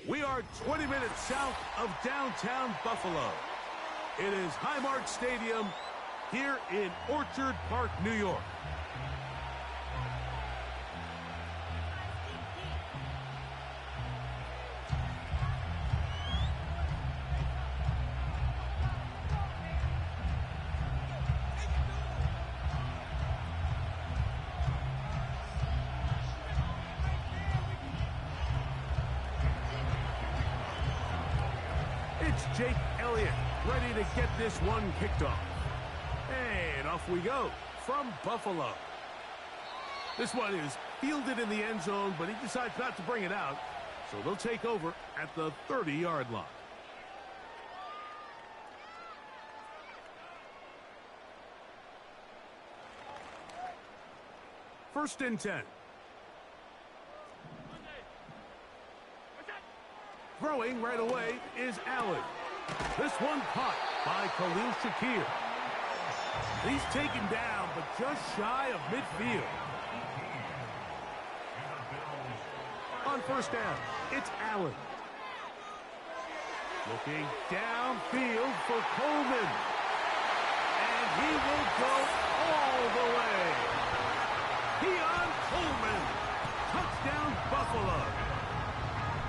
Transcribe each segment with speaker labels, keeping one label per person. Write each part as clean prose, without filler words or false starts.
Speaker 1: We are 20 minutes south of downtown Buffalo. It is Highmark Stadium here in Orchard Park, New York. It's Jake Elliott ready to get this one kicked off. And off we go from Buffalo. This one is fielded in the end zone, but he decides not to bring it out. So they'll take over at the 30-yard line. First and 10. Throwing right away is Allen. This one caught by Khalil Shakir. He's taken down, but just shy of midfield. On first down, it's Allen. Looking downfield for Coleman. And he will go all the way. Keon Coleman. Touchdown, Buffalo.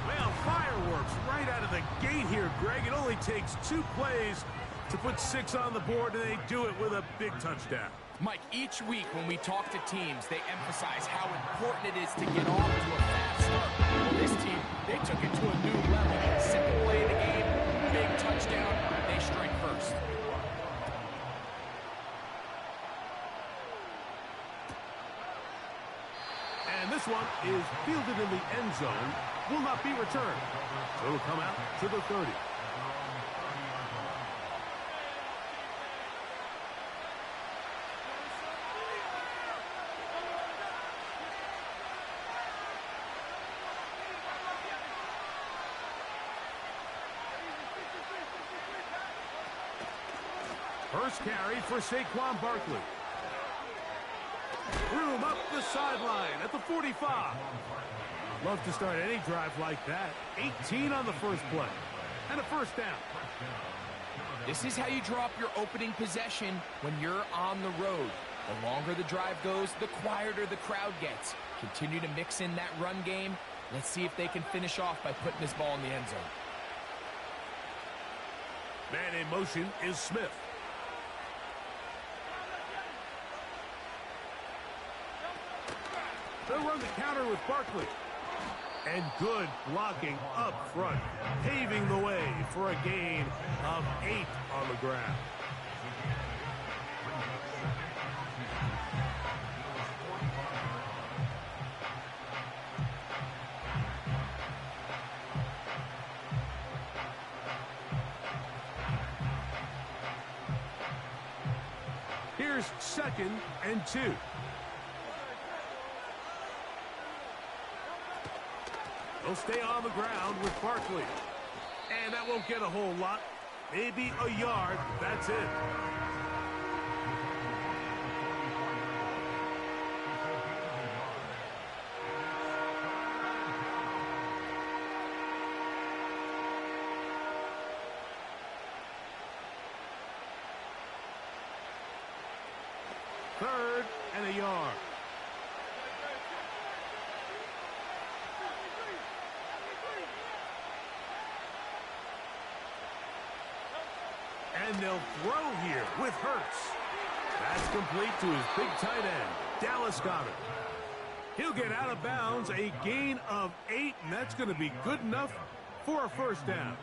Speaker 1: Well, fireworks right out of the gate here, Greg. It only takes 2 plays to put 6 on the board, and they do it with a big touchdown.
Speaker 2: Mike, each week when we talk to teams, they emphasize how important it is to get off to a fast start. Well, this team, they took it to a new level. Second play of the game, big touchdown. They strike first.
Speaker 1: And this one is fielded in the end zone. Will not be returned. So it'll come out to the 30. First carry for Saquon Barkley. Room up the sideline at the 45. Love to start any drive like that. 18 on the first play. And a first down.
Speaker 2: This is how you drop your opening possession when you're on the road. The longer the drive goes, the quieter the crowd gets. Continue to mix in that run game. Let's see if they can finish off by putting this ball in the end zone.
Speaker 1: Man in motion is Smith. They'll run the counter with Barkley. And good blocking up front, paving the way for a gain of 8 on the ground. Here's 2nd and 2. They'll stay on the ground with Barkley. And that won't get a whole lot. Maybe a yard. That's it. Third and a yard. And they'll throw here with Hurts. That's complete to his big tight end, Dallas Goedert. He'll get out of bounds, a gain of 8, and that's going to be good enough for a first down.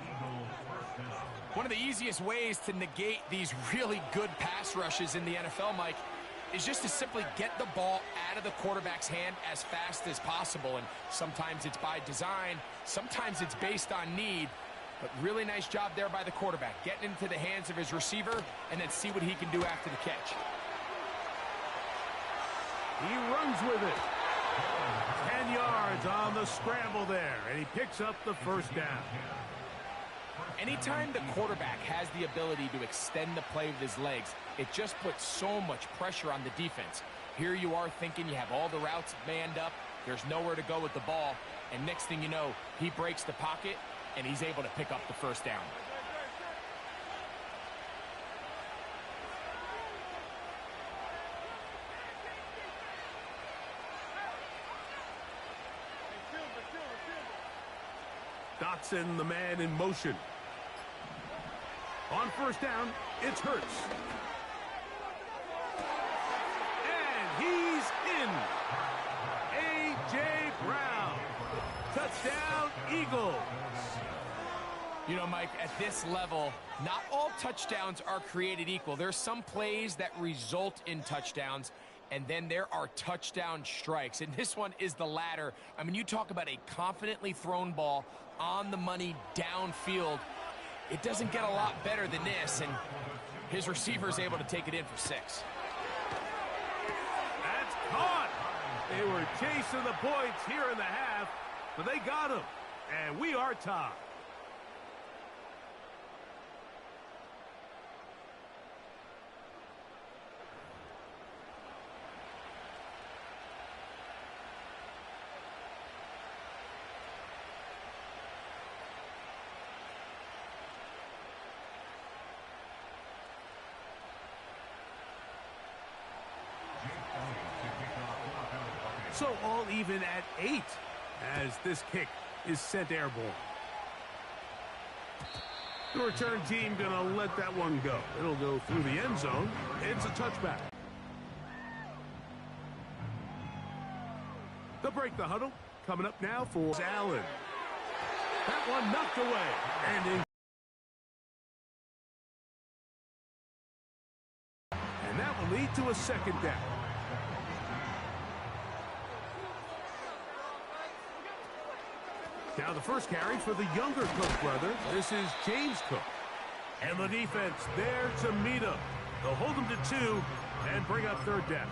Speaker 2: One of the easiest ways to negate these really good pass rushes in the NFL, Mike, is just to simply get the ball out of the quarterback's hand as fast as possible. And sometimes it's by design, sometimes it's based on need. But really nice job there by the quarterback, getting into the hands of his receiver and then see what he can do after the catch.
Speaker 1: He runs with it. 10 yards on the scramble there, and he picks up the first down.
Speaker 2: Anytime the quarterback has the ability to extend the play with his legs, it just puts so much pressure on the defense. Here you are thinking you have all the routes manned up, There's nowhere to go with the ball, and next thing you know, he breaks the pocket, and he's able to pick up the first down.
Speaker 1: Dotson, the man in motion. On first down, it's Hurts. And he's in. A.J. Brown. Touchdown, Eagles.
Speaker 2: You know, Mike, at this level, not all touchdowns are created equal. There's some plays that result in touchdowns, and then there are touchdown strikes. And this one is the latter. I mean, you talk about a confidently thrown ball on the money downfield. It doesn't get a lot better than this, and his receiver is able to take it in for 6.
Speaker 1: That's caught. They were chasing the points here in the half, but they got him, and we are tied. So all even at 8 as this kick is sent airborne. The return team gonna let that one go. It'll go through the end zone. It's a touchback. They'll break the huddle. Coming up now for Allen. That one knocked away and in. And that will lead to a second down. Now the first carry for the younger Cook brother. This is James Cook. And the defense there to meet him. They'll hold him to 2 and bring up third down.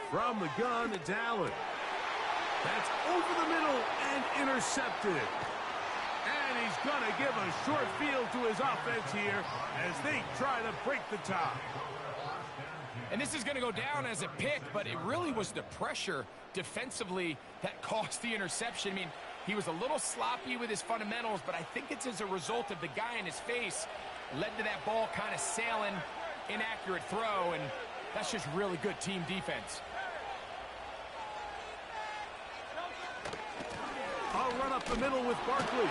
Speaker 1: From the gun, it's Allen. That's over the middle and intercepted. And he's going to give a short field to his offense here as they try to break the tie.
Speaker 2: And this is going to go down as a pick, but it really was the pressure defensively that caused the interception. I mean, he was a little sloppy with his fundamentals, but I think it's as a result of the guy in his face led to that ball kind of sailing, inaccurate throw, and that's just really good team defense.
Speaker 1: I'll run up the middle with Barkley.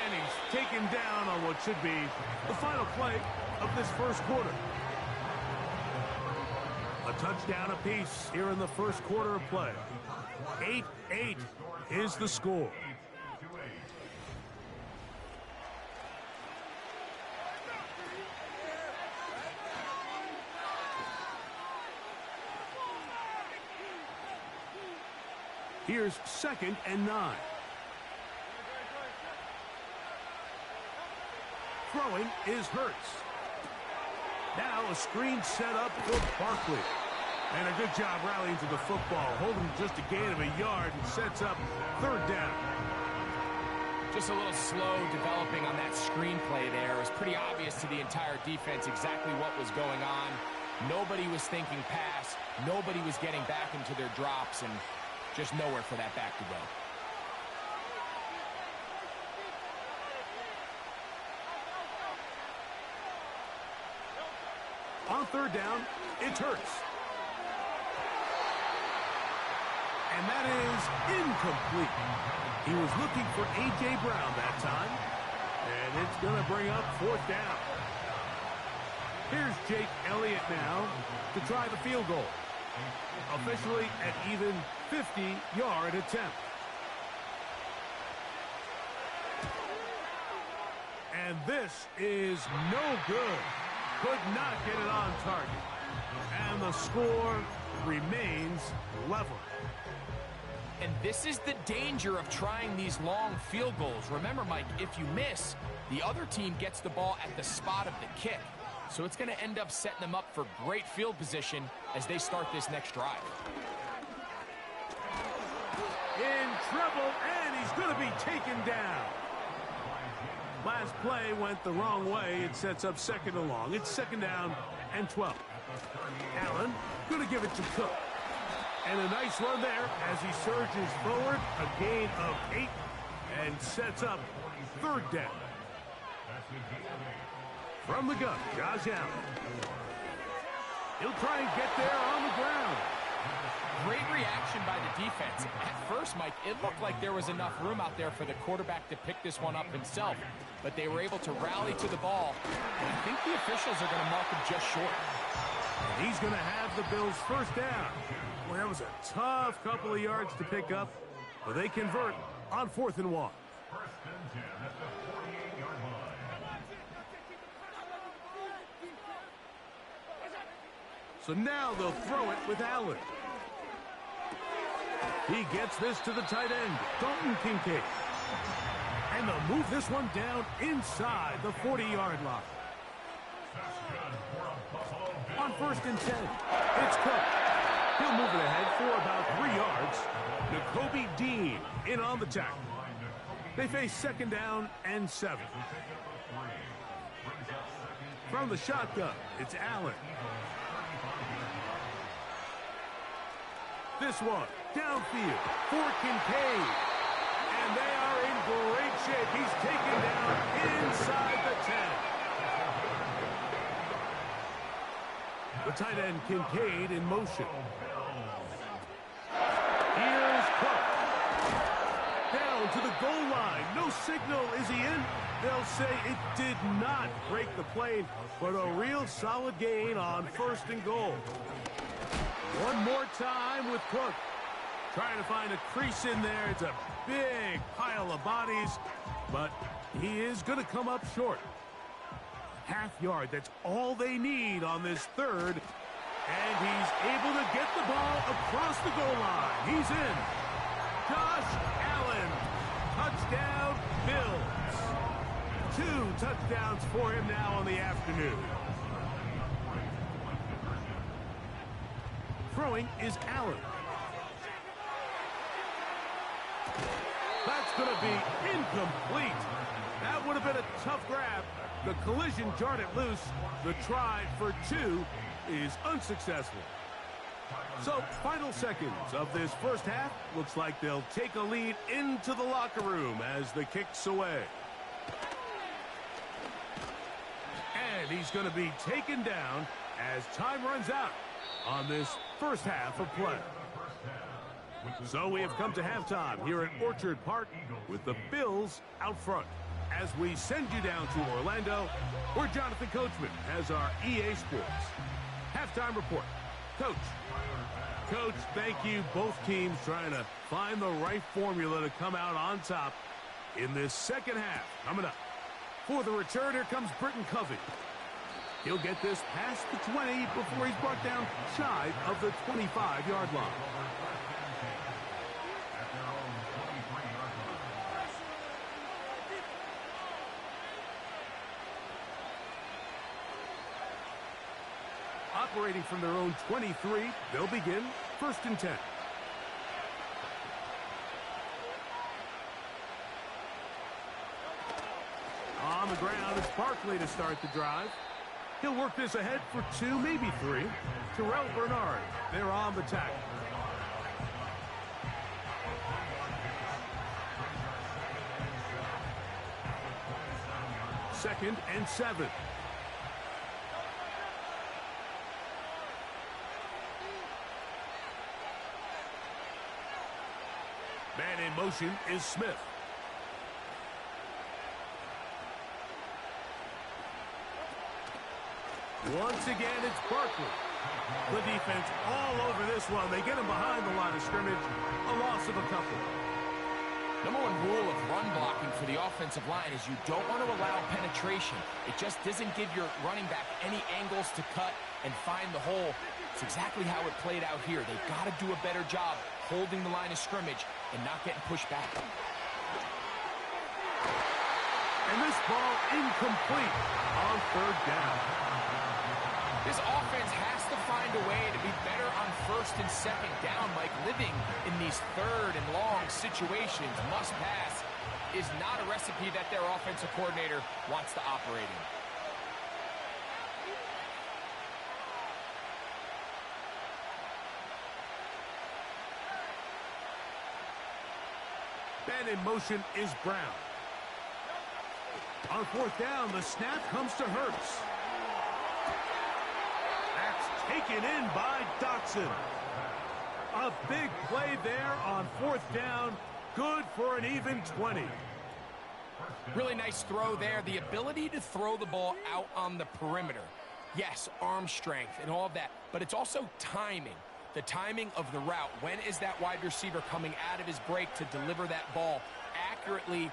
Speaker 1: And he's taken down on what should be the final play of this first quarter. A touchdown apiece here in the first quarter of play. 8-8 is the score. Here's 2nd and 9. Throwing is Hurts. Now a screen set up for Barkley. And a good job rallying to the football. Holding just a gain of a yard and sets up third down.
Speaker 2: Just a little slow developing on that screenplay there. It was pretty obvious to the entire defense exactly what was going on. Nobody was thinking pass. Nobody was getting back into their drops, and just nowhere for that back to go.
Speaker 1: On third down, it's Hurts. And that is incomplete. He was looking for A.J. Brown that time. And it's going to bring up 4th down. Here's Jake Elliott now to try the field goal. Officially at even 50-yard attempt. And this is no good. Could not get it on target. And the score remains level.
Speaker 2: And this is the danger of trying these long field goals. Remember, Mike, if you miss, the other team gets the ball at the spot of the kick. So it's going to end up setting them up for great field position as they start this next drive.
Speaker 1: In trouble, and he's going to be taken down. Last play went the wrong way. It sets up second and long. It's second down and 12. Allen going to give it to Cook. And a nice run there as he surges forward. A gain of 8 and sets up third down. From the gun, Josh Allen. He'll try and get there on the ground.
Speaker 2: Great reaction by the defense. At first, Mike, it looked like there was enough room out there for the quarterback to pick this one up himself. But they were able to rally to the ball. And I think the officials are going to mark him just short.
Speaker 1: And he's going to have the Bills first down. Well, that was a tough couple of yards to pick up. But they convert on 4th and 1. So now they'll throw it with Allen. He gets this to the tight end, Dalton Kincaid. And they'll move this one down inside the 40-yard line. On 1st and 10, it's Cook. He'll move it ahead for about 3 yards. Nakobe Dean in on the tackle. They face second down and 7. From the shotgun, it's Allen. This one, downfield for Kincaid. And they are in great shape. He's taken down inside the 10. The tight end, Kincaid, in motion. Here's Cook. Down to the goal line. No signal. Is he in? They'll say it did not break the plane, but a real solid gain on 1st and goal. One more time with Cook. Trying to find a crease in there. It's a big pile of bodies, but he is going to come up short. Half yard, that's all they need on this 3rd. And he's able to get the ball across the goal line. He's in. Josh Allen, touchdown Bills. 2 touchdowns for him now on the afternoon. Throwing is Allen. That's going to be incomplete. That would have been a tough grab. The collision jarred it loose. The try for 2 is unsuccessful. So, final seconds of this first half. Looks like they'll take a lead into the locker room as the kick's away. And he's going to be taken down as time runs out on this first half of play. So we have come to halftime here at Orchard Park with the Bills out front. As we send you down to Orlando, where Jonathan Coachman has our EA Sports halftime report. Coach, thank you. Both teams trying to find the right formula to come out on top in this second half. Coming up for the return, here comes Britton Covey. He'll get this past the 20 before he's brought down shy of the 25-yard line. Operating from their own 23, they'll begin 1st and 10. On the ground, it's Barkley to start the drive. He'll work this ahead for 2, maybe 3. Terrell Bernard, they're on the tackle. Second and 7. Man in motion is Smith. Once again, it's Barkley. The defense all over this one. They get him behind the line of scrimmage. A loss of a couple.
Speaker 2: Number 1 rule of run blocking for the offensive line is you don't want to allow penetration. It just doesn't give your running back any angles to cut and find the hole. It's exactly how it played out here. They've got to do a better job holding the line of scrimmage and not getting pushed back.
Speaker 1: And this ball incomplete on 3rd down.
Speaker 2: This offense has to find a way to be better on 1st and 2nd down, Mike. Living in these 3rd and long situations, must pass. is not a recipe that their offensive coordinator wants to operate in.
Speaker 1: Man in motion is Brown. On fourth down, the snap comes to Hurts. That's taken in by Dotson. A big play there on fourth down. Good for an even 20.
Speaker 2: Really nice throw there. The ability to throw the ball out on the perimeter. Yes, arm strength and all of that, but it's also timing. The timing of the route. When is that wide receiver coming out of his break to deliver that ball accurately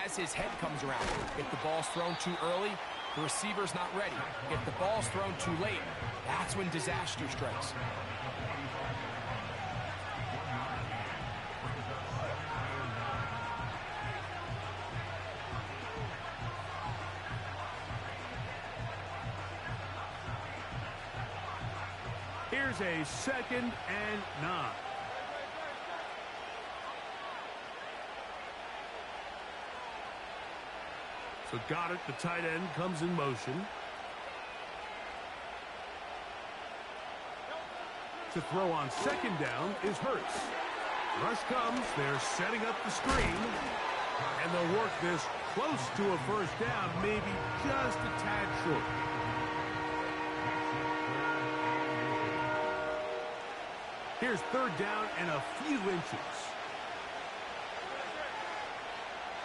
Speaker 2: as his head comes around? If the ball's thrown too early, the receiver's not ready. If the ball's thrown too late, that's when disaster strikes.
Speaker 1: Here's a 2nd and 9. So Goddard, the tight end, comes in motion. To throw on 2nd down is Hurts. Rush comes. They're setting up the screen. And they'll work this close to a first down, maybe just a tad short. Here's 3rd down and a few inches.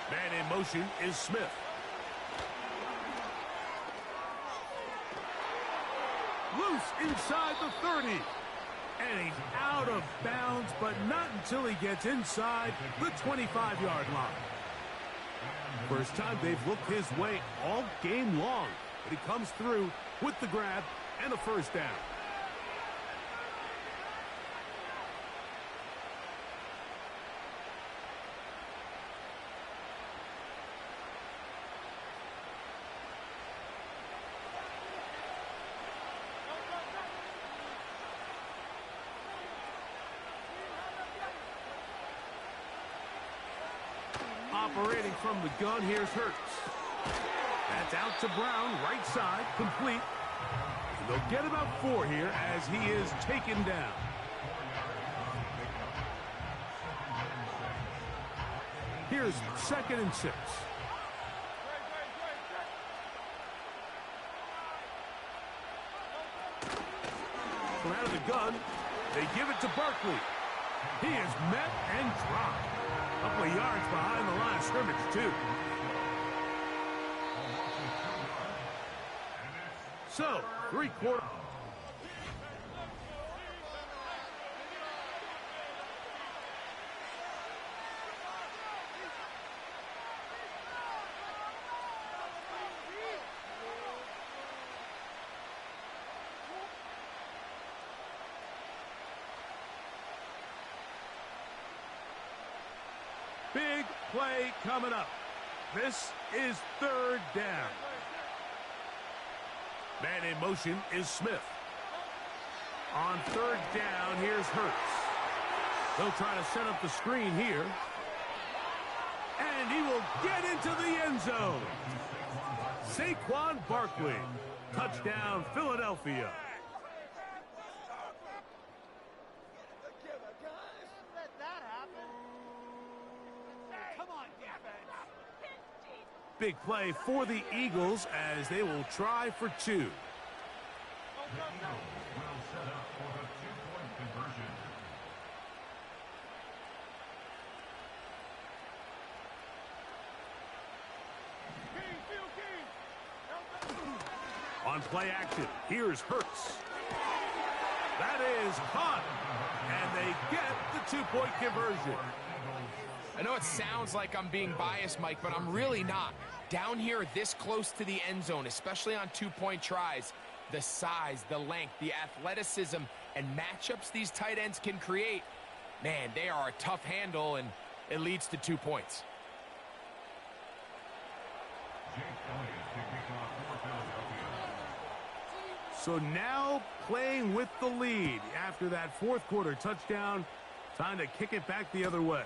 Speaker 1: Man in motion is Smith. Loose inside the 30. And he's out of bounds, but not until he gets inside the 25-yard line. First time they've looked his way all game long, but he comes through with the grab and a first down. Operating from the gun, here's Hurts. That's out to Brown, right side, complete. And they'll get about 4 here as he is taken down. Here's 2nd and 6. From out of the gun, they give it to Barkley. He is met and dropped. A couple of yards behind the line of scrimmage, too. So, 3/4. Big play coming up. This is 3rd down. Man in motion is Smith. On 3rd down, here's Hurts. They'll try to set up the screen here. And he will get into the end zone. Saquon Barkley. Touchdown, Philadelphia. Big play for the Eagles as they will try for 2. On play action, here's Hurts. That is caught, and they get the 2-point conversion.
Speaker 2: I know it sounds like I'm being biased, Mike, but I'm really not. Down here this close to the end zone, especially on 2-point tries, the size, the length, the athleticism, and matchups these tight ends can create, man, they are a tough handle, and it leads to 2 points.
Speaker 1: So now playing with the lead after that 4th quarter touchdown, time to kick it back the other way.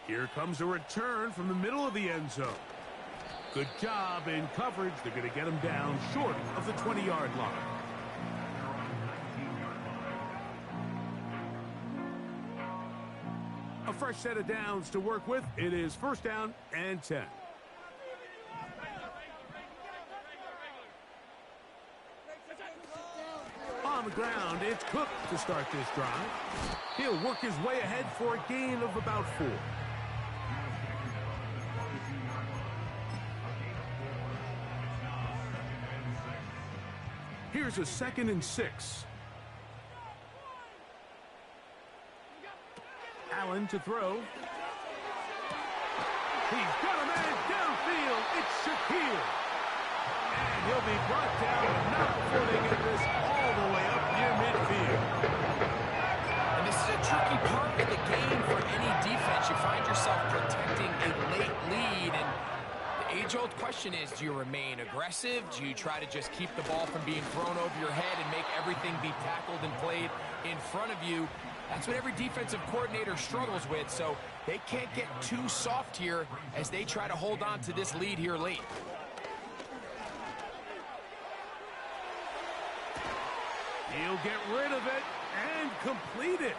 Speaker 1: Here comes a return from the middle of the end zone. Good job in coverage. They're going to get him down short of the 20-yard line. A fresh set of downs to work with. It is first down and 10. On the ground, it's Cook to start this drive. He'll work his way ahead for a gain of about 4. Here's a 2nd and 6. Allen to throw. He's got a man downfield. It's Shaquille. And he'll be brought down, but not before they get this all the way up near midfield.
Speaker 2: And this is a tricky part of the game for any defense. You find yourself protecting a late lead, and the age-old question is, do you remain aggressive? Do you try to just keep the ball from being thrown over your head and make everything be tackled and played in front of you? That's what every defensive coordinator struggles with, so they can't get too soft here as they try to hold on to this lead here late.
Speaker 1: He'll get rid of it and complete it.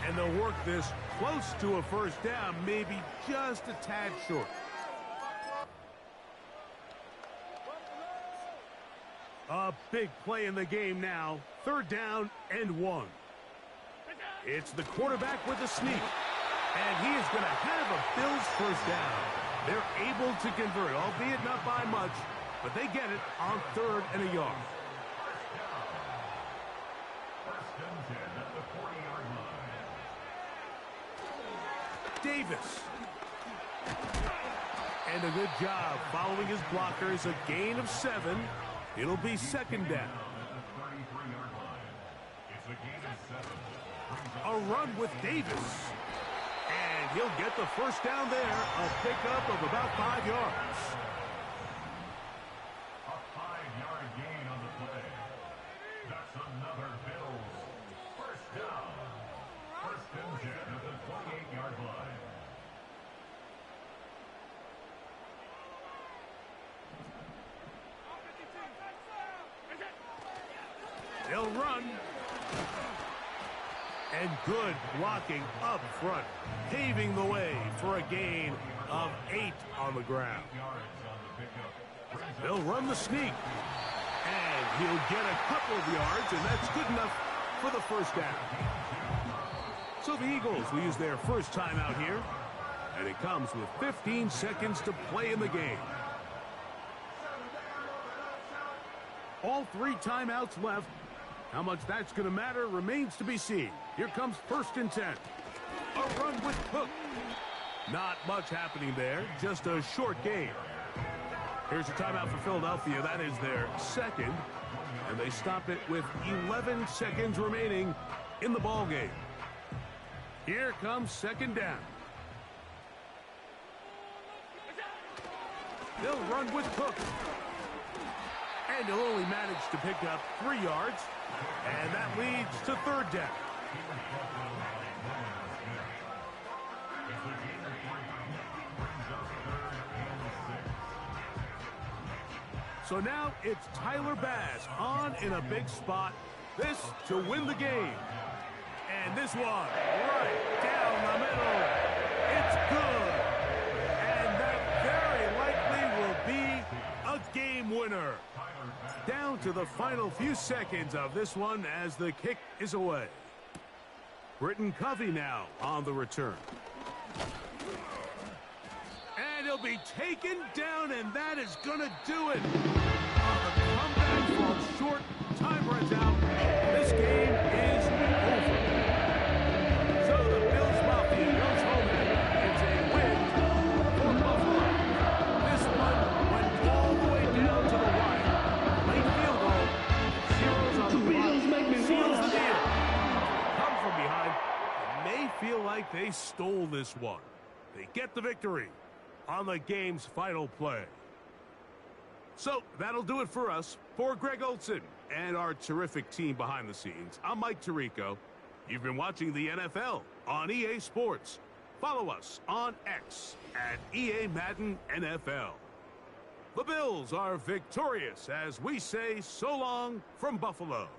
Speaker 1: And they'll work this close to a first down, maybe just a tad short. A big play in the game now. 3rd down and 1. It's the quarterback with a sneak. And he is going to have a Bills first down. They're able to convert, albeit not by much, but they get it on 3rd and a yard. Davis. And a good job following his blockers. A gain of 7. It'll be 2nd down. A run with Davis. And he'll get the first down there. A pickup of about 5 yards.
Speaker 3: A 5-yard gain on the play. That's another Bills first down. 1st and 10 at the 28-yard line.
Speaker 1: They'll run. And good blocking up front, paving the way for a gain of 8 on the ground. They'll run the sneak. And he'll get a couple of yards, and that's good enough for the first down. So the Eagles will use their first timeout here, and it comes with 15 seconds to play in the game. All 3 timeouts left. How much that's going to matter remains to be seen. Here comes 1st and 10. A run with Cook. Not much happening there, just a short game. Here's a timeout for Philadelphia. That is their 2nd, and they stop it with 11 seconds remaining in the ball game. Here comes 2nd down. They'll run with Cook. And he'll only manage to pick up 3 yards. And that leads to 3rd down. So now it's Tyler Bass on in a big spot. This to win the game. And this one right down the middle. It's good. And that very likely will be a game winner. Down to the final few seconds of this one as the kick is away. Britton Covey now on the return. And he'll be taken down, and that is going to do it. The comeback falls short. Time runs out. This game is over. So the Bills Mafia goes home, and it's a win for Buffalo. This one went all the way down to the wire. Late field goal. Zeros on the clock. Seals the deal. Come from behind. It may feel like they stole this one. They get the victory on the game's final play. So that'll do it for us. For Greg Olson and our terrific team behind the scenes, I'm Mike Tirico. You've been watching the NFL on EA Sports. Follow us on X at EA Madden NFL. The Bills are victorious as we say so long from Buffalo.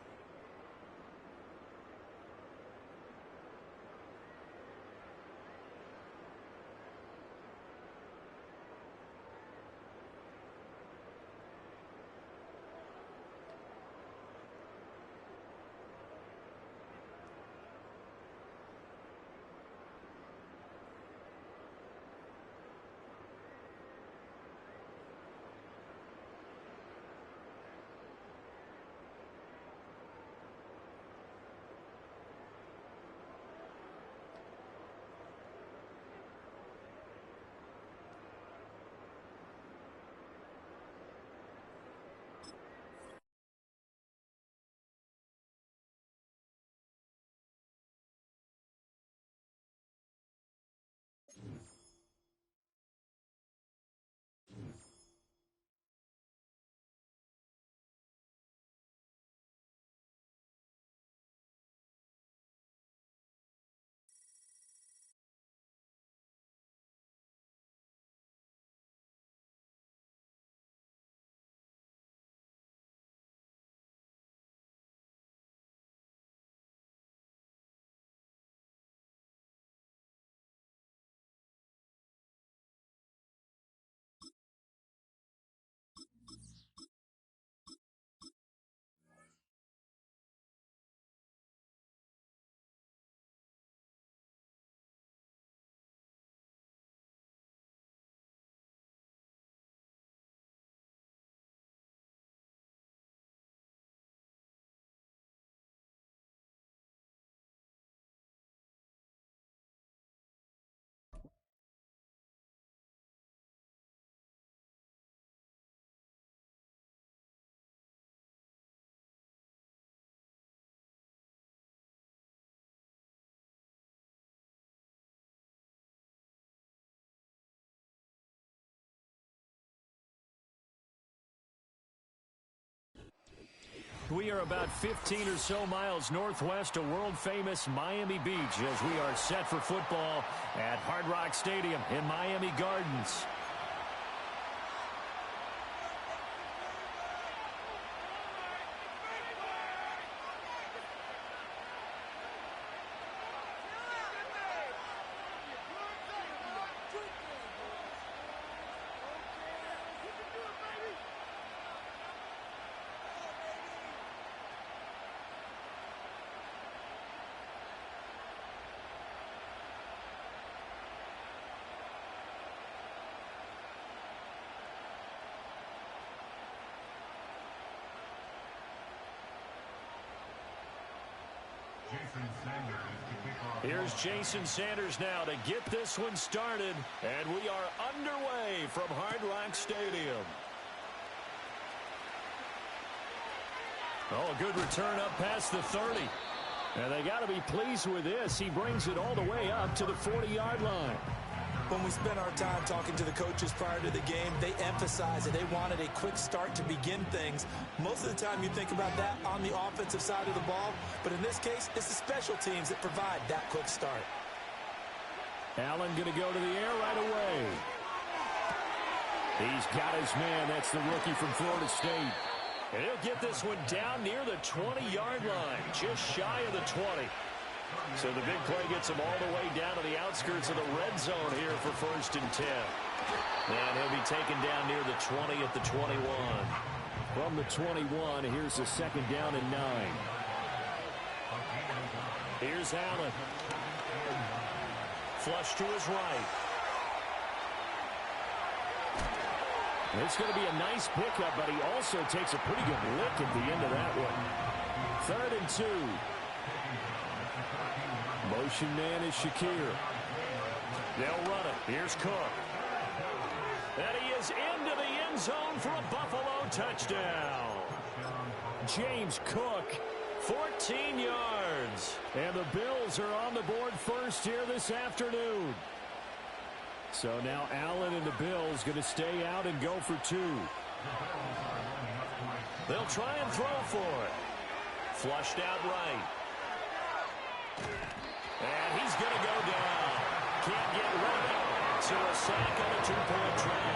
Speaker 4: We are about 15 or so miles northwest of world-famous Miami Beach as we are set for football at Hard Rock Stadium in Miami Gardens. Here's Jason Sanders now to get this one started, and we are underway from Hard Rock Stadium. Oh, a good return up past the 30. And they got to be pleased with this. He brings it all the way up to the 40-yard line.
Speaker 5: When we spent our time talking to the coaches prior to the game, they emphasized that they wanted a quick start to begin things. Most of the time you think about that on the offensive side of the ball, but in this case, it's the special teams that provide that quick start.
Speaker 4: Allen going to go to the air right away. He's got his man. That's the rookie from Florida State. And he'll get this one down near the 20-yard line, just shy of the 20. So the big play gets him all the way down to the outskirts of the red zone here for 1st and 10. And he'll be taken down near the 20 at the 21. From the 21, here's a 2nd down and 9. Here's Allen. Flush to his right. It's going to be a nice pickup, but he also takes a pretty good lick at the end of that one. 3rd and 2. Motion man is Shakir. They'll run it. Here's Cook. And he is into the end zone for a Buffalo touchdown. James Cook, 14 yards. And the Bills are on the board first here this afternoon. So now Allen and the Bills going to stay out and go for 2. They'll try and throw for it. Flushed out right. And he's going to go down. can't get rid of it. So a sack on a 2-point try.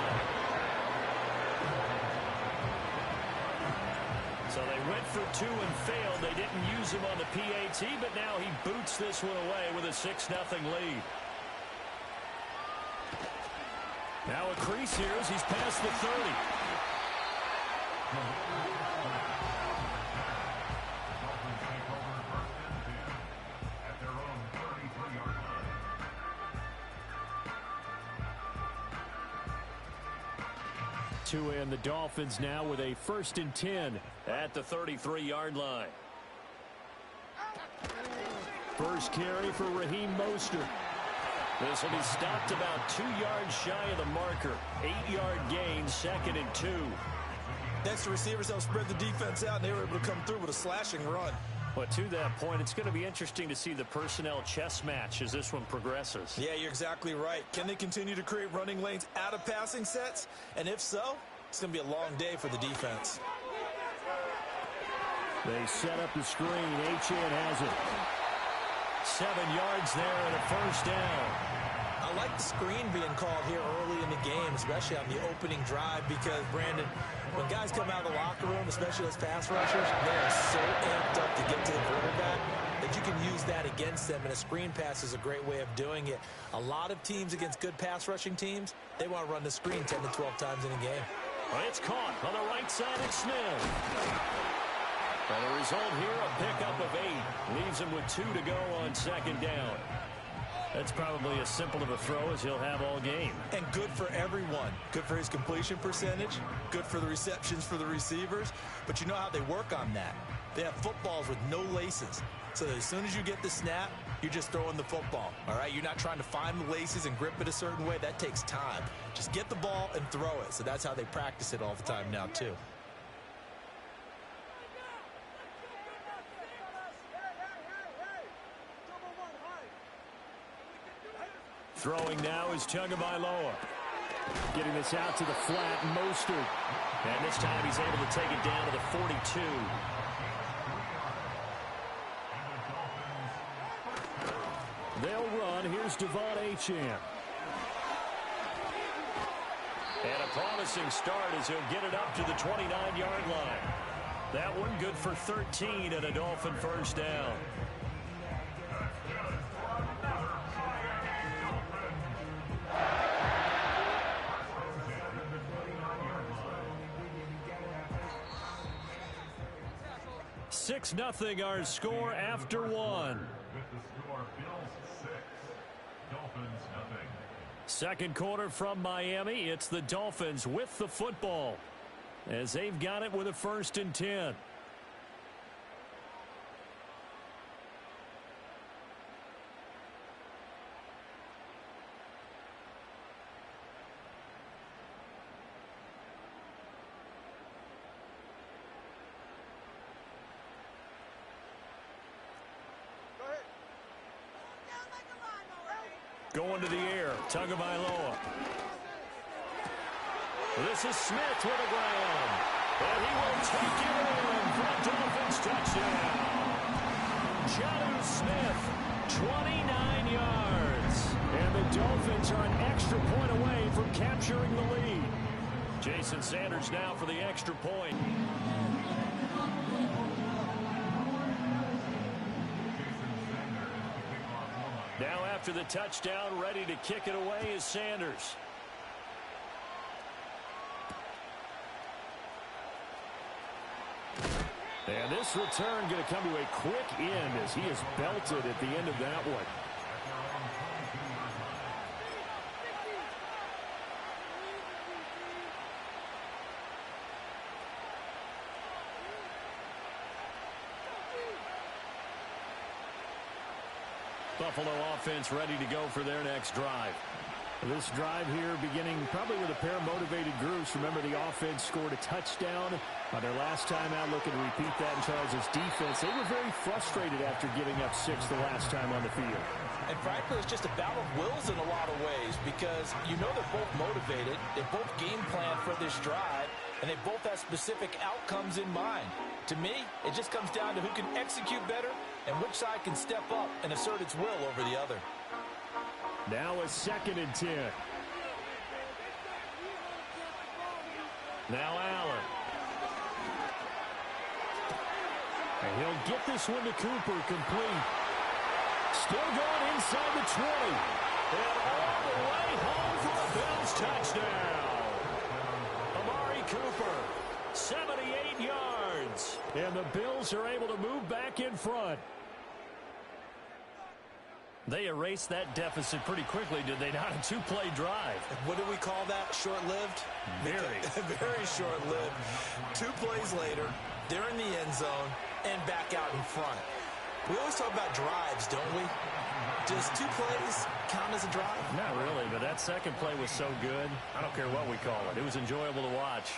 Speaker 4: So they went for 2 and failed. They didn't use him on the PAT, but now he boots this one away with a 6-0 lead. Now a crease here as he's past the 30. And the Dolphins now with a 1st and 10 at the 33-yard line. First carry for Raheem Mostert. This will be stopped about 2 yards shy of the marker. 8-yard gain, 2nd and 2.
Speaker 5: Next, the receivers help spread the defense out, and they were able to come through with a slashing run.
Speaker 4: But to that point, it's going to be interesting to see the personnel chess match as this one progresses.
Speaker 5: Yeah, you're exactly right. Can they continue to create running lanes out of passing sets? And if so, it's going to be a long day for the defense.
Speaker 4: They set up the screen. Achane has it. 7 yards there and a 1st down.
Speaker 5: I like the screen being called here early in the game, especially on the opening drive, because, Brandon, when guys come out of the locker room, especially those pass rushers, they are so amped up to get to the quarterback that you can use that against them, and a screen pass is a great way of doing it. A lot of teams against good pass rushing teams, they want to run the screen 10 to 12 times in a game.
Speaker 4: Well, it's caught on the right side of Smith. And the result here, a pickup of 8. Leaves him with 2 to go on 2nd down. That's probably as simple of a throw as he'll have all game. And good for everyone. Good for his completion percentage. Good for the receptions for the receivers. But you know how they work on that. They have footballs with no laces. So that as soon as you get the snap, you're just throwing the football. All right? You're not trying to find the laces and grip it a certain way. That takes time. Just get the ball and throw it. So that's how they practice it all the time now, too. Throwing now is Tagovailoa. Getting this out to the flat, Mostert. And this time he's able to take it down to the 42. They'll run. Here's Devon Achane. And a promising start as he'll get it up to the 29-yard line. That one good for 13 and a Dolphin 1st down. Six nothing our score after 1.
Speaker 3: With the score, Bills 6, Dolphins nothing.
Speaker 4: Second quarter from Miami. It's the Dolphins with the football as they've got it with a 1st and 10. Going to the air, Tagovailoa. This is Smith with a grab. And he will take it in for a Dolphins touchdown. Jonnu Smith, 29 yards. And the Dolphins are an extra point away from capturing the lead. Jason Sanders now for the extra point. Now after the touchdown, ready to kick it away is Sanders. And this return going to come to a quick end as he is belted at the end of that one. Buffalo offense ready to go for their next drive. This drive here beginning probably with a pair of motivated groups. Remember, the offense scored a touchdown on their last time out, looking to repeat that in Charles' defense. They were very frustrated after giving up 6 the last time on the field.
Speaker 5: And frankly, it's just a battle of wills in a lot of ways, because you know they're both motivated, they both game plan for this drive, and they both have specific outcomes in mind. To me, it just comes down to who can execute better and which side can step up and assert its will over the other.
Speaker 4: Now a 2nd and 10. Now Allen. And he'll get this one to Cooper, complete. Still going inside the 20. And all the way home for a Bills touchdown. Amari Cooper, 78 yards. And the Bills are able to move back in front. They erased that deficit pretty quickly, did they not? A 2-play drive.
Speaker 5: What do we call that? Short-lived?
Speaker 4: Very.
Speaker 5: Very short-lived. 2 plays later, they're in the end zone and back out in front. We always talk about drives, don't we? Does 2 plays count as a drive?
Speaker 4: Not really, but that second play was so good. I don't care what we call it. It was enjoyable to watch.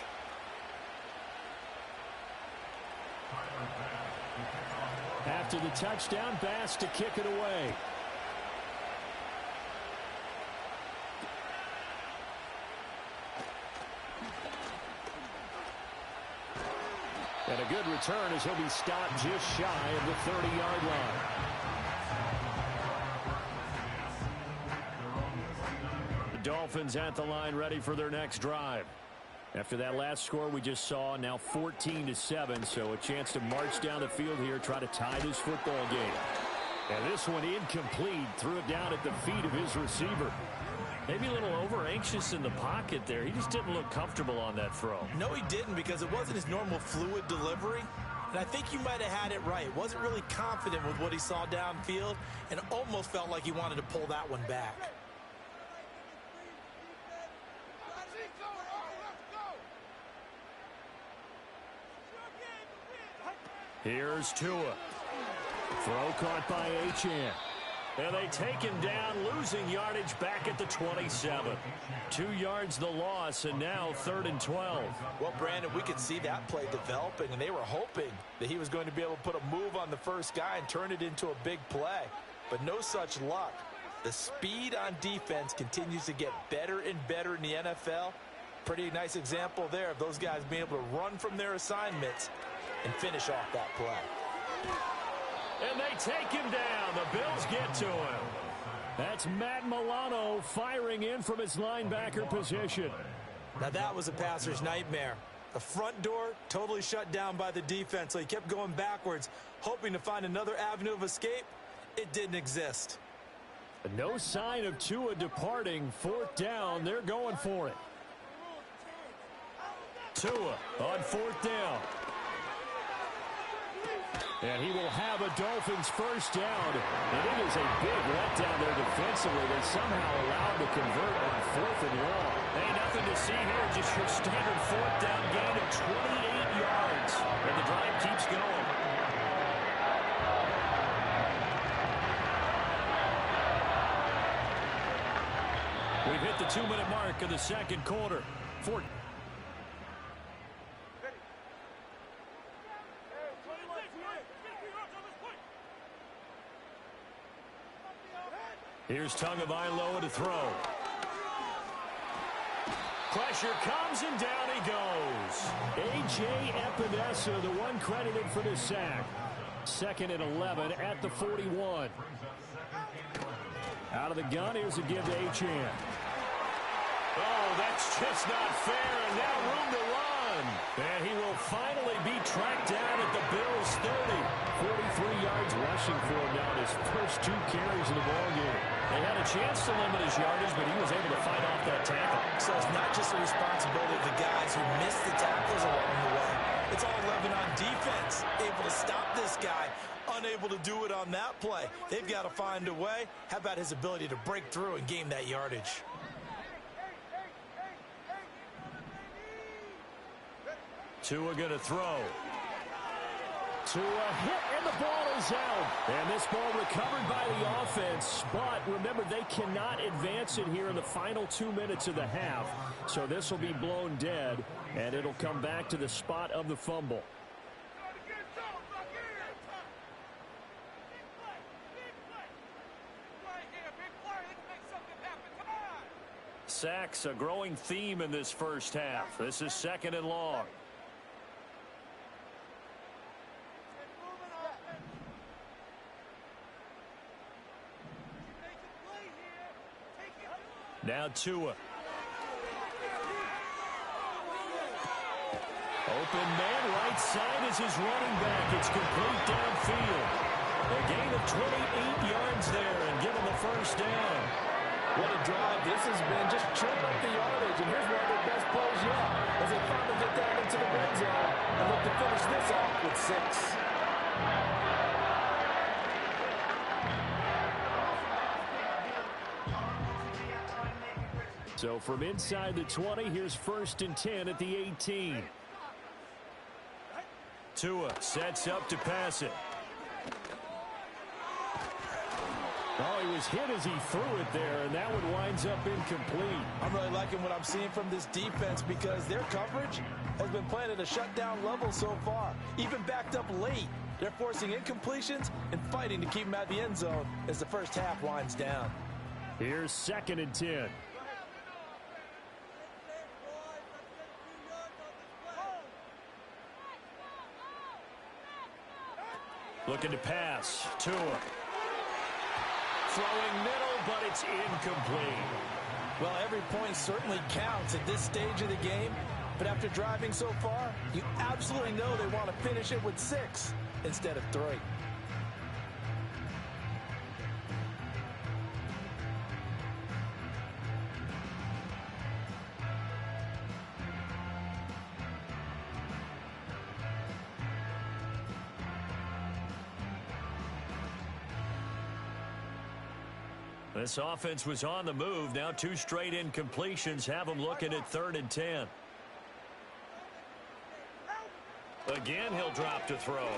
Speaker 4: After the touchdown, Bass to kick it away. And a good return as he'll be stopped just shy of the 30-yard line. The Dolphins at the line ready for their next drive. After that last score we just saw, now 14-7, so a chance to march down the field here, try to tie this football game. And this one incomplete, threw it down at the feet of his receiver. Maybe a little over-anxious in the pocket there. He just didn't look comfortable on that throw.
Speaker 5: No, he didn't, because it wasn't his normal fluid delivery. And I think you might have had it right. Wasn't really confident with what he saw downfield and almost felt like he wanted to pull that one back.
Speaker 4: Here's Tua. Throw caught by Achane. And they take him down, losing yardage back at the 27. 2 yards the loss, and now 3rd and 12.
Speaker 5: Well, Brandon, we could see that play developing, and they were hoping that he was going to be able to put a move on the first guy and turn it into a big play. But no such luck. The speed on defense continues to get better and better in the NFL. Pretty nice example there of those guys being able to run from their assignments and finish off that play.
Speaker 4: And they take him down. The Bills get to him. That's Matt Milano firing in from his linebacker position.
Speaker 5: Now that was a passer's nightmare. The front door totally shut down by the defense, so he kept going backwards, hoping to find another avenue of escape. It didn't exist.
Speaker 4: No sign of Tua departing. 4th down. They're going for it. Tua on 4th down. And he will have a Dolphins first down. And it is a big letdown there defensively. They somehow allowed to convert on 4th and long. Hey, nothing to see here. Just your standard 4th down gain of 28 yards. And the drive keeps going. We've hit the 2-minute mark of the second quarter. Here's Tagovailoa to throw. Pressure comes, and down he goes. A.J. Epinesa, the one credited for the sack. 2nd and 11 at the 41. Out of the gun, here's a give to Achane. Oh, that's just not fair, and now room to run. And he will finally be tracked down at the Bills' 30. 43 yards rushing for him now in his first 2 carries in the ballgame. They had a chance to limit his yardage, but he was able to fight off that tackle.
Speaker 5: So it's not just the responsibility of the guys who missed the tackles along the way. It's all Lebanon defense, able to stop this guy, unable to do it on that play. They've got to find a way. How about his ability to break through and gain that yardage?
Speaker 4: Tua going to throw. Tua hit, and the ball is out. And this ball recovered by the offense. But remember, they cannot advance it here in the final 2 minutes of the half. So this will be blown dead, and it'll come back to the spot of the fumble. Sacks, a growing theme in this first half. This is 2nd and long. Now Tua. Open man, right side is his running back. It's complete downfield. A gain of 28 yards there and given the first down.
Speaker 5: What a drive this has been, just chewing up the yardage, and here's one of their best plays yet as they finally get down into the red zone and look to finish this off with 6.
Speaker 4: So from inside the 20, here's 1st and 10 at the 18. Tua sets up to pass it. Oh, he was hit as he threw it there, and that one winds up incomplete.
Speaker 5: I'm really liking what I'm seeing from this defense because their coverage has been playing at a shutdown level so far. Even backed up late, they're forcing incompletions and fighting to keep them out of the end zone as the first half winds down.
Speaker 4: Here's 2nd and 10. Looking to pass. Tua. Throwing middle, but it's incomplete.
Speaker 5: Well, every point certainly counts at this stage of the game, but after driving so far, you absolutely know they want to finish it with 6 instead of 3.
Speaker 4: This offense was on the move. Now 2 straight incompletions have them looking at 3rd and 10. Again, he'll drop to throw.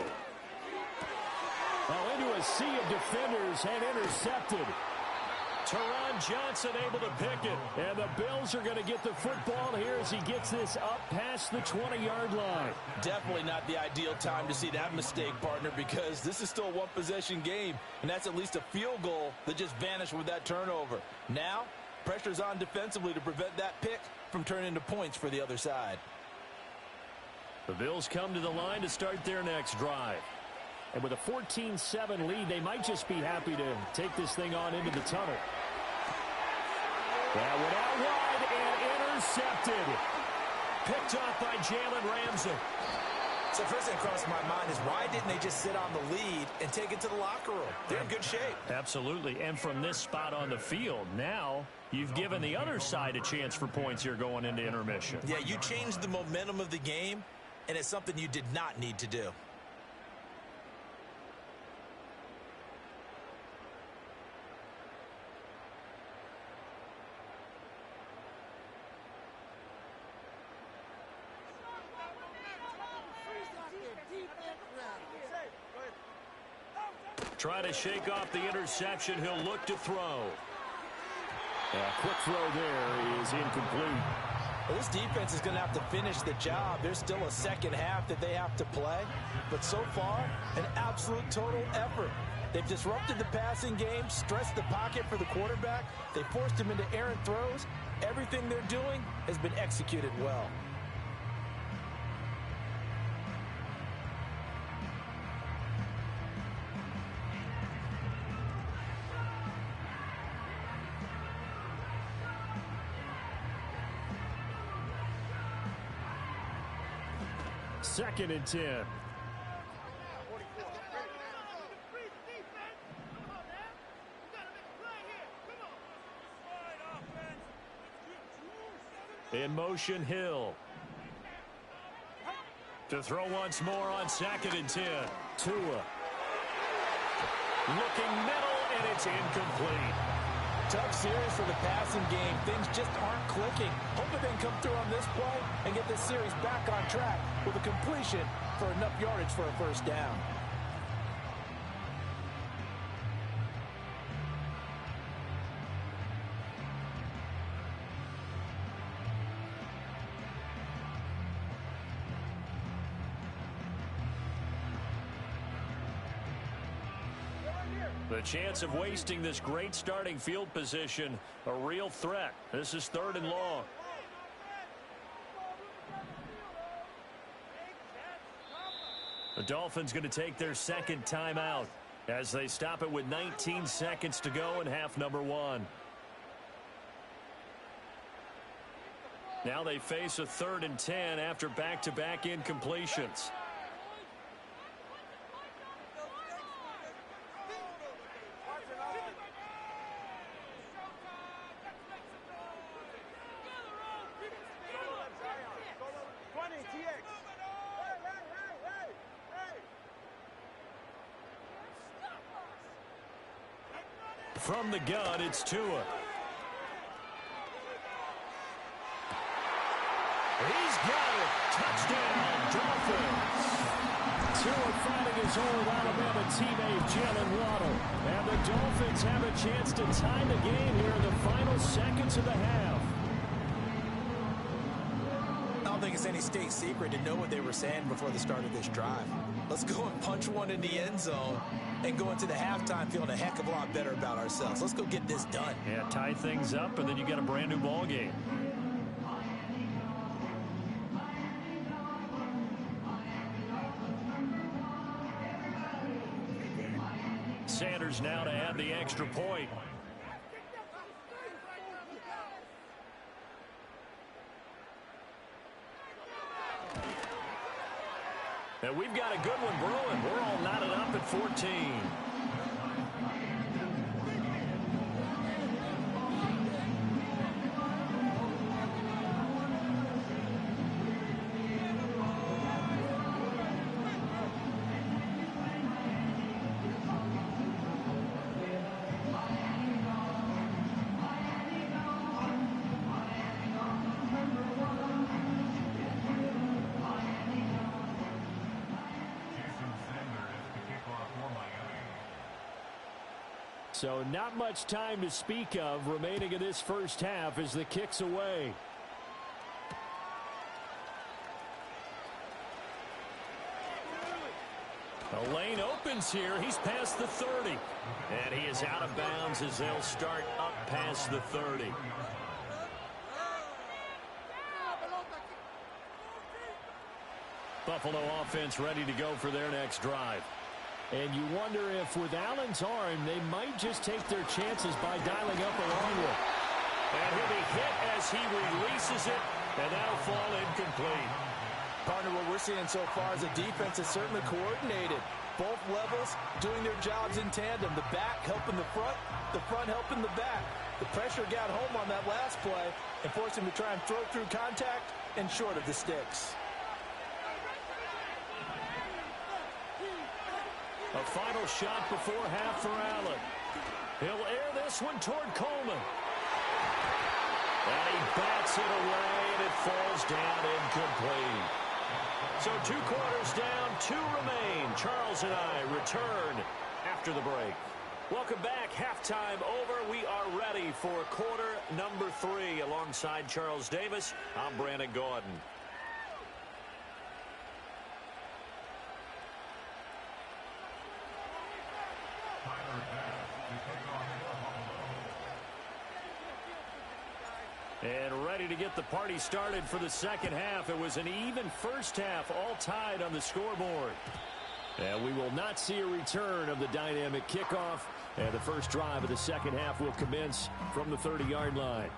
Speaker 4: Well, into a sea of defenders and intercepted. Teron Johnson able to pick it. And the Bills are going to get the football here as he gets this up past the 20-yard line.
Speaker 5: Definitely not the ideal time to see that mistake, partner, because this is still a one-possession game, and that's at least a field goal that just vanished with that turnover. Now, pressure's on defensively to prevent that pick from turning into points for the other side.
Speaker 4: The Bills come to the line to start their next drive. And with a 14-7 lead, they might just be happy to take this thing on into the tunnel. That went out wide and intercepted. Picked off by Jalen Ramsey.
Speaker 5: So first thing across my mind is why didn't they just sit on the lead and take it to the locker room? They're in good shape.
Speaker 4: Absolutely. And from this spot on the field, now you've given the other side a chance for points here going into intermission.
Speaker 5: Yeah, you changed the momentum of the game, and it's something you did not need to do.
Speaker 4: Try to shake off the interception. He'll look to throw. A quick throw there is incomplete.
Speaker 5: Well, this defense is going to have to finish the job. There's still a second half that they have to play. But so far, an absolute total effort. They've disrupted the passing game, stressed the pocket for the quarterback. They forced him into errant throws. Everything they're doing has been executed well.
Speaker 4: Second and 10. In motion, Hill. To throw once more on 2nd and 10. Tua. Looking middle, and it's incomplete.
Speaker 5: Tough series for the passing game. Things just aren't clicking. Hoping they can come through on this play and get this series back on track with a completion for enough yardage for a first down.
Speaker 4: The chance of wasting this great starting field position, a real threat. This is 3rd and long. The Dolphins going to take their second timeout as they stop it with 19 seconds to go in half number 1. Now they face a 3rd and 10 after back-to-back incompletions. From the gun, it's Tua. He's got it. Touchdown, Dolphins. Tua finding his old Alabama teammate, Jalen Waddle. And the Dolphins have a chance to tie the game here in the final seconds of the half.
Speaker 5: I don't think it's any state secret to know what they were saying before the start of this drive. Let's go and punch one in the end zone and go into the halftime feeling a heck of a lot better about ourselves. Let's go get this done.
Speaker 4: Yeah, tie things up, and then you get a brand new ball game. Sanders now to add the extra point. And we've got a good one brewing. We're all knotted up at 14. So not much time to speak of remaining in this first half as the kick's away. The lane opens here. He's past the 30. And he is out of bounds as they'll start up past the 30. Buffalo offense ready to go for their next drive. And you wonder if with Allen's arm, they might just take their chances by dialing up a long one. And he'll be hit as he releases it, and that'll fall incomplete.
Speaker 5: Partner, what we're seeing so far is the defense is certainly coordinated. Both levels doing their jobs in tandem. The back helping the front helping the back. The pressure got home on that last play and forced him to try and throw through contact and short of the sticks.
Speaker 4: A final shot before half for Allen. He'll air this one toward Coleman. And he bats it away, and it falls down incomplete. So 2 quarters down, 2 remain. Charles and I return after the break. Welcome back. Halftime over. We are ready for quarter number 3. Alongside Charles Davis, I'm Brandon Gordon. And ready to get the party started for the second half. It was an even first half, all tied on the scoreboard. And we will not see a return of the dynamic kickoff. And the first drive of the second half will commence from the 30-yard line.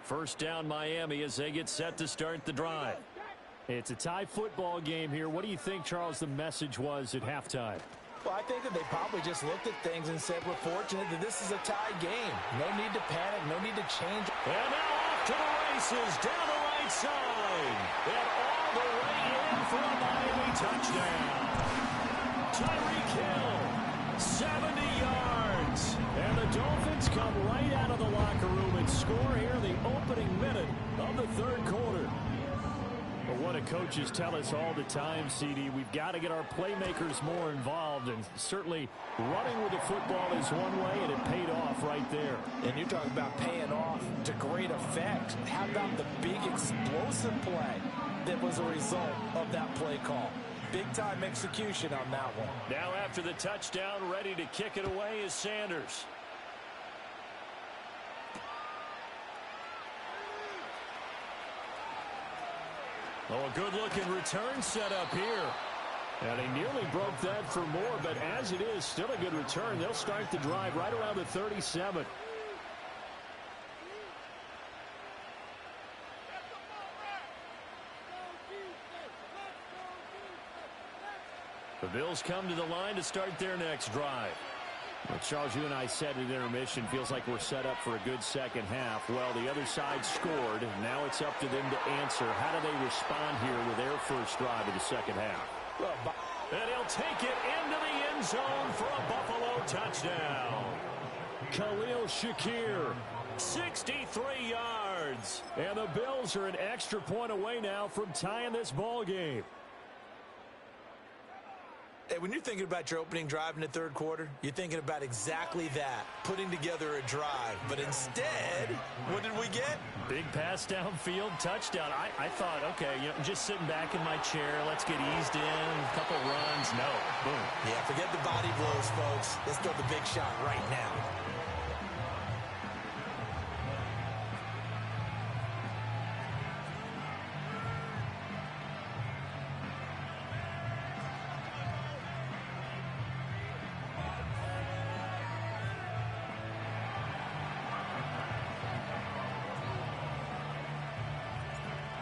Speaker 4: First down Miami as they get set to start the drive. It's a tie football game here. What do you think, Charles, the message was at halftime?
Speaker 5: Well, I think that they probably just looked at things and said, we're fortunate that this is a tie game. No need to panic, no need to change.
Speaker 4: And now off to the races, down the right side. And all the way in for a Miami touchdown. Tyreek Hill, 70 yards. And the Dolphins come right out of the locker room and score here in the opening minute of the third quarter. what do coaches tell us all the time, CD? We've got to get our playmakers more involved, and certainly running with the football is one way, and it paid off right there.
Speaker 5: And you're talking about paying off to great effect. How about the big explosive play that was a result of that play call? Big-time execution on that one.
Speaker 4: Now after the touchdown, ready to kick it away is Sanders. Oh, a good-looking return set up here. And he nearly broke that for more, but as it is, still a good return. They'll start the drive right around the 37. The Bills come to the line to start their next drive. Well, Charles, you and I said at intermission, feels like we're set up for a good second half. Well, the other side scored. Now it's up to them to answer. How do they respond here with their first drive of the second half? And he'll take it into the end zone for a Buffalo touchdown. Khalil Shakir, 63 yards. And the Bills are an extra point away now from tying this ball game.
Speaker 5: Hey, when you're thinking about your opening drive in the third quarter, you're thinking about exactly that, putting together a drive. But instead, what did we get?
Speaker 4: Big pass downfield, touchdown. I thought, okay, you know, just sitting back in my chair, let's get eased in, a couple runs. No, boom.
Speaker 5: Yeah, forget the body blows, folks. Let's throw the big shot right now.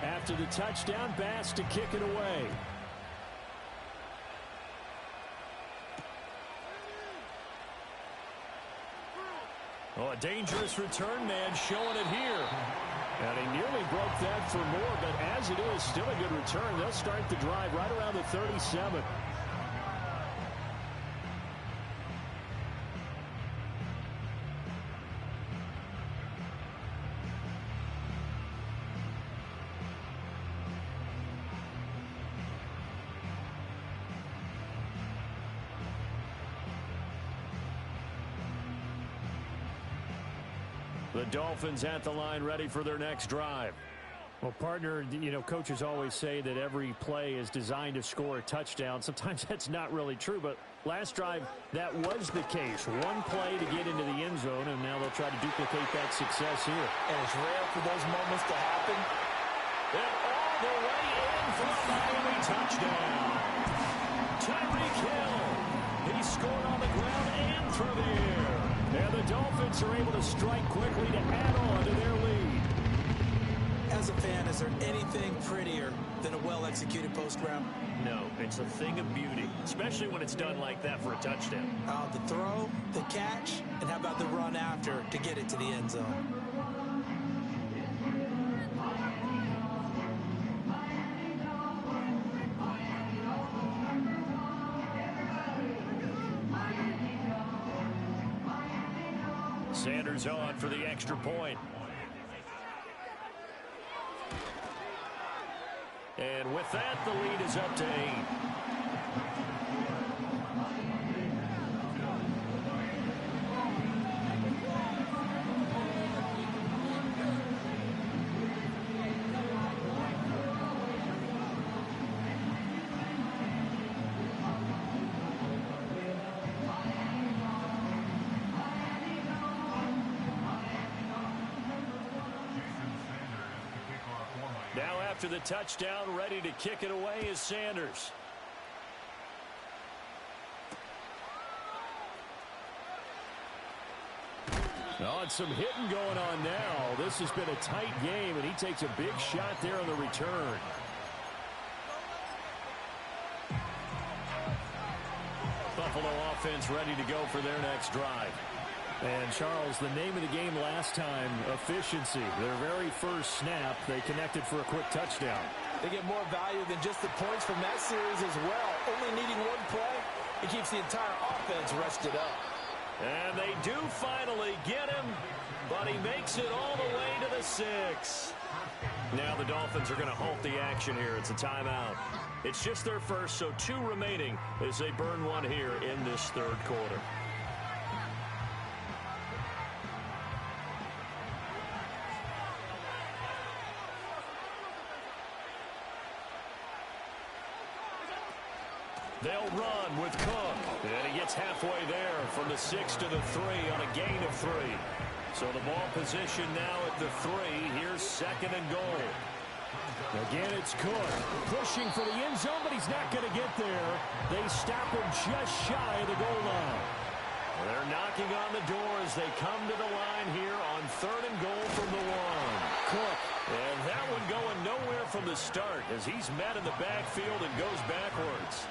Speaker 4: After the touchdown, Bass to kick it away. Oh, a dangerous return man showing it here. And he nearly broke that for more, but as it is, still a good return. They'll start the drive right around the 37. The Dolphins at the line ready for their next drive. Well, partner, you know, coaches always say that every play is designed to score a touchdown. Sometimes that's not really true, but last drive, that was the case. One play to get into the end zone, and now they'll try to duplicate that success here.
Speaker 5: And it's rare for those moments to happen.
Speaker 4: And all the way in for a Miami touchdown. Tyreek Hill. He scored on the ground and through the air. And the Dolphins are able to strike quickly to add on to their lead.
Speaker 5: As a fan, is there anything prettier than a well-executed post route?
Speaker 4: No, it's a thing of beauty, especially when it's done like that for a touchdown.
Speaker 5: The throw, the catch, and how about the run after to get it to the end zone?
Speaker 4: Sanders on for the extra point. And with that, the lead is up to 8. Now after the touchdown, ready to kick it away is Sanders. Oh, and some hitting going on now. This has been a tight game, and he takes a big shot there on the return. Buffalo offense ready to go for their next drive. And, Charles, the name of the game last time, efficiency. Their very first snap, they connected for a quick touchdown.
Speaker 5: They get more value than just the points from that series as well. Only needing one play, it keeps the entire offense rested up.
Speaker 4: And they do finally get him, but he makes it all the way to the 6. Now the Dolphins are going to halt the action here. It's a timeout. It's just their first, so 2 remaining as they burn one here in this third quarter. They'll run with Cook. And he gets halfway there from the 6 to the 3 on a gain of 3. So the ball position now at the 3. Here's 2nd and goal.
Speaker 6: Again, it's Cook pushing for the end zone, but he's not going to get there. They stop him just shy of the goal line.
Speaker 4: They're knocking on the door as they come to the line here on 3rd and goal from the 1. Cook. And that one going nowhere from the start as he's met in the backfield and goes backwards.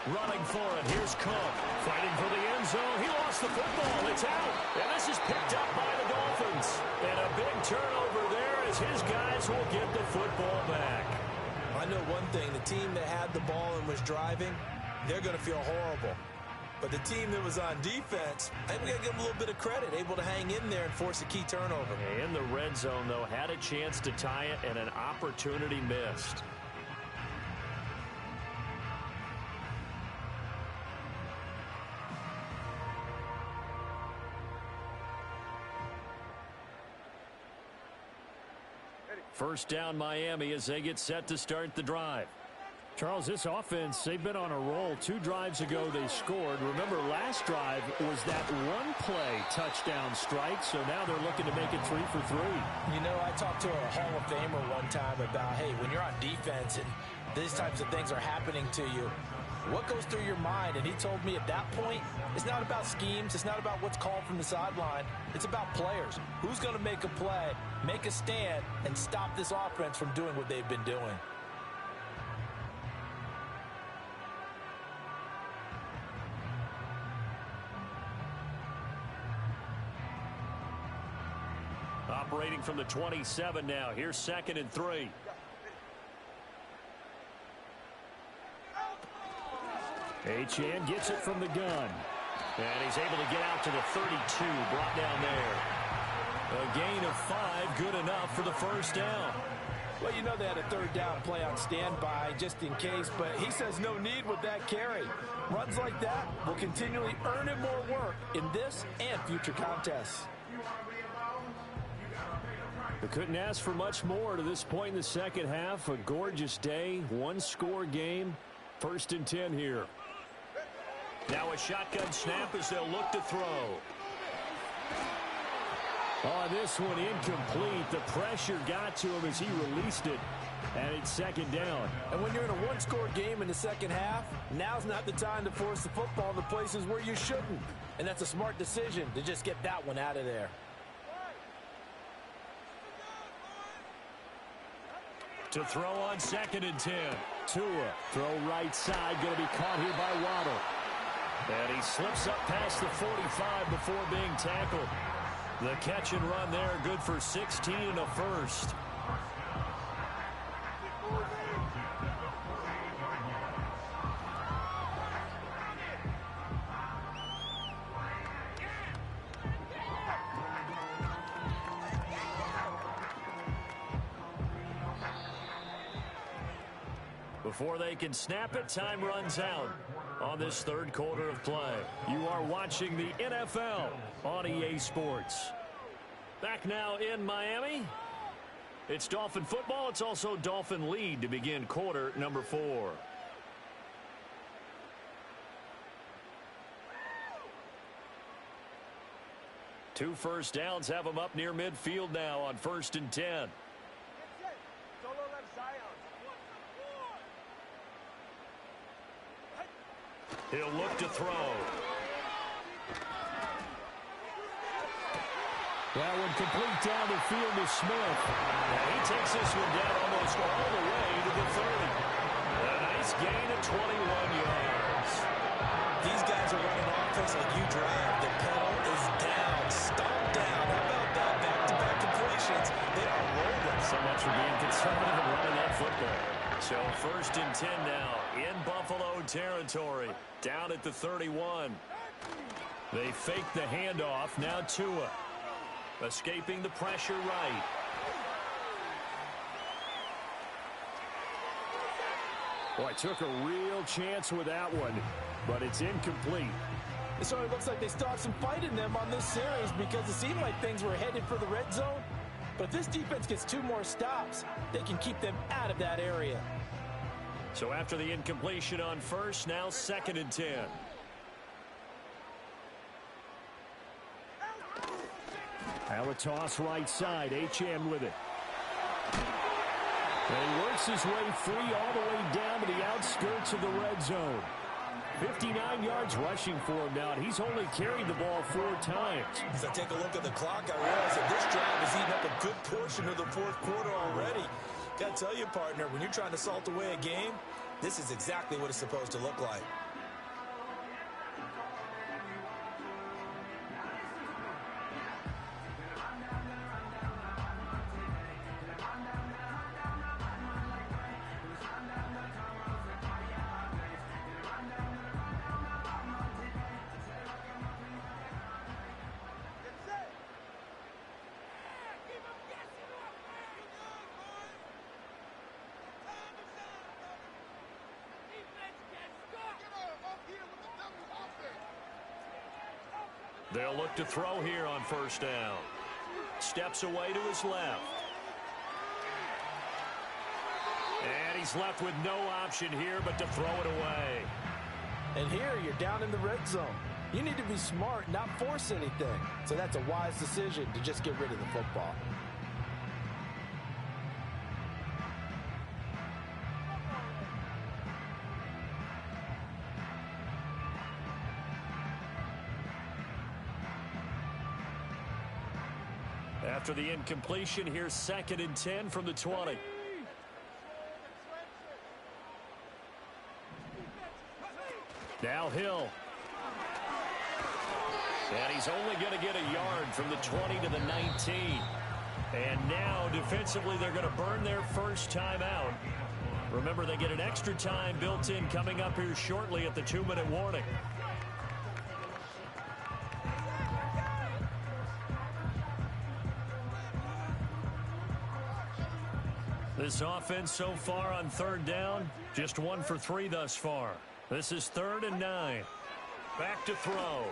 Speaker 4: Running for it. Here's Cook. Fighting for the end zone. He lost the football. It's out. And this is picked up by the Dolphins. And a big turnover there as his guys will get the football back.
Speaker 5: I know one thing. The team that had the ball and was driving, they're going to feel horrible. But the team that was on defense, I think we got to give them a little bit of credit, able to hang in there and force a key turnover.
Speaker 4: In the red zone, though, had a chance to tie it and an opportunity missed. First down, Miami, as they get set to start the drive.
Speaker 6: Charles, this offense, they've been on a roll. 2 drives ago, they scored. Remember, last drive was that one-play touchdown strike, so now they're looking to make it 3 for 3.
Speaker 5: You know, I talked to a Hall of Famer one time about, hey, when you're on defense and these types of things are happening to you, what goes through your mind? And he told me at that point, it's not about schemes. It's not about what's called from the sideline. It's about players. Who's going to make a play, make a stand, and stop this offense from doing what they've been doing?
Speaker 4: Operating from the 27 now. Here's 2nd and 3.
Speaker 6: Achane gets it from the gun.
Speaker 4: And he's able to get out to the 32, brought down there. A gain of 5, good enough for the first down.
Speaker 5: Well, you know they had a 3rd down play on standby just in case, but he says no need with that carry. Runs like that will continually earn him more work in this and future contests.
Speaker 6: They couldn't ask for much more to this point in the second half. A gorgeous day, 1-score game. 1st and 10 here.
Speaker 4: Now a shotgun snap as they'll look to throw.
Speaker 6: Oh, this one incomplete. The pressure got to him as he released it. And it's 2nd down.
Speaker 5: And when you're in a 1-score game in the second half, now's not the time to force the football in the places where you shouldn't. And that's a smart decision to just get that one out of there.
Speaker 4: To throw on 2nd and 10.
Speaker 6: Tua, throw right side, going to be caught here by Waddle.
Speaker 4: And he slips up past the 45 before being tackled. The catch and run there, good for 16 and a first. Before they can snap it, time runs out on this 3rd quarter of play. You are watching the NFL on EA Sports. Back now in Miami. It's Dolphin football. It's also Dolphin lead to begin quarter number 4. Two first downs have them up near midfield now on 1st and 10. He'll look to throw.
Speaker 6: That one complete down the field to Smith.
Speaker 4: And he takes this one down almost all the way to the 30. A nice gain of 21 yards.
Speaker 5: These guys are running offense like you drive. The pedal is down, stomp down. How about that? Back-to-back completions. They are rolling.
Speaker 4: So much for being conservative and running that football. So 1st and 10 now in Buffalo territory, down at the 31. They fake the handoff. Now Tua escaping the pressure right.
Speaker 6: Boy, took a real chance with that one, but it's incomplete.
Speaker 5: It certainly looks like they still have some fight in them on this series because it seemed like things were headed for the red zone. But if this defense gets 2 more stops, they can keep them out of that area.
Speaker 4: So after the incompletion on 1st, now 2nd and 10.
Speaker 6: Now a toss right side. Achane with it. And he works his way free all the way down to the outskirts of the red zone. 59 yards rushing for him now, and he's only carried the ball 4 times.
Speaker 5: As I take a look at the clock, I realize that this drive has eaten up a good portion of the 4th quarter already. Got to tell you, partner, when you're trying to salt away a game, this is exactly what it's supposed to look like.
Speaker 4: They'll look to throw here on 1st down. Steps away to his left. And he's left with no option here but to throw it away.
Speaker 5: And here you're down in the red zone. You need to be smart, not force anything. So that's a wise decision to just get rid of the football.
Speaker 4: After the incompletion, here's 2nd and 10 from the 20. Now Hill. And he's only going to get a yard from the 20 to the 19. And now, defensively, they're going to burn their 1st time out. Remember, they get an extra time built in coming up here shortly at the 2-minute warning. This offense so far on 3rd down, just 1 for 3 thus far. This is 3rd and 9. Back to throw.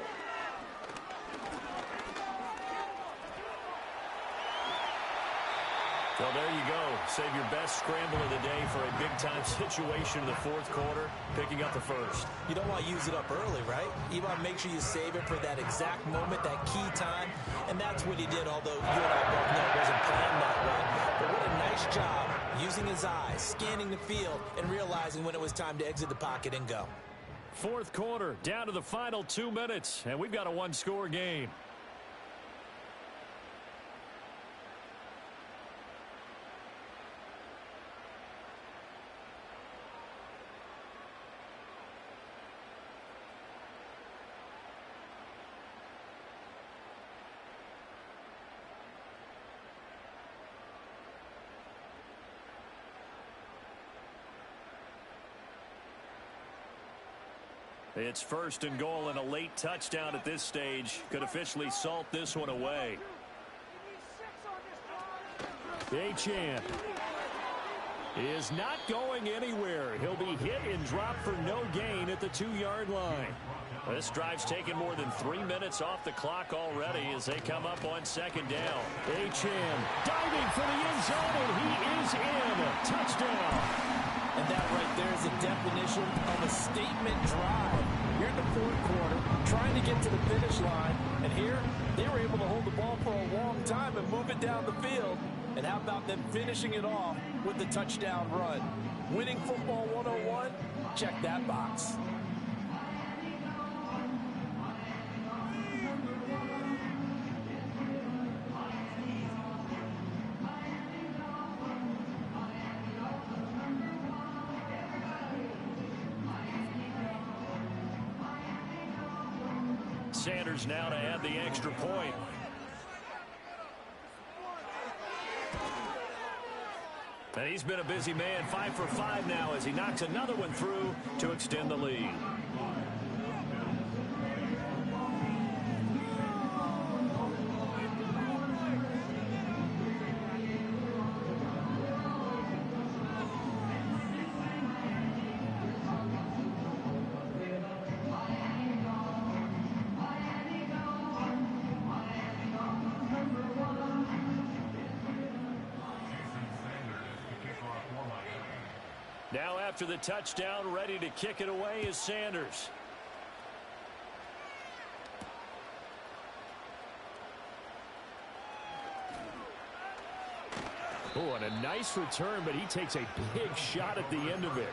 Speaker 4: Well, there you go. Save your best scramble of the day for a big-time situation in the 4th quarter, picking up the 1st.
Speaker 5: You don't want to use it up early, right? You want to make sure you save it for that exact moment, that key time. And that's what he did, although you and I both know it wasn't planned that way. But what a nice job using his eyes, scanning the field, and realizing when it was time to exit the pocket and go.
Speaker 4: 4th quarter, down to the final 2 minutes, and we've got a 1-score game. It's 1st and goal, and a late touchdown at this stage could officially salt this one away.
Speaker 6: Achane is not going anywhere. He'll be hit and dropped for no gain at the 2-yard line.
Speaker 4: This drive's taken more than 3 minutes off the clock already as they come up on 2nd down.
Speaker 6: Achane diving for the end zone, and he is in. Touchdown.
Speaker 5: And that right there is a definition of a statement drive. You're in the 4th quarter, trying to get to the finish line, and here they were able to hold the ball for a long time and move it down the field. And how about them finishing it off with the touchdown run? Winning football 101? Check that box.
Speaker 4: Sanders now to add the extra point. And he's been a busy man, 5 for 5 now as he knocks another one through to extend the lead. Now after the touchdown, ready to kick it away is Sanders.
Speaker 6: Oh, and a nice return, but he takes a big shot at the end of it.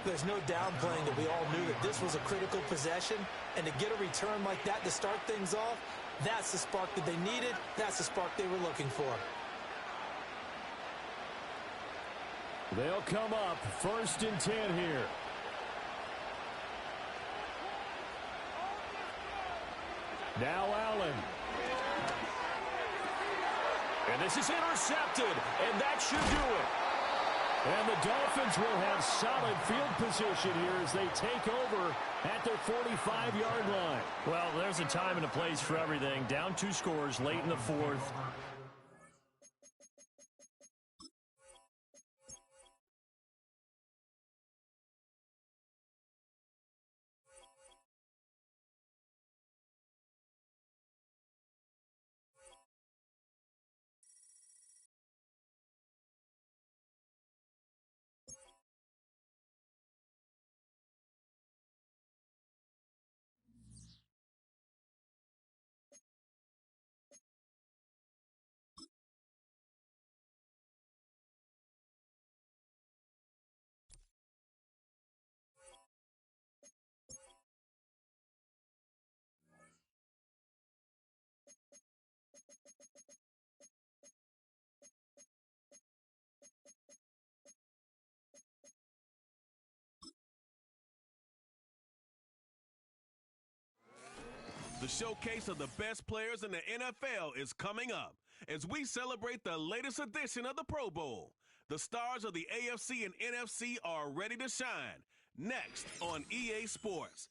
Speaker 5: There's no downplaying that we all knew that this was a critical possession, and to get a return like that to start things off, that's the spark that they needed. That's the spark they were looking for.
Speaker 6: They'll come up 1st and 10 here. Now Allen.
Speaker 4: And this is intercepted, and that should do it.
Speaker 6: And the Dolphins will have solid field position here as they take over at their 45-yard line.
Speaker 4: Well, there's a time and a place for everything. Down 2 scores late in the 4th.
Speaker 1: The showcase of the best players in the NFL is coming up as we celebrate the latest edition of the Pro Bowl. The stars of the AFC and NFC are ready to shine. Next on EA Sports.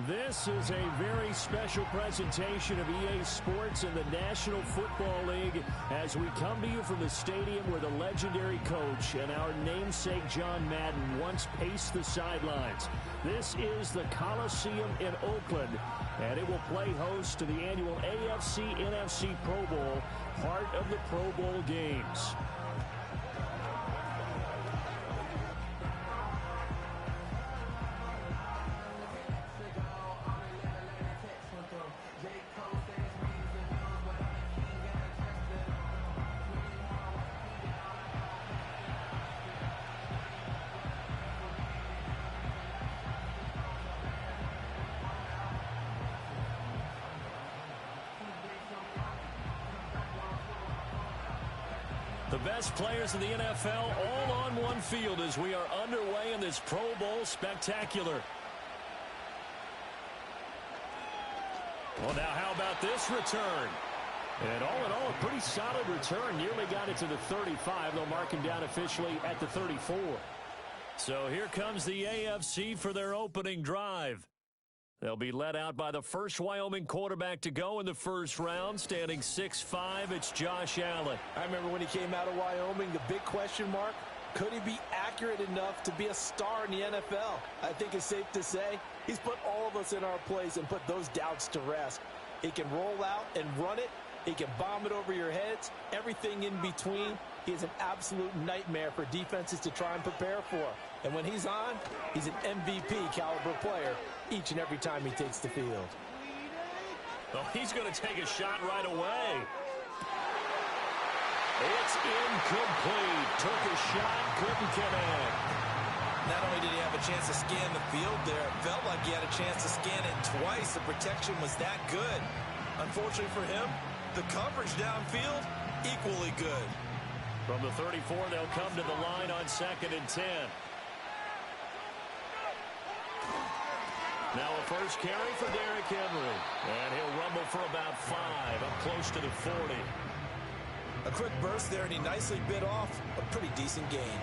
Speaker 6: This is a very special presentation of EA Sports and the National Football League as we come to you from the stadium where the legendary coach and our namesake John Madden once paced the sidelines. This is the Coliseum in Oakland, and it will play host to the annual AFC-NFC Pro Bowl, part of the Pro Bowl games. The best players in the NFL all on one field as we are underway in this Pro Bowl spectacular. Well, now how about this return? And all in all, a pretty solid return. Nearly got it to the 35. They'll mark him down officially at the 34.
Speaker 4: So here comes the AFC for their opening drive. They'll be led out by the first Wyoming quarterback to go in the first round, standing 6'5". It's Josh Allen.
Speaker 5: I remember when he came out of Wyoming, the big question mark, could he be accurate enough to be a star in the NFL? I think it's safe to say he's put all of us in our place and put those doubts to rest. He can roll out and run it. He can bomb it over your heads. Everything in between. He is an absolute nightmare for defenses to try and prepare for. And when he's on, he's an MVP caliber player each and every time he takes the field.
Speaker 4: Well, he's going to take a shot right away. It's incomplete. Took a shot, couldn't get in.
Speaker 5: Not only did he have a chance to scan the field there, it felt like he had a chance to scan it twice. The protection was that good. Unfortunately for him, the coverage downfield, equally good.
Speaker 4: From the 34, they'll come to the line on 2nd and 10. Now a first carry for Derrick Henry. And he'll rumble for about 5, up close to the 40.
Speaker 5: A quick burst there, and he nicely bit off a pretty decent gain.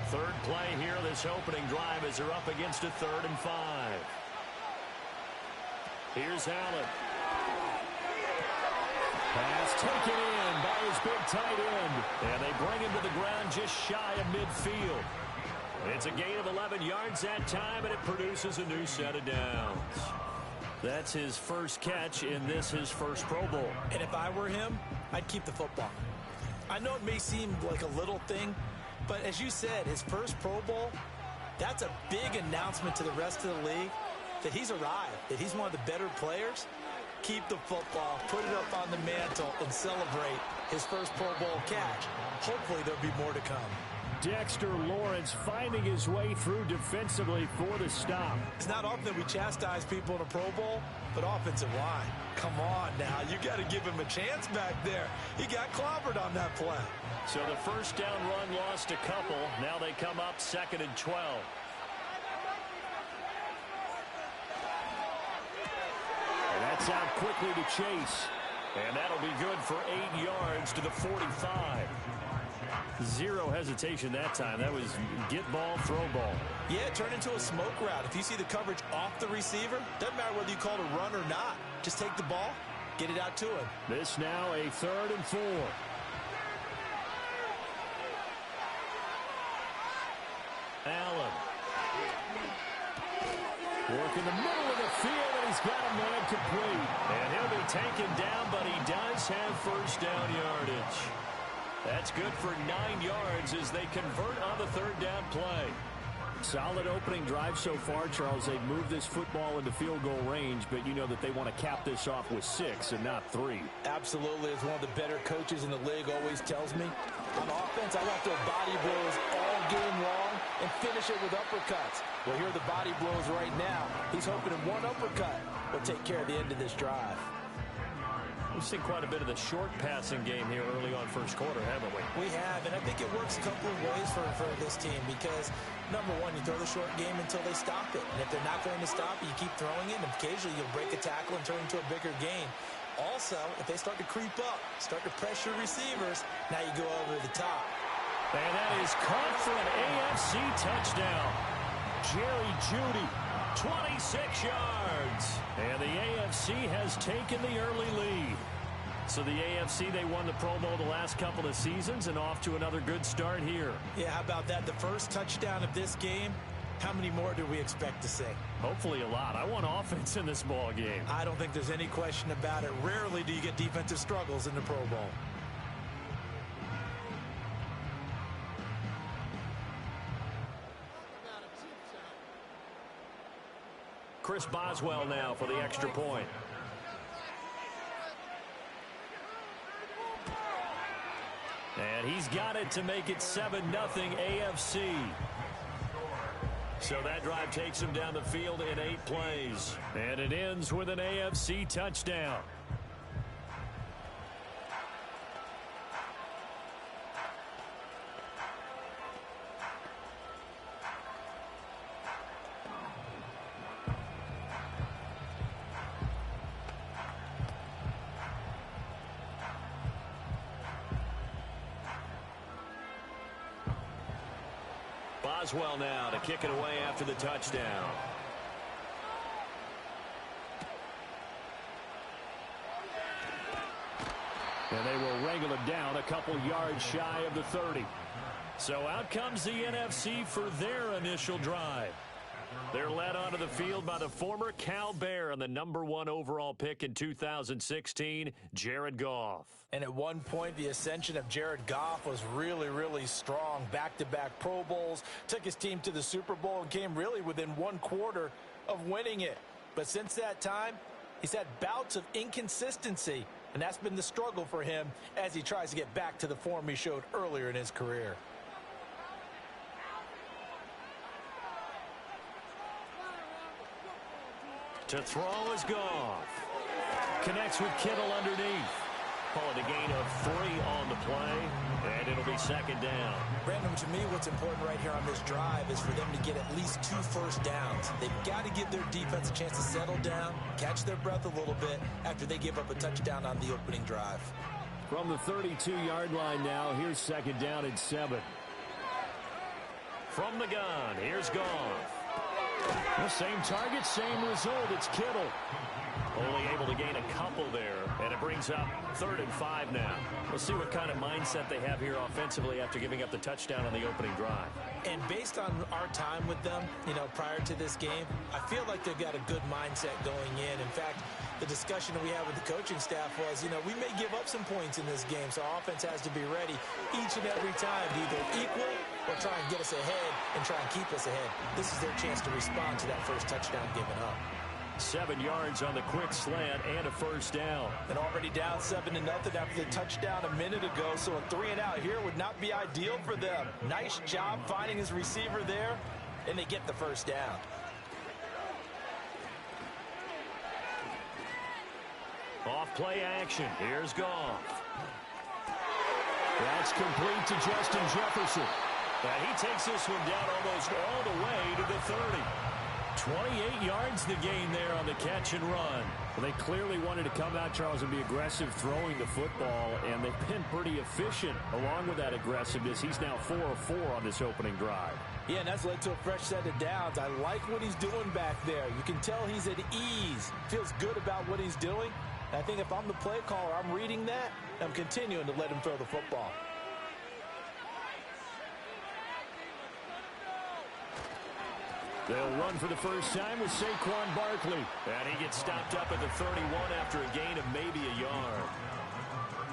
Speaker 6: Third play here, this opening drive as they're up against a 3rd and 5. Here's Allen. Pass taken in by his big tight end. And they bring him to the ground just shy of midfield. It's a gain of 11 yards that time, and it produces a new set of downs. That's his first catch in this, his first Pro Bowl.
Speaker 5: And if I were him, I'd keep the football. I know it may seem like a little thing, but as you said, his first Pro Bowl, that's a big announcement to the rest of the league that he's arrived, that he's one of the better players. Keep the football, put it up on the mantle, and celebrate his first Pro Bowl catch. Hopefully there'll be more to come.
Speaker 6: Dexter Lawrence finding his way through defensively for the stop.
Speaker 5: It's not often that we chastise people in a Pro Bowl, but offensive line. Come on now, you got to give him a chance back there. He got clobbered on that play.
Speaker 6: So the first down run lost a couple. Now they come up 2nd and 12. And that's out quickly to Chase. And that'll be good for 8 yards to the 45. Zero hesitation that time. That was get ball, throw ball.
Speaker 5: Yeah, it turned into a smoke route. If you see the coverage off the receiver, doesn't matter whether you call it a run or not. Just take the ball, get it out to him.
Speaker 6: This now a 3rd and 4. Allen. Work in the middle of the field, and he's got a man complete. And he'll be taken down, but he does have first down yardage. That's good for 9 yards as they convert on the 3rd down play. Solid opening drive so far, Charles. They've moved this football into field goal range, but you know that they want to cap this off with 6 and not 3.
Speaker 5: Absolutely. As one of the better coaches in the league always tells me, on offense, I want to throw body blows all game long and finish it with uppercuts. Well, here are the body blows right now. He's hoping in one uppercut will take care of the end of this drive.
Speaker 6: We've seen quite a bit of the short passing game here early on first quarter, haven't we?
Speaker 5: We have, and I think it works a couple of ways for this team because, number one, you throw the short game until they stop it. And if they're not going to stop it, you keep throwing it, and occasionally you'll break a tackle and turn it into a bigger gain. Also, if they start to creep up, start to pressure receivers, now you go over the top.
Speaker 6: And that is caught for an AFC touchdown. Jerry Jeudy, 26 yards. And the AFC has taken the early lead. So the AFC, they won the Pro Bowl the last couple of seasons and off to another good start here.
Speaker 5: Yeah, how about that? The first touchdown of this game, how many more do we expect to see?
Speaker 6: Hopefully a lot. I want offense in this ball game.
Speaker 5: I don't think there's any question about it. Rarely do you get defensive struggles in the Pro Bowl.
Speaker 6: Chris Boswell now for the extra point. And he's got it to make it 7-0 AFC. So that drive takes him down the field in 8 plays. And it ends with an AFC touchdown. Boswell now to kick it away after the touchdown. And they will wrangle it down a couple yards shy of the 30. So out comes the NFC for their initial drive. They're led onto the field by the former Cal Bear and the #1 overall pick in 2016, Jared Goff.
Speaker 5: And at one point, the ascension of Jared Goff was really, really strong. Back-to-back Pro Bowls, took his team to the Super Bowl and came really within 1/4 of winning it. But since that time, he's had bouts of inconsistency, and that's been the struggle for him as he tries to get back to the form he showed earlier in his career.
Speaker 6: To throw is Goff. Connects with Kittle underneath.
Speaker 4: Call it a gain of 3 on the play, and it'll be second down.
Speaker 5: Brandon, to me, what's important right here on this drive is for them to get at least 2 first downs. They've got to give their defense a chance to settle down, catch their breath a little bit after they give up a touchdown on the opening drive.
Speaker 6: From the 32-yard line now, here's second down and 7.
Speaker 4: From the gun, here's Goff.
Speaker 6: The same target, same result. It's Kittle.
Speaker 4: Only able to gain a couple there, and it brings up 3rd and 5 now. We'll see what kind of mindset they have here offensively after giving up the touchdown on the opening drive.
Speaker 5: And based on our time with them, prior to this game, I feel like they've got a good mindset going in. In fact, the discussion that we had with the coaching staff was, we may give up some points in this game, so our offense has to be ready each and every time to either equal or try and get us ahead and try and keep us ahead. This is their chance to respond to that first touchdown given up.
Speaker 4: 7 yards on the quick slant and a first down.
Speaker 5: And already down 7-0 after the touchdown a minute ago, so a 3-and-out here would not be ideal for them. Nice job finding his receiver there, and they get the first down.
Speaker 4: Off play action. Here's Goff.
Speaker 6: That's complete to Justin Jefferson.
Speaker 4: And he takes this one down almost all the way to the 30.
Speaker 6: 28 yards the gain there on the catch and run. Well, they clearly wanted to come out, Charles, and be aggressive throwing the football, and they've been pretty efficient along with that aggressiveness. He's now 4 of 4 on this opening drive.
Speaker 5: Yeah, and that's led to a fresh set of downs. I like what he's doing back there. You can tell he's at ease. Feels good about what he's doing. I think if I'm the play caller, I'm reading that, I'm continuing to let him throw the football.
Speaker 6: They'll run for the first time with Saquon Barkley.
Speaker 4: And he gets stopped up at the 31 after a gain of maybe a yard.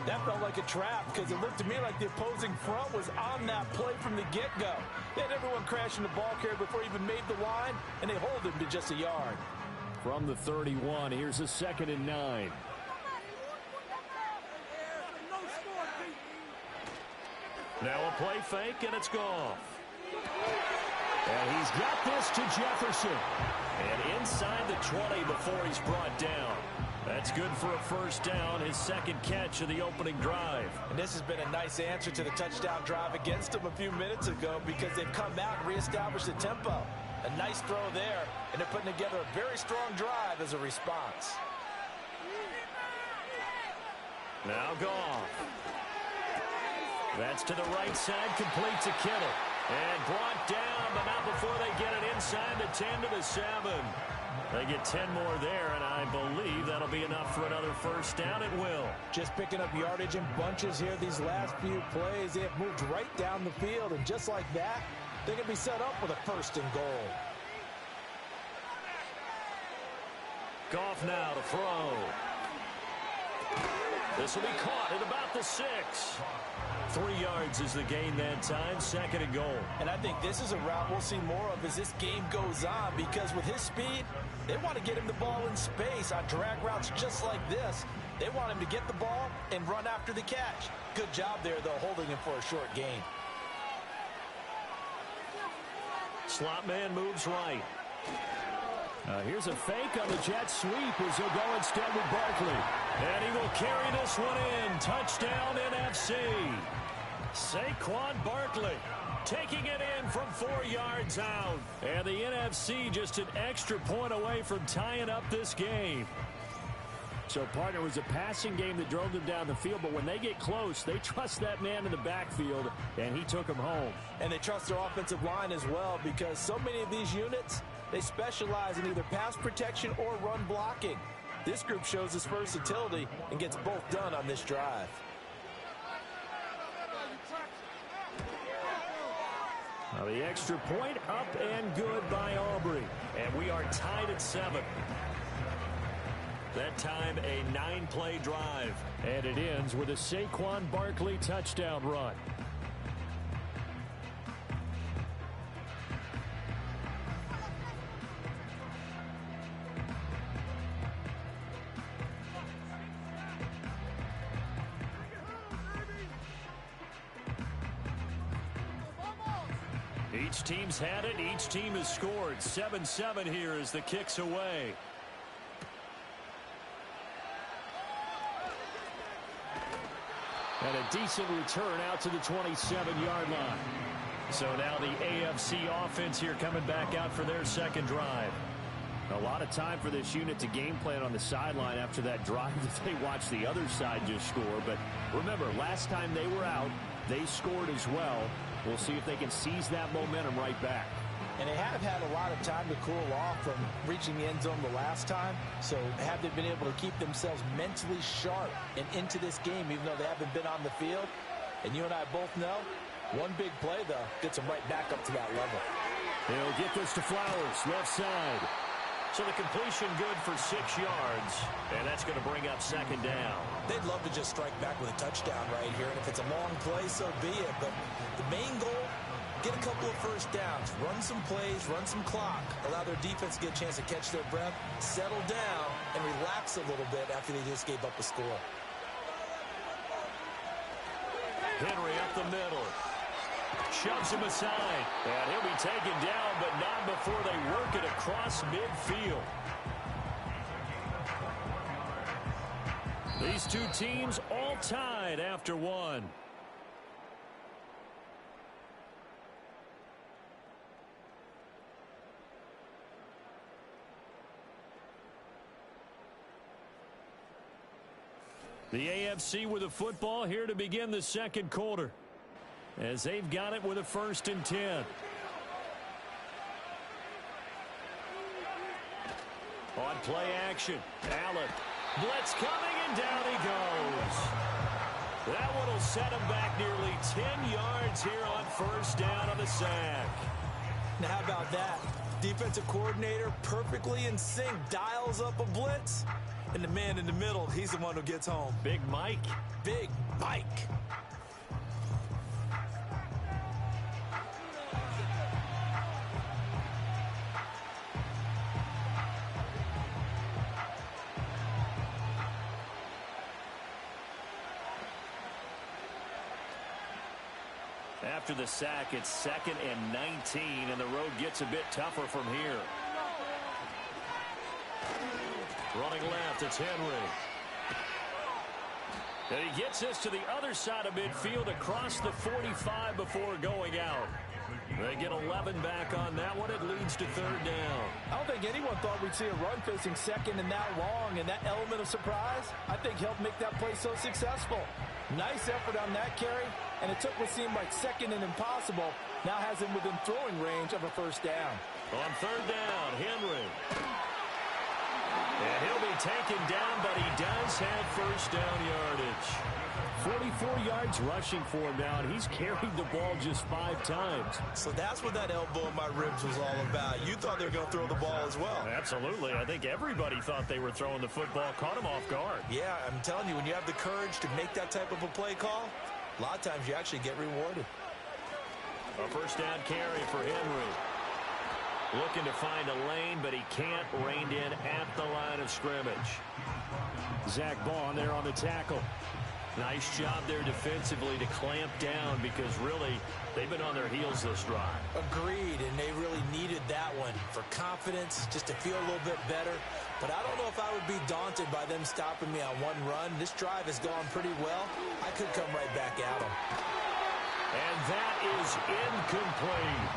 Speaker 5: That felt like a trap because it looked to me like the opposing front was on that play from the get-go. They had everyone crashing the ball carrier before he even made the line, and they hold him to just a yard.
Speaker 6: From the 31, here's a 2nd and 9.
Speaker 4: Now a play fake, and it's Goff.
Speaker 6: And he's got this to Jefferson.
Speaker 4: And inside the 20 before he's brought down. That's good for a first down, his second catch of the opening drive.
Speaker 5: And this has been a nice answer to the touchdown drive against them a few minutes ago because they've come out and reestablished the tempo. A nice throw there, and they're putting together a very strong drive as a response.
Speaker 4: Now Goff. That's to the right side, complete to Kittle. And brought down, but not before they get it inside the 10 to the 7. They get 10 more there, and I believe that'll be enough for another first down. It will.
Speaker 5: Just picking up yardage in bunches here these last few plays. They have moved right down the field, and just like that, they're going to be set up with a 1st and goal.
Speaker 4: Goff now to throw. This will be caught at about the 6. 3 yards is the gain that time, 2nd and goal.
Speaker 5: And I think this is a route we'll see more of as this game goes on because with his speed, they want to get him the ball in space on drag routes just like this. They want him to get the ball and run after the catch. Good job there, though, holding him for a short gain.
Speaker 4: Slot man moves right.
Speaker 6: Here's a fake on the jet sweep as he'll go instead with Barkley.
Speaker 4: And he will carry this one in. Touchdown NFC. Saquon Barkley taking it in from 4 yards out.
Speaker 6: And the NFC just an extra point away from tying up this game. So, partner, it was a passing game that drove them down the field, but when they get close, they trust that man in the backfield, and he took them home.
Speaker 5: And they trust their offensive line as well because so many of these units, they specialize in either pass protection or run blocking. This group shows its versatility and gets both done on this drive.
Speaker 6: Now the extra point up and good by Aubrey.
Speaker 4: And we are tied at 7. That time a 9-play drive.
Speaker 6: And it ends with a Saquon Barkley touchdown run.
Speaker 4: Each team's had it. Each team has scored. 7-7 here as the kick's away.
Speaker 6: And a decent return out to the 27-yard line.
Speaker 4: So now the AFC offense here coming back out for their second drive.
Speaker 6: A lot of time for this unit to game plan on the sideline after that drive that they watched the other side just score. But remember, last time they were out, they scored as well. We'll see if they can seize that momentum right back.
Speaker 5: And they have had a lot of time to cool off from reaching the end zone the last time. So have they been able to keep themselves mentally sharp and into this game, even though they haven't been on the field? And you and I both know, one big play, though, gets them right back up to that level.
Speaker 6: They'll get this to Flowers, left side.
Speaker 4: So the completion good for 6 yards, and that's going to bring up second down.
Speaker 5: They'd love to just strike back with a touchdown right here, and if it's a long play, so be it. But the main goal, get a couple of first downs, run some plays, run some clock, allow their defense to get a chance to catch their breath, settle down, and relax a little bit after they just gave up a score.
Speaker 4: Henry up the middle. Shoves him aside. And he'll be taken down, but not before they work it across midfield. These two teams all tied after one. The AFC with a football here to begin the second quarter, as they've got it with a 1st and 10. On play action, Allen. Blitz coming, and down he goes. That one will set him back nearly 10 yards here on 1st down on the sack.
Speaker 5: Now how about that? Defensive coordinator perfectly in sync, dials up a blitz. And the man in the middle, he's the one who gets home.
Speaker 4: Big Mike.
Speaker 5: Big Mike.
Speaker 4: After the sack, it's 2nd and 19, and the road gets a bit tougher from here. Running left, it's Henry. And he gets this to the other side of midfield across the 45 before going out. They get 11 back on that one. It leads to 3rd down.
Speaker 5: I don't think anyone thought we'd see a run facing 2nd and that long, and that element of surprise, I think, helped make that play so successful. Nice effort on that carry, and it took what seemed like 2nd and impossible, now has him within throwing range of a 1st down.
Speaker 4: On 3rd down, Henry. And he'll be taken down, but he does have 1st down yardage.
Speaker 6: 44 yards rushing for him now, and he's carried the ball just 5 times.
Speaker 5: So that's what that elbow in my ribs was all about. You thought they were going to throw the ball as well.
Speaker 4: Absolutely. I think everybody thought they were throwing the football, caught him off guard.
Speaker 5: Yeah, I'm telling you, when you have the courage to make that type of a play call, a lot of times you actually get rewarded.
Speaker 4: A 1st down carry for Henry. Looking to find a lane, but he can't. Reined in at the line of scrimmage.
Speaker 6: Zach Bond there on the tackle.
Speaker 4: Nice job there defensively to clamp down, because really they've been on their heels this drive.
Speaker 5: Agreed, and they really needed that one for confidence, just to feel a little bit better. But I don't know if I would be daunted by them stopping me on one run. This drive has gone pretty well. I could come right back at them.
Speaker 4: And that is incomplete.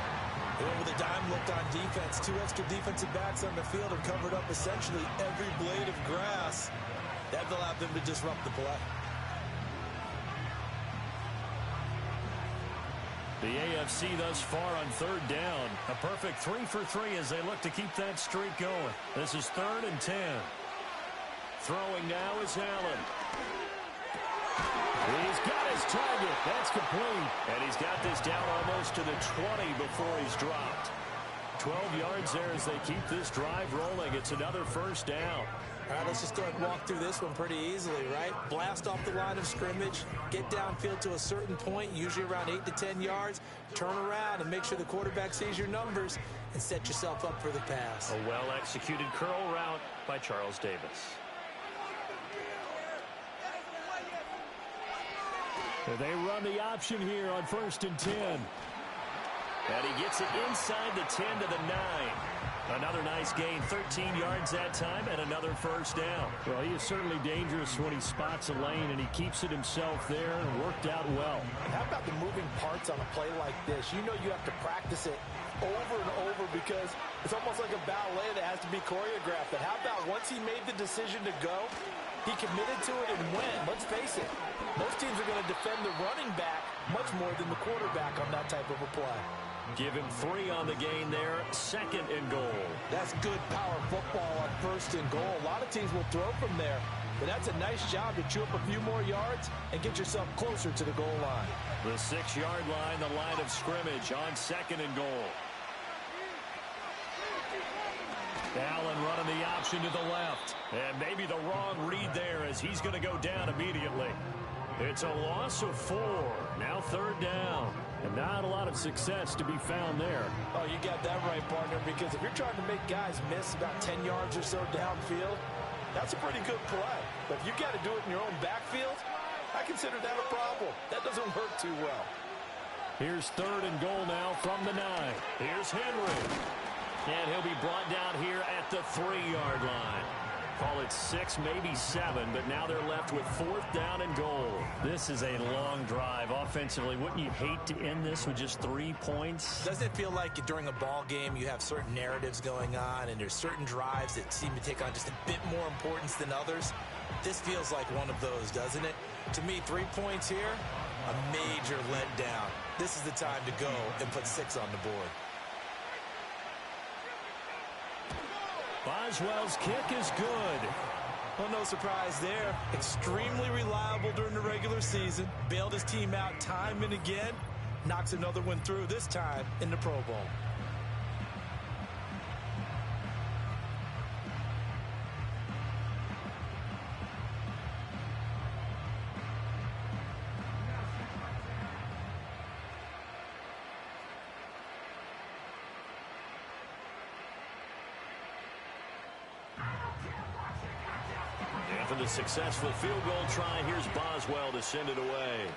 Speaker 5: And with a dime look on defense, 2 extra defensive backs on the field and covered up essentially every blade of grass. That allowed them to disrupt the play.
Speaker 4: The AFC thus far on 3rd down. A perfect 3 for 3 as they look to keep that streak going. This is 3rd and 10. Throwing now is Allen.
Speaker 6: He's got his target. That's complete.
Speaker 4: And he's got this down almost to the 20 before he's dropped. 12 yards there as they keep this drive rolling. It's another 1st down.
Speaker 5: All right, let's just go ahead and walk through this one pretty easily, right? Blast off the line of scrimmage, get downfield to a certain point, usually around 8 to 10 yards, turn around and make sure the quarterback sees your numbers and set yourself up for the pass.
Speaker 4: A well-executed curl route by Charles Davis.
Speaker 6: They run the option here on 1st and 10.
Speaker 4: And he gets it inside the 10 to the 9. Another nice gain, 13 yards that time, and another first down.
Speaker 6: Well, he is certainly dangerous when he spots a lane, and he keeps it himself there and worked out well.
Speaker 5: How about the moving parts on a play like this? You know you have to practice it over and over because it's almost like a ballet that has to be choreographed. But how about once he made the decision to go, he committed to it and went. Let's face it, most teams are going to defend the running back much more than the quarterback on that type of a play.
Speaker 4: Give him 3 on the gain there, 2nd and goal.
Speaker 5: That's good power football on 1st and goal. A lot of teams will throw from there, but that's a nice job to chew up a few more yards and get yourself closer to the goal line.
Speaker 4: The 6-yard line, the line of scrimmage on 2nd and goal. Allen running the option to the left. And maybe the wrong read there as he's going to go down immediately. It's a loss of 4. Now 3rd down.
Speaker 6: And not a lot of success to be found there.
Speaker 5: Oh, you got that right, partner, because if you're trying to make guys miss about 10 yards or so downfield, that's a pretty good play. But if you got to do it in your own backfield, I consider that a problem. That doesn't work too well.
Speaker 6: Here's 3rd and goal now from the 9.
Speaker 4: Here's Henry. And he'll be brought down here at the 3-yard line. Call it 6, maybe 7, but now they're left with 4th down and goal.
Speaker 6: This is a long drive offensively. Wouldn't you hate to end this with just 3 points?
Speaker 5: Doesn't it feel like during a ball game you have certain narratives going on and there's certain drives that seem to take on just a bit more importance than others? This feels like one of those, doesn't it? To me, 3 points here, a major letdown. This is the time to go and put 6 on the board.
Speaker 4: Boswell's kick is good.
Speaker 5: Well, no surprise there. Extremely reliable during the regular season. Bailed his team out time and again. Knocks another one through, this time in the Pro Bowl.
Speaker 4: After the successful field goal try, here's Boswell to send it away.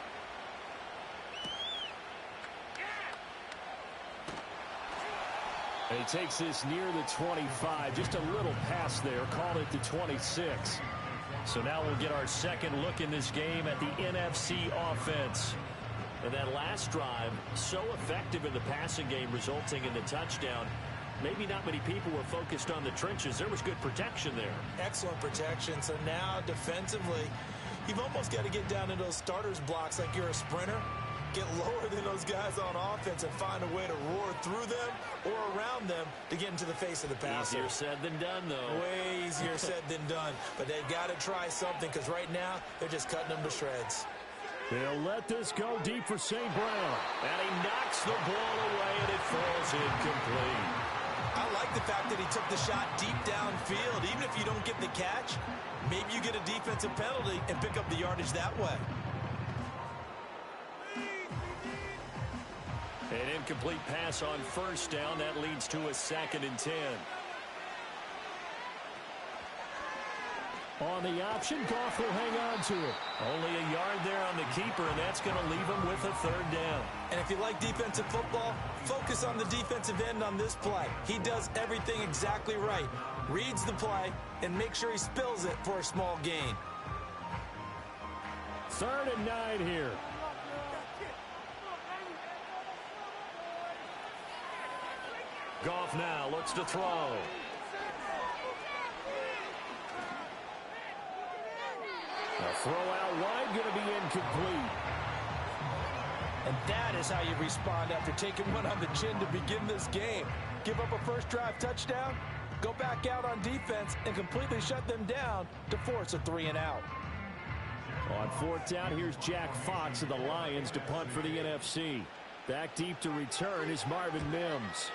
Speaker 6: And he takes this near the 25. Just a little pass there. Call it the 26.
Speaker 4: So now we'll get our second look in this game at the NFC offense. And that last drive, so effective in the passing game, resulting in the touchdown. Maybe not many people were focused on the trenches. There was good protection there.
Speaker 5: Excellent protection. So now defensively, you've almost got to get down into those starters blocks like you're a sprinter. Get lower than those guys on offense and find a way to roar through them or around them to get into the face of the passer.
Speaker 4: Easier said than done, though.
Speaker 5: Way easier said than done. But they've got to try something because right now they're just cutting them to shreds.
Speaker 6: They'll let this go deep for St. Brown.
Speaker 4: And he knocks the ball away, and it falls incomplete.
Speaker 5: I like the fact that he took the shot deep downfield. Even if you don't get the catch, maybe you get a defensive penalty and pick up the yardage that way.
Speaker 4: An incomplete pass on 1st down. That leads to a 2nd and 10.
Speaker 6: On the option, Goff will hang on to it.
Speaker 4: Only a yard there on the keeper, and that's going to leave him with a 3rd down.
Speaker 5: And if you like defensive football, focus on the defensive end on this play. He does everything exactly right. Reads the play and make sure he spills it for a small gain.
Speaker 6: 3rd and 9 here.
Speaker 4: Goff now looks to throw.
Speaker 6: A throw out wide, going to be incomplete.
Speaker 5: And that is how you respond after taking one on the chin to begin this game. Give up a first drive touchdown, go back out on defense, and completely shut them down to force a 3 and out.
Speaker 6: On 4th down, here's Jack Fox of the Lions to punt for the NFC. Back deep to return is Marvin Mims.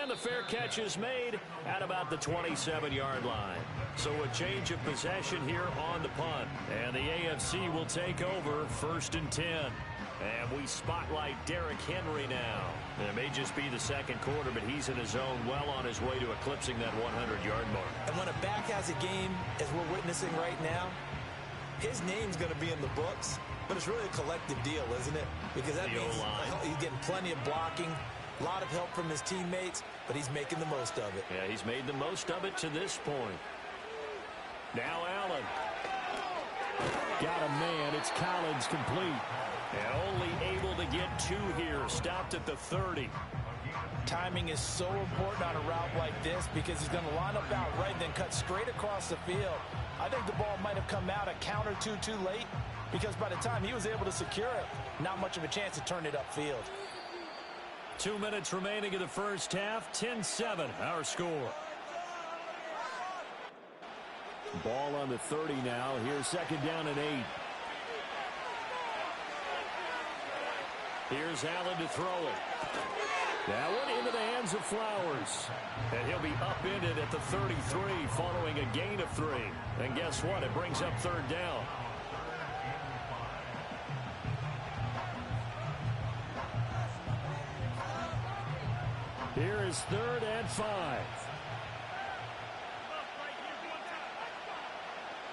Speaker 4: And the fair catch is made at about the 27-yard line. So a change of possession here on the punt. And the AFC will take over 1st and 10. And we spotlight Derrick Henry now. It may just be the 2nd quarter, but he's in his zone, well on his way to eclipsing that 100-yard mark.
Speaker 5: And when a back has a game, as we're witnessing right now, his name's going to be in the books. But it's really a collective deal, isn't it? Because that means he's getting plenty of blocking. A lot of help from his teammates, but he's making the most of it.
Speaker 6: Yeah, he's made the most of it to this point. Now Allen. Got a man. It's Collins complete. And only able to get 2 here. Stopped at the 30.
Speaker 5: Timing is so important on a route like this because he's going to line up out right and then cut straight across the field. I think the ball might have come out a count or two too late because by the time he was able to secure it, not much of a chance to turn it upfield.
Speaker 6: 2 minutes remaining in the first half. 10-7 our score. Ball on the 30 now. Here's second down and 8. Here's Allen to throw it. That one into the hands of Flowers. And he'll be upended at the 33 following a gain of 3. And guess what? It brings up third down. Here is 3rd and 5.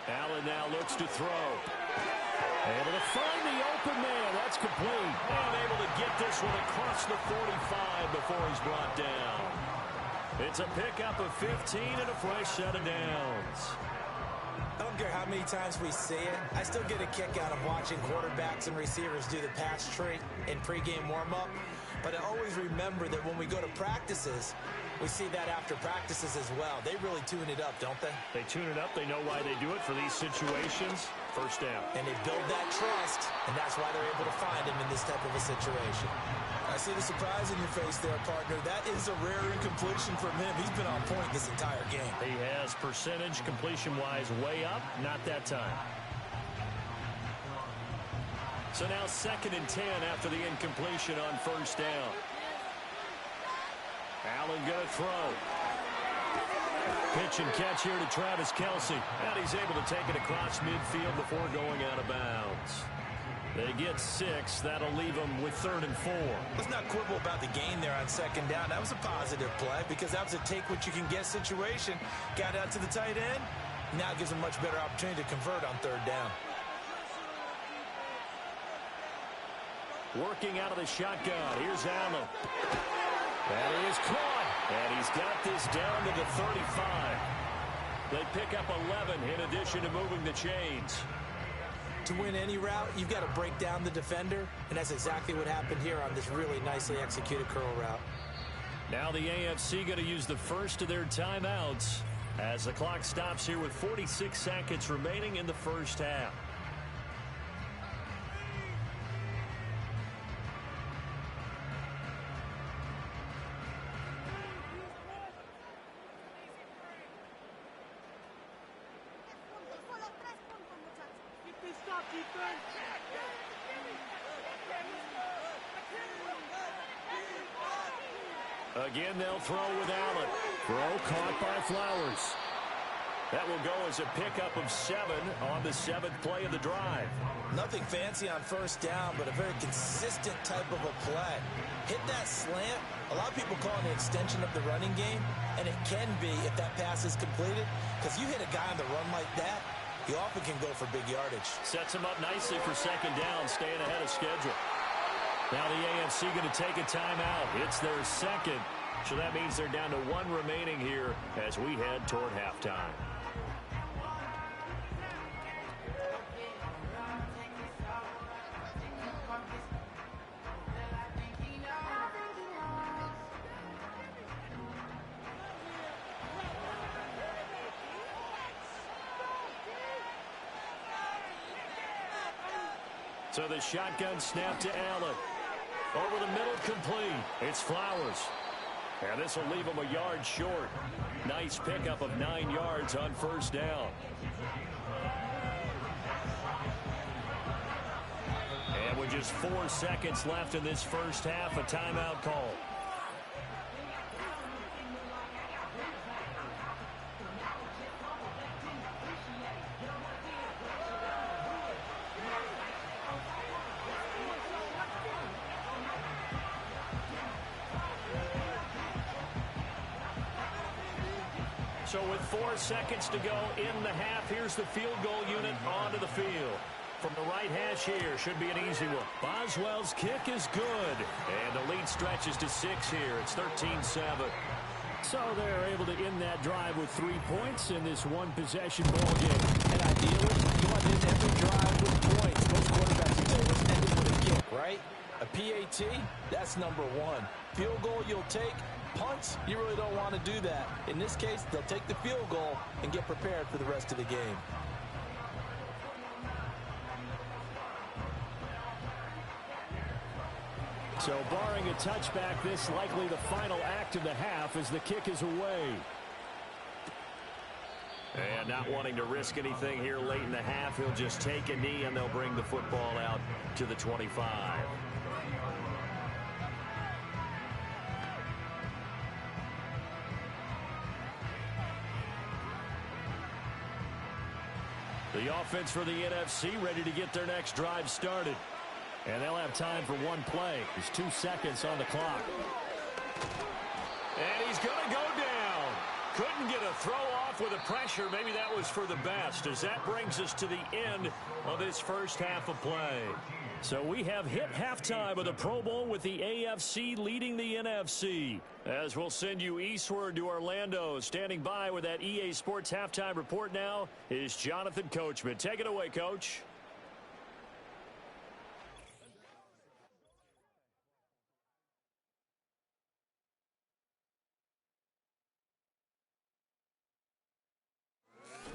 Speaker 6: Allen now looks to throw. Able to find the open man. That's complete. And able to get this one across the 45 before he's brought down. It's a pickup of 15 and a fresh set of downs.
Speaker 5: I don't care how many times we see it. I still get a kick out of watching quarterbacks and receivers do the pass tree in pregame warm-up. But I always remember that when we go to practices, we see that after practices as well. They really tune it up, don't they?
Speaker 6: They tune it up. They know why they do it for these situations. First down.
Speaker 5: And they build that trust, and that's why they're able to find him in this type of a situation. I see the surprise in your face there, partner. That is a rare incompletion from him. He's been on point this entire game.
Speaker 6: He has percentage completion-wise way up. Not that time. So now 2nd and 10 after the incompletion on first down. Allen going to throw. Pitch and catch here to Travis Kelce. And he's able to take it across midfield before going out of bounds. They get 6. That'll leave them with 3rd and 4.
Speaker 5: Let's not quibble about the gain there on 2nd down. That was a positive play because that was a take-what-you-can-get situation. Got out to the tight end. Now it gives them much better opportunity to convert on 3rd down.
Speaker 6: Working out of the shotgun. Here's Allen. And he is caught. And he's got this down to the 35. They pick up 11 in addition to moving the chains.
Speaker 5: To win any route, you've got to break down the defender, and that's exactly what happened here on this really nicely executed curl route.
Speaker 6: Now the AFC going to use the first of their timeouts as the clock stops here with 46 seconds remaining in the first half. Again, they'll throw with Allen. Throw caught by Flowers. That will go as a pickup of 7 on the 7th play of the drive.
Speaker 5: Nothing fancy on first down, but a very consistent type of a play. Hit that slant. A lot of people call it an extension of the running game, and it can be if that pass is completed, because you hit a guy on the run like that, he often can go for big yardage.
Speaker 6: Sets him up nicely for 2nd down, staying ahead of schedule. Now the AFC going to take a timeout. It's their 2nd, so that means they're down to 1 remaining here as we head toward halftime. So the shotgun snap to Allen. Over the middle, complete. It's Flowers. And this will leave him a yard short. Nice pickup of 9 yards on first down. And with just 4 seconds left in this first half, a timeout call. So with 4 seconds to go in the half, here's the field goal unit onto the field. from the right hash here. Should be an easy one. Boswell's kick is good. And the lead stretches to 6 here. It's 13-7. So they're able to end that drive with 3 points in this one-possession ball game.
Speaker 5: And ideally, you want to end every drive with points. Most quarterbacks will tell you let's end it with a kick, right? A PAT, that's number 1. Field goal you'll take. Punts, you really don't want to do that. In this case, they'll take the field goal and get prepared for the rest of the game.
Speaker 6: So barring a touchback, this likely the final act of the half as the kick is away.
Speaker 4: And not wanting to risk anything here late in the half, he'll just take a knee and they'll bring the football out to the 25.
Speaker 6: The offense for the NFC ready to get their next drive started. And they'll have time for one play. There's 2 seconds on the clock.
Speaker 4: And he's going to go down. Couldn't get a throw off with the pressure. Maybe that was for the best, as that brings us to the end of this first half of play.
Speaker 6: So we have hit halftime of the Pro Bowl with the AFC leading the NFC. As we'll send you eastward to Orlando. Standing by with that EA Sports halftime report now is Jonathan Coachman. Take it away, Coach.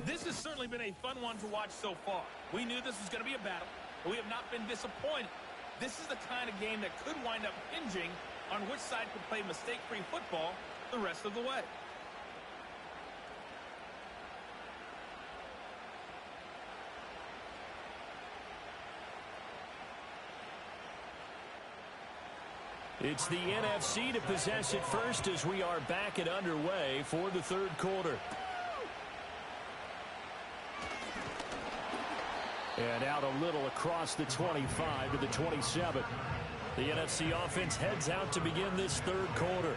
Speaker 7: This has certainly been a fun one to watch so far. We knew this was going to be a battle, but we have not been disappointed. This is the kind of game that could wind up hinging on which side could play mistake-free football the rest of the way.
Speaker 6: It's the NFC to possess it first as we are back and underway for the third quarter. And out a little across the 25 to the 27. The NFC offense heads out to begin this third quarter.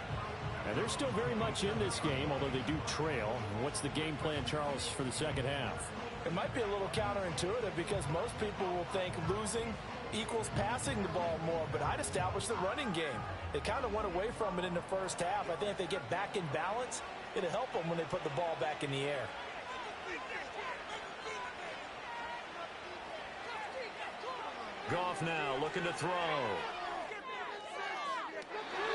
Speaker 6: And they're still very much in this game, although they do trail. What's the game plan, Charles, for the second half?
Speaker 5: It might be a little counterintuitive because most people will think losing equals passing the ball more, but I'd establish the running game. They kind of went away from it in the first half. I think if they get back in balance, it'll help them when they put the ball back in the air.
Speaker 4: Goff now looking to throw.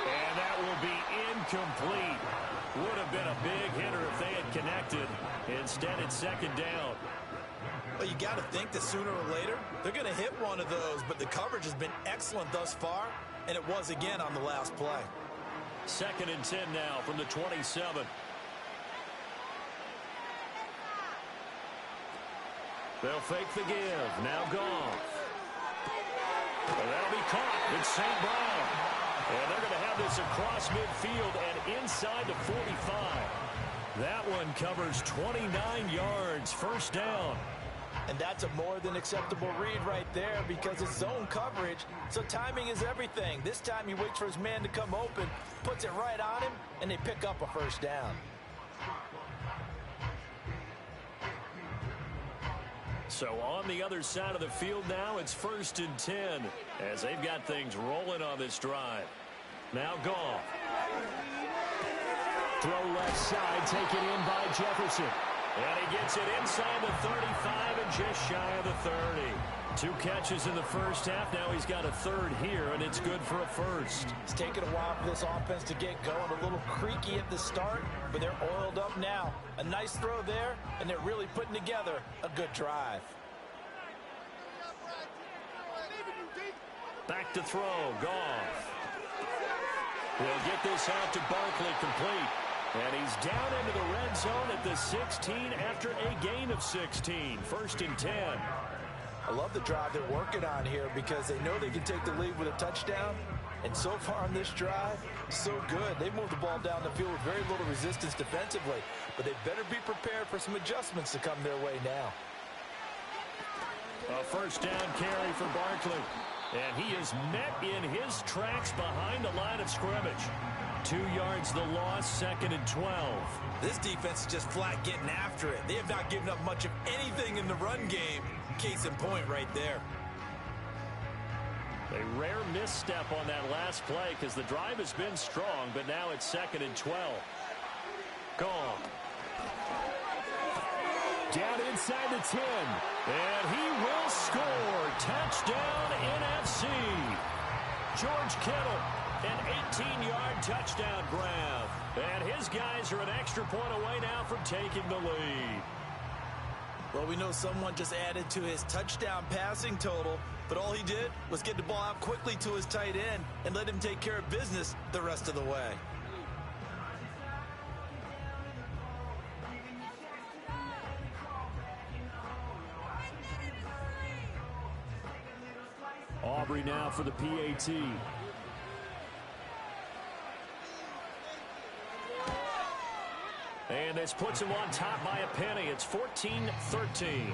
Speaker 6: And that will be incomplete. Would have been a big hitter if they had connected. Instead, it's second down.
Speaker 5: Well, you got to think that sooner or later, they're going to hit one of those, but the coverage has been excellent thus far, and it was again on the last play.
Speaker 6: Second and 10 now from the 27.
Speaker 4: They'll fake the give. Now Goff.
Speaker 6: Well, that'll be caught. It's St. Brown. And they're going to have this across midfield and inside the 45. That one covers 29 yards. First down.
Speaker 5: And that's a more than acceptable read right there because it's zone coverage, so timing is everything. This time he waits for his man to come open, puts it right on him, and they pick up a first down.
Speaker 6: So on the other side of the field now, it's 1st and 10 as they've got things rolling on this drive. Now Goff. Throw left side, taken in by Jefferson. And he gets it inside the 35 and just shy of the 30. 2 catches in the first half. Now he's got a third here, and it's good for a first.
Speaker 5: It's taken a while for this offense to get going. A little creaky at the start, but they're oiled up now. A nice throw there, and they're really putting together a good drive.
Speaker 6: Back to throw. Goff. He'll get this out to Barkley complete. And he's down into the red zone at the 16 after a gain of 16. 1st and 10.
Speaker 5: I love the drive they're working on here because they know they can take the lead with a touchdown. And so far on this drive, so good. They moved the ball down the field with very little resistance defensively. But they better be prepared for some adjustments to come their way now.
Speaker 6: A first down carry for Barkley. And he is met in his tracks behind the line of scrimmage. 2 yards the loss, 2nd and 12.
Speaker 5: This defense is just flat getting after it. They have not given up much of anything in the run game. Case in point right there.
Speaker 6: A rare misstep on that last play because the drive has been strong, but now it's 2nd and 12. Gone. Down inside the 10. And he will score. Touchdown NFC. George Kittle, an 18-yard touchdown grab. And his guys are an extra point away now from taking the lead.
Speaker 5: Well, we know someone just added to his touchdown passing total, but all he did was get the ball out quickly to his tight end and let him take care of business the rest of the way.
Speaker 6: Aubrey now for the PAT. And this puts him on top by a penny. It's 14-13.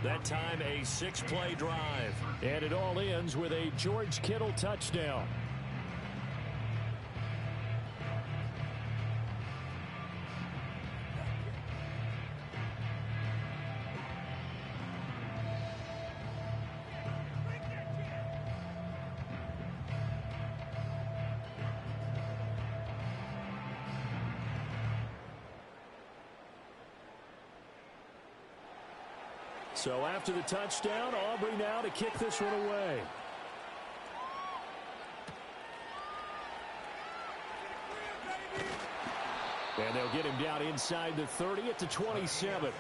Speaker 6: That time a 6-play drive. And it all ends with a George Kittle touchdown. So after the touchdown, Aubrey now to kick this one away. And they'll get him down inside the 30 at the 27.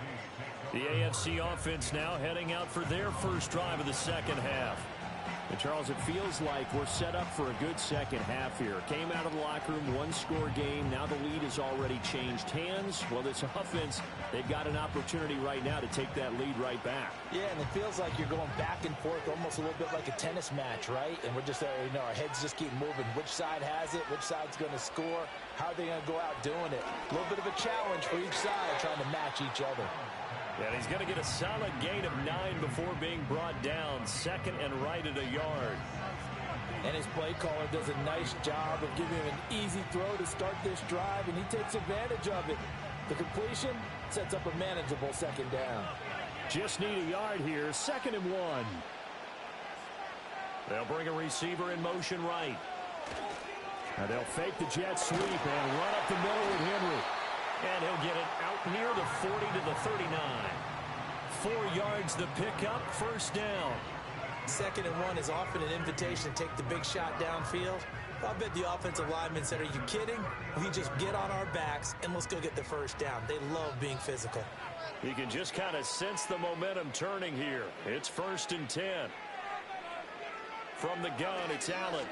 Speaker 6: The AFC offense now heading out for their first drive of the second half. And Charles, it feels like we're set up for a good second half here. Came out of the locker room, 1-score game. Now the lead has already changed hands. Well, this offense, they've got an opportunity right now to take that lead right back.
Speaker 5: Yeah, and it feels like you're going back and forth, almost a little bit like a tennis match, right? And we're just, our heads just keep moving. Which side has it? Which side's going to score? How are they going to go out doing it? A little bit of a challenge for each side, trying to match each other.
Speaker 6: And he's going to get a solid gain of 9 before being brought down. Second and right at a yard.
Speaker 5: And his play caller does a nice job of giving him an easy throw to start this drive, and he takes advantage of it. The completion sets up a manageable second down.
Speaker 6: Just need a yard here. 2nd and 1. They'll bring a receiver in motion right. Now they'll fake the jet sweep and run up the middle with Henry. And he'll get it out near the 40 to the 39. 4 yards the pickup, first down.
Speaker 5: 2nd and 1 is often an invitation to take the big shot downfield. I bet the offensive lineman said, are you kidding? We just get on our backs and let's go get the first down. They love being physical.
Speaker 6: You can just kind of sense the momentum turning here. It's 1st and 10. From the gun, it's Allen.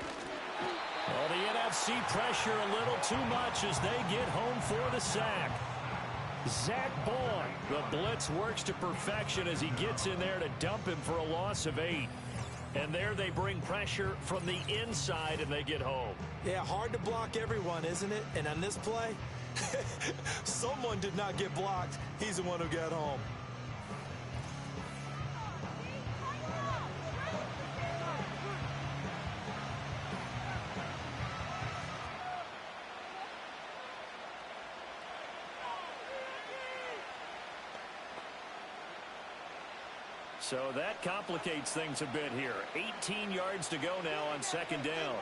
Speaker 6: Well, the NFC pressure a little too much as they get home for the sack. Zach Bourne. The blitz works to perfection as he gets in there to dump him for a loss of 8. And there they bring pressure from the inside and they get home.
Speaker 5: Yeah, hard to block everyone, isn't it? And on this play, someone did not get blocked. He's the one who got home.
Speaker 6: So that complicates things a bit here. 18 yards to go now on 2nd down.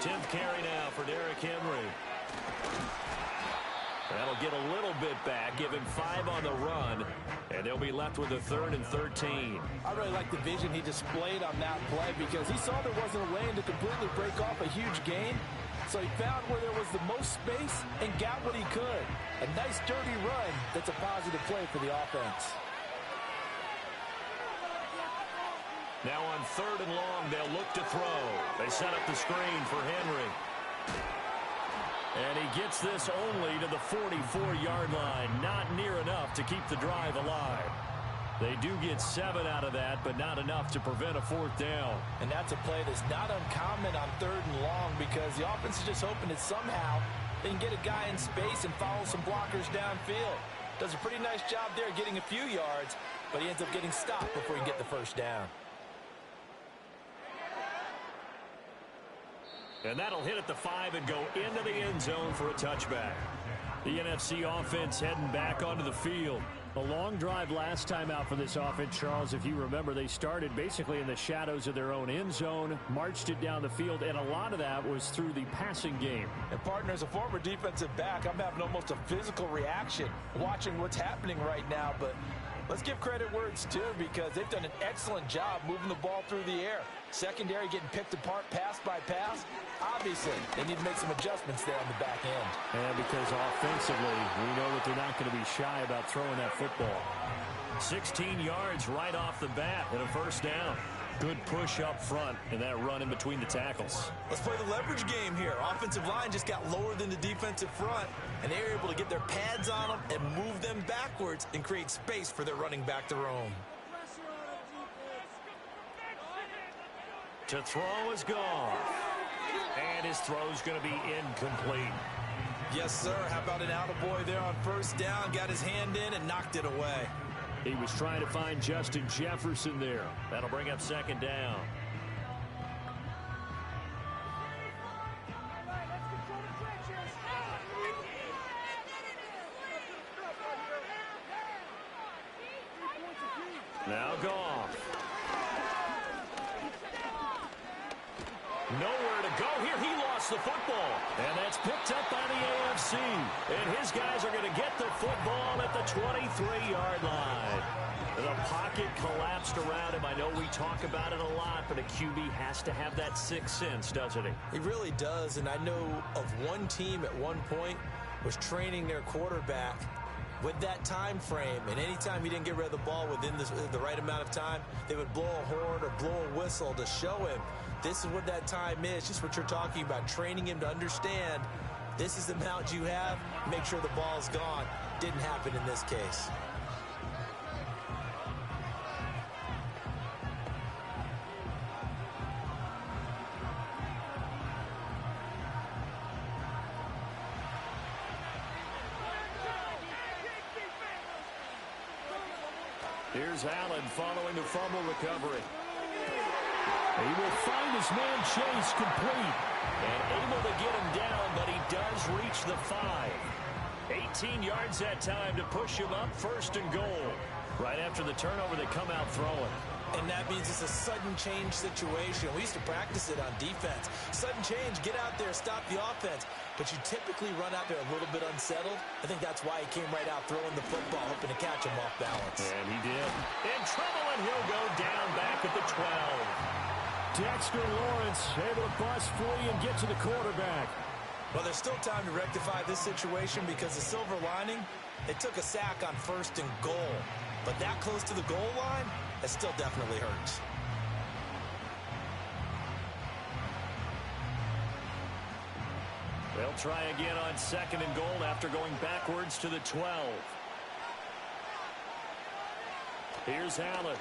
Speaker 6: 10th carry now for Derrick Henry. That'll get a little bit back, give him 5 on the run, and they'll be left with a 3rd and 13.
Speaker 5: I really like the vision he displayed on that play because he saw there wasn't a lane to completely break off a huge gain. So he found where there was the most space and got what he could. A nice, dirty run that's a positive play for the offense.
Speaker 6: Now on 3rd and long, they'll look to throw. They set up the screen for Henry. And he gets this only to the 44-yard line. Not near enough to keep the drive alive. They do get 7 out of that, but not enough to prevent a 4th down.
Speaker 5: And that's a play that's not uncommon on 3rd and long because the offense is just hoping that somehow they can get a guy in space and follow some blockers downfield. Does a pretty nice job there getting a few yards, but he ends up getting stopped before he can get the first down.
Speaker 6: And that'll hit at the 5 and go into the end zone for a touchback. The NFC offense heading back onto the field. A long drive last time out for this offense, Charles. If you remember, they started basically in the shadows of their own end zone, marched it down the field, and a lot of that was through the passing game.
Speaker 5: And partner, as a former defensive back, I'm having almost a physical reaction watching what's happening right now. But let's give credit where it's due, because they've done an excellent job moving the ball through the air. Secondary getting picked apart pass by pass. Obviously, they need to make some adjustments there on the back end.
Speaker 6: And because offensively, we know that they're not going to be shy about throwing that football. 16 yards right off the bat and a first down. Good push up front and that run in between the tackles.
Speaker 5: Let's play the leverage game here. Offensive line just got lower than the defensive front, and they were able to get their pads on them and move them backwards and create space for their running back to roam.
Speaker 6: To throw is gone. And his throw's going to be incomplete.
Speaker 5: Yes, sir. How about an attaboy there on first down? Got his hand in and knocked it away.
Speaker 6: He was trying to find Justin Jefferson there. That'll bring up second down. Now Goff. Nowhere to go here. He lost the football. And that's picked up by the AFC. And his guys are going to get the football at the 23-yard line. The pocket collapsed around him. I know we talk about it a lot, but a QB has to have that sixth sense, doesn't he?
Speaker 5: He really does. And I know of one team at one point was training their quarterback with that time frame, and anytime he didn't get rid of the ball within the right amount of time, they would blow a horn or blow a whistle to show him this is what that time is, just what you're talking about, training him to understand this is the amount you have, make sure the ball's gone. Didn't happen in this case.
Speaker 6: Here's Allen following the fumble recovery. He will find his man Chase complete. And able to get him down, but he does reach the 5. 18 yards that time to push him up first and goal. Right after the turnover, they come out throwing.
Speaker 5: And that means it's a sudden change situation. We used to practice it on defense. Sudden change, get out there, stop the offense. But you typically run out there a little bit unsettled. I think that's why he came right out throwing the football, hoping to catch him off balance.
Speaker 6: And he did. In trouble, and he'll go down back at the 12. Dexter Lawrence able to bust free and get to the quarterback.
Speaker 5: Well, there's still time to rectify this situation because the silver lining, they took a sack on first and goal. But that close to the goal line, that still definitely hurts.
Speaker 6: They'll try again on second and goal after going backwards to the 12. Here's Allen.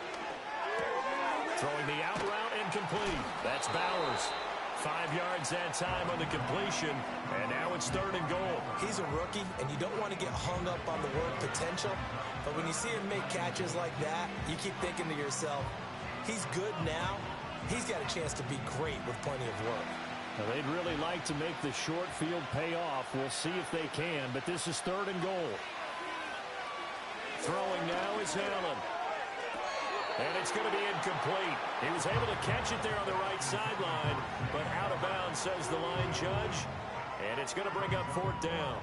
Speaker 6: Throwing the out route incomplete. That's Bowers. 5 yards that time on the completion, and now it's third and goal.
Speaker 5: He's a rookie, and you don't want to get hung up on the word potential, but when you see him make catches like that, you keep thinking to yourself, he's good now. He's got a chance to be great with plenty of work.
Speaker 6: Now, they'd really like to make the short field pay off. We'll see if they can, but this is third and goal. Throwing now is Allen. And it's going to be incomplete. He was able to catch it there on the right sideline, but out of bounds, says the line judge. And it's going to bring up fourth down.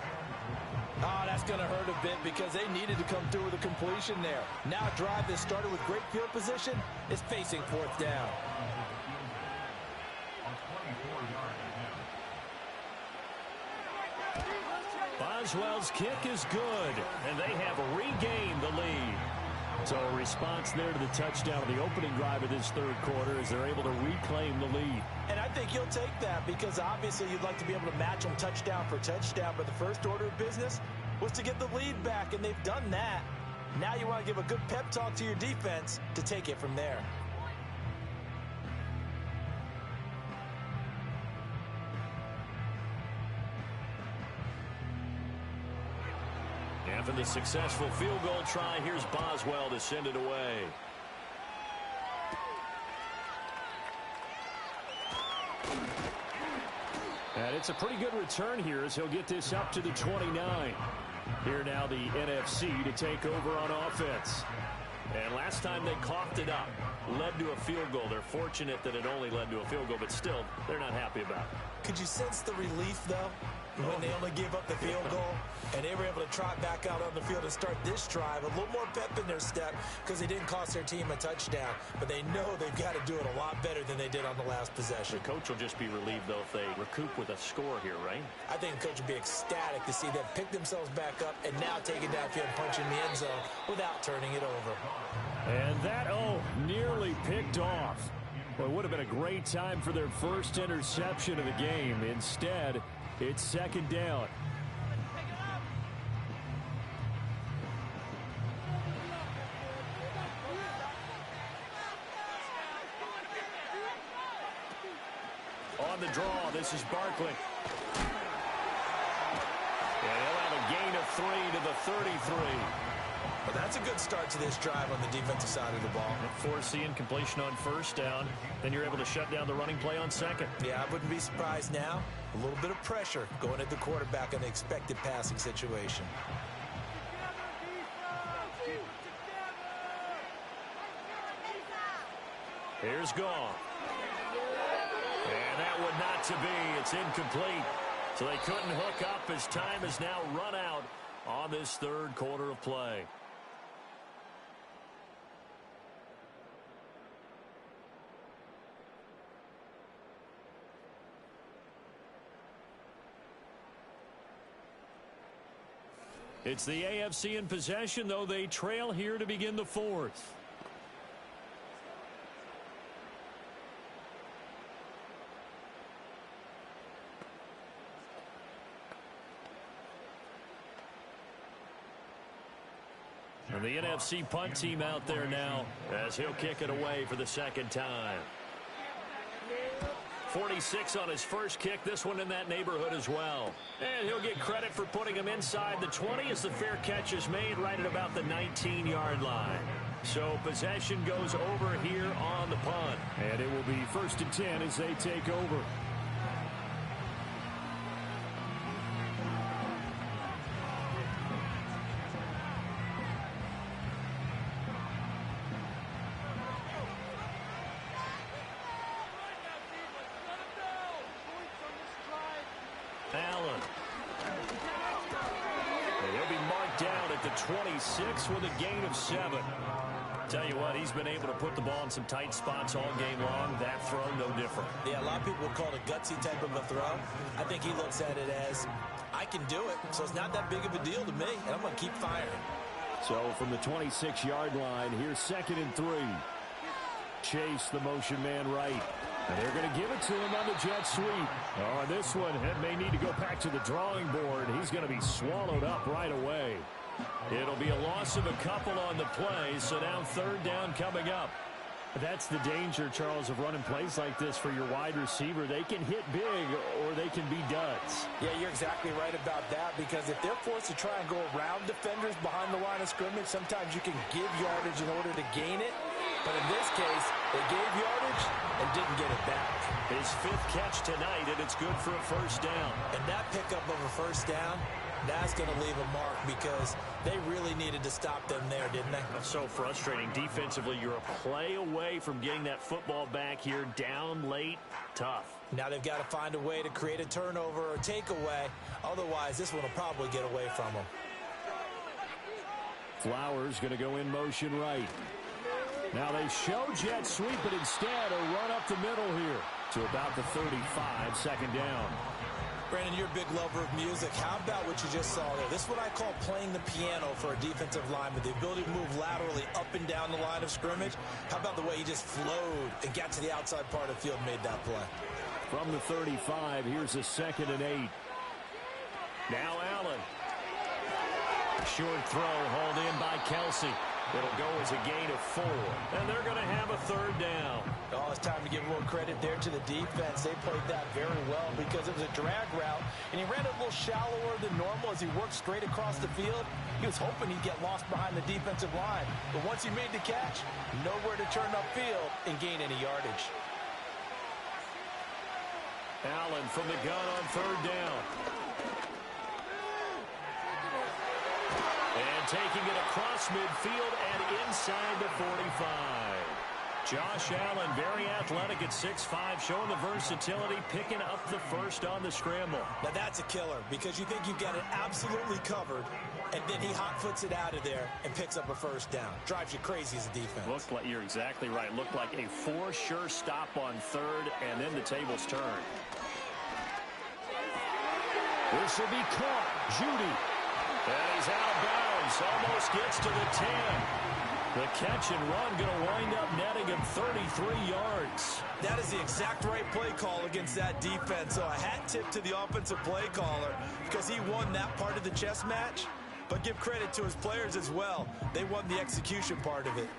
Speaker 5: Oh, that's going to hurt a bit because they needed to come through with a completion there. Now a drive that started with great field position is facing fourth down.
Speaker 6: Boswell's kick is good, and they have regained the lead. So a response there to the touchdown of the opening drive of this third quarter as they're able to reclaim the lead.
Speaker 5: And I think you'll take that because obviously you'd like to be able to match them touchdown for touchdown, but the first order of business was to get the lead back, and they've done that. Now you want to give a good pep talk to your defense to take it from there.
Speaker 4: in the successful field goal try. Here's Boswell to send it away.
Speaker 6: And it's a pretty good return here as he'll get this up to the 29. Here now the NFC to take over on offense.
Speaker 4: And last time they coughed it up, led to a field goal. They're fortunate that it only led to a field goal, but still, they're not happy about it.
Speaker 5: Could you sense the relief, though, when they only gave up the field goal and they were able to trot back out on the field and start this drive? A little more pep in their step because they didn't cost their team a touchdown, but they know they've got to do it a lot better than they did on the last possession.
Speaker 4: The coach will just be relieved, though, if they recoup with a score here, right?
Speaker 5: I think the coach will be ecstatic to see them pick themselves back up and now take it downfield and punch in the end zone without turning it over.
Speaker 6: And that, nearly picked off. Well, it would have been a great time for their first interception of the game. Instead, it's second down. On the draw, this is Barkley. And he'll have a gain of 3 to the 33.
Speaker 5: Well, that's a good start to this drive on the defensive side of the ball.
Speaker 4: Force the incompletion on first down. Then you're able to shut down the running play on second.
Speaker 5: Yeah, I wouldn't be surprised now. A little bit of pressure going at the quarterback in the expected passing situation.
Speaker 4: Here's Gone. And that would not to be. It's incomplete. So they couldn't hook up as time has now run out on this third quarter of play. It's the AFC in possession, though they trail here to begin the fourth. And the NFC punt team out there now as he'll kick it away for the second time. 46 on his first kick, this one in that neighborhood as well. And he'll get credit for putting him inside the 20 as the fair catch is made right at about the 19-yard line. So possession goes over here on the punt.
Speaker 6: And it will be 1st and 10 as they take over.
Speaker 4: Allen. And he'll be marked down at the 26 with a gain of 7. Tell you what, he's been able to put the ball in some tight spots all game long. That throw, no different.
Speaker 5: Yeah, a lot of people would call it a gutsy type of a throw. I think he looks at it as, I can do it, so it's not that big of a deal to me, and I'm going to keep firing.
Speaker 6: So from the 26-yard line, here's 2nd and 3. Chase the motion man right. And they're going to give it to him on the jet sweep. Oh, and this one, it may need to go back to the drawing board. He's going to be swallowed up right away. It'll be a loss of a couple on the play, so now 3rd down coming up. That's the danger, Charles, of running plays like this for your wide receiver. They can hit big or they can be duds.
Speaker 5: Yeah, you're exactly right about that, because if they're forced to try and go around defenders behind the line of scrimmage, sometimes you can give yardage in order to gain it. But in this case, they gave yardage and didn't get it back.
Speaker 4: His 5th catch tonight, and it's good for a 1st down.
Speaker 5: And that pickup of a 1st down, that's going to leave a mark, because they really needed to stop them there, didn't they?
Speaker 4: That's so frustrating. Defensively, you're a play away from getting that football back here. Down late, tough.
Speaker 5: Now they've got to find a way to create a turnover or takeaway. Otherwise, this one will probably get away from them.
Speaker 6: Flowers going to go in motion right. Now they show jet sweep, but instead a run up the middle here to about the 35, 2nd down.
Speaker 5: Brandon, you're a big lover of music. How about what you just saw there? This is what I call playing the piano for a defensive lineman. The ability to move laterally up and down the line of scrimmage. How about the way he just flowed and got to the outside part of the field and made that play?
Speaker 6: From the 35, here's a 2nd and 8.
Speaker 4: Now Allen. Short throw hauled in by Kelsey.
Speaker 6: It'll go as a gain of 4, and they're going to have a third down.
Speaker 5: Oh, it's time to give a little credit there to the defense. They played that very well because it was a drag route, and he ran it a little shallower than normal as he worked straight across the field. He was hoping he'd get lost behind the defensive line, but once he made the catch, nowhere to turn upfield and gain any yardage.
Speaker 6: Allen from the gun on third down. And taking it across midfield and inside the 45. Josh Allen, very athletic at 6'5", showing the versatility, picking up the first on the scramble.
Speaker 5: Now that's a killer because you think you've got it absolutely covered, and then he hot-foots it out of there and picks up a first down. Drives you crazy as a defense.
Speaker 6: Looked like, you're exactly right, looked like a for-sure stop on third, and then the tables turn. This will be caught. Judy. And he's out of bounds. Almost gets to the 10. The catch and run going to wind up netting him 33 yards.
Speaker 5: That is the exact right play call against that defense. So a hat tip to the offensive play caller because he won that part of the chess match. But give credit to his players as well. They won the execution part of it.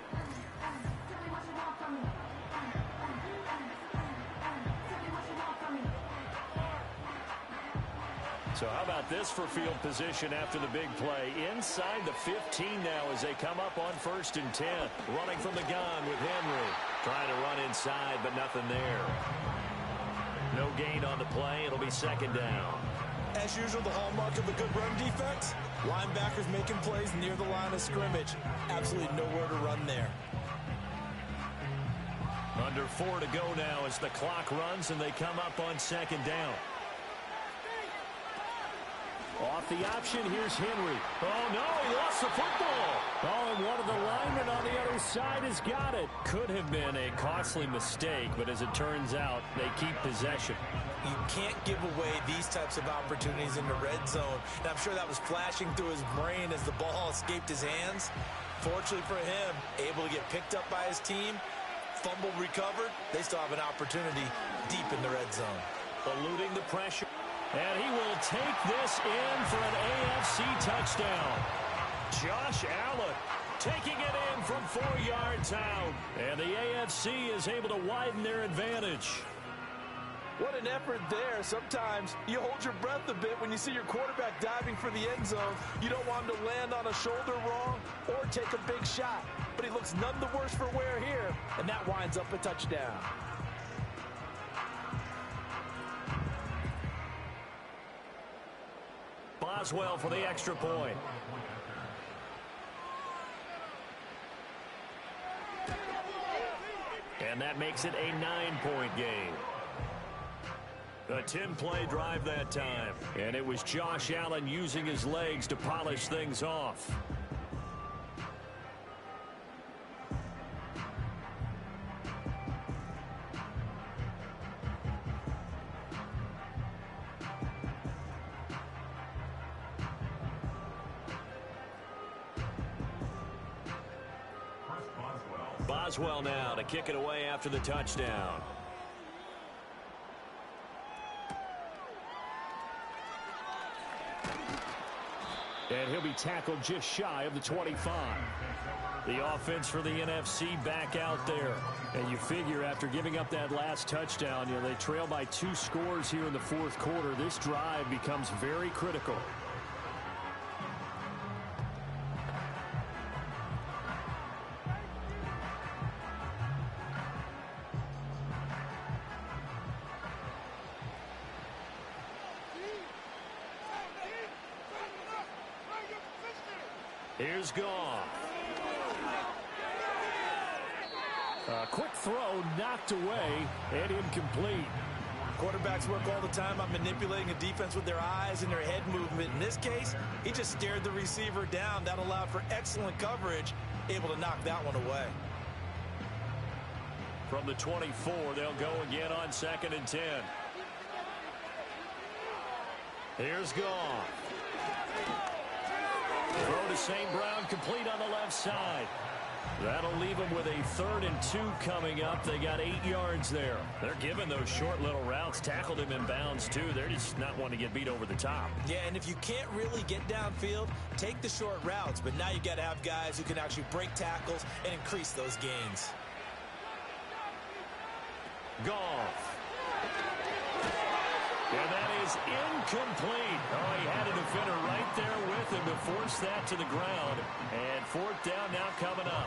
Speaker 6: So how about this for field position after the big play? Inside the 15 now as they come up on 1st and 10. Running from the gun with Henry. Trying to run inside, but nothing there. No gain on the play. It'll be 2nd down.
Speaker 5: As usual, the hallmark of a good run defense, linebackers making plays near the line of scrimmage. Absolutely nowhere to run there.
Speaker 6: Under 4 to go now as the clock runs and they come up on 2nd down. Off the option, here's Henry. Oh, no, he lost the football. Oh, and one of the linemen on the other side has got it. Could have been a costly mistake, but as it turns out, they keep possession.
Speaker 5: You can't give away these types of opportunities in the red zone. And I'm sure that was flashing through his brain as the ball escaped his hands. Fortunately for him, able to get picked up by his team, fumble recovered. They still have an opportunity deep in the red zone.
Speaker 6: Eluding the pressure. And he will take this in for an AFC touchdown. Josh Allen taking it in from 4 yards out. And the AFC is able to widen their advantage.
Speaker 5: What an effort there. Sometimes you hold your breath a bit when you see your quarterback diving for the end zone. You don't want him to land on a shoulder wrong or take a big shot. But he looks none the worse for wear here, and that winds up a touchdown.
Speaker 6: Boswell for the extra point. And that makes it a 9-point game. A 10-play drive that time. And it was Josh Allen using his legs to polish things off. Boswell now to kick it away after the touchdown. And he'll be tackled just shy of the 25. The offense for the NFC back out there. And you figure after giving up that last touchdown, you know, they trail by 2 scores here in the 4th quarter. This drive becomes very critical. Here's Goff. A quick throw knocked away and incomplete.
Speaker 5: Quarterbacks work all the time on manipulating a defense with their eyes and their head movement. In this case, he just stared the receiver down. That allowed for excellent coverage, able to knock that one away.
Speaker 6: From the 24, they'll go again on 2nd and 10. Here's Goff. Throw to St. Brown, complete on the left side. That'll leave them with a 3rd and 2 coming up. They got 8 yards there. They're giving those short little routes. Tackled him in bounds, too. They're just not wanting to get beat over the top.
Speaker 5: Yeah, and if you can't really get downfield, take the short routes. But now you got to have guys who can actually break tackles and increase those gains.
Speaker 6: Goff. And that is incomplete. Oh, he had a defender right there with him to force that to the ground. And 4th down now coming up.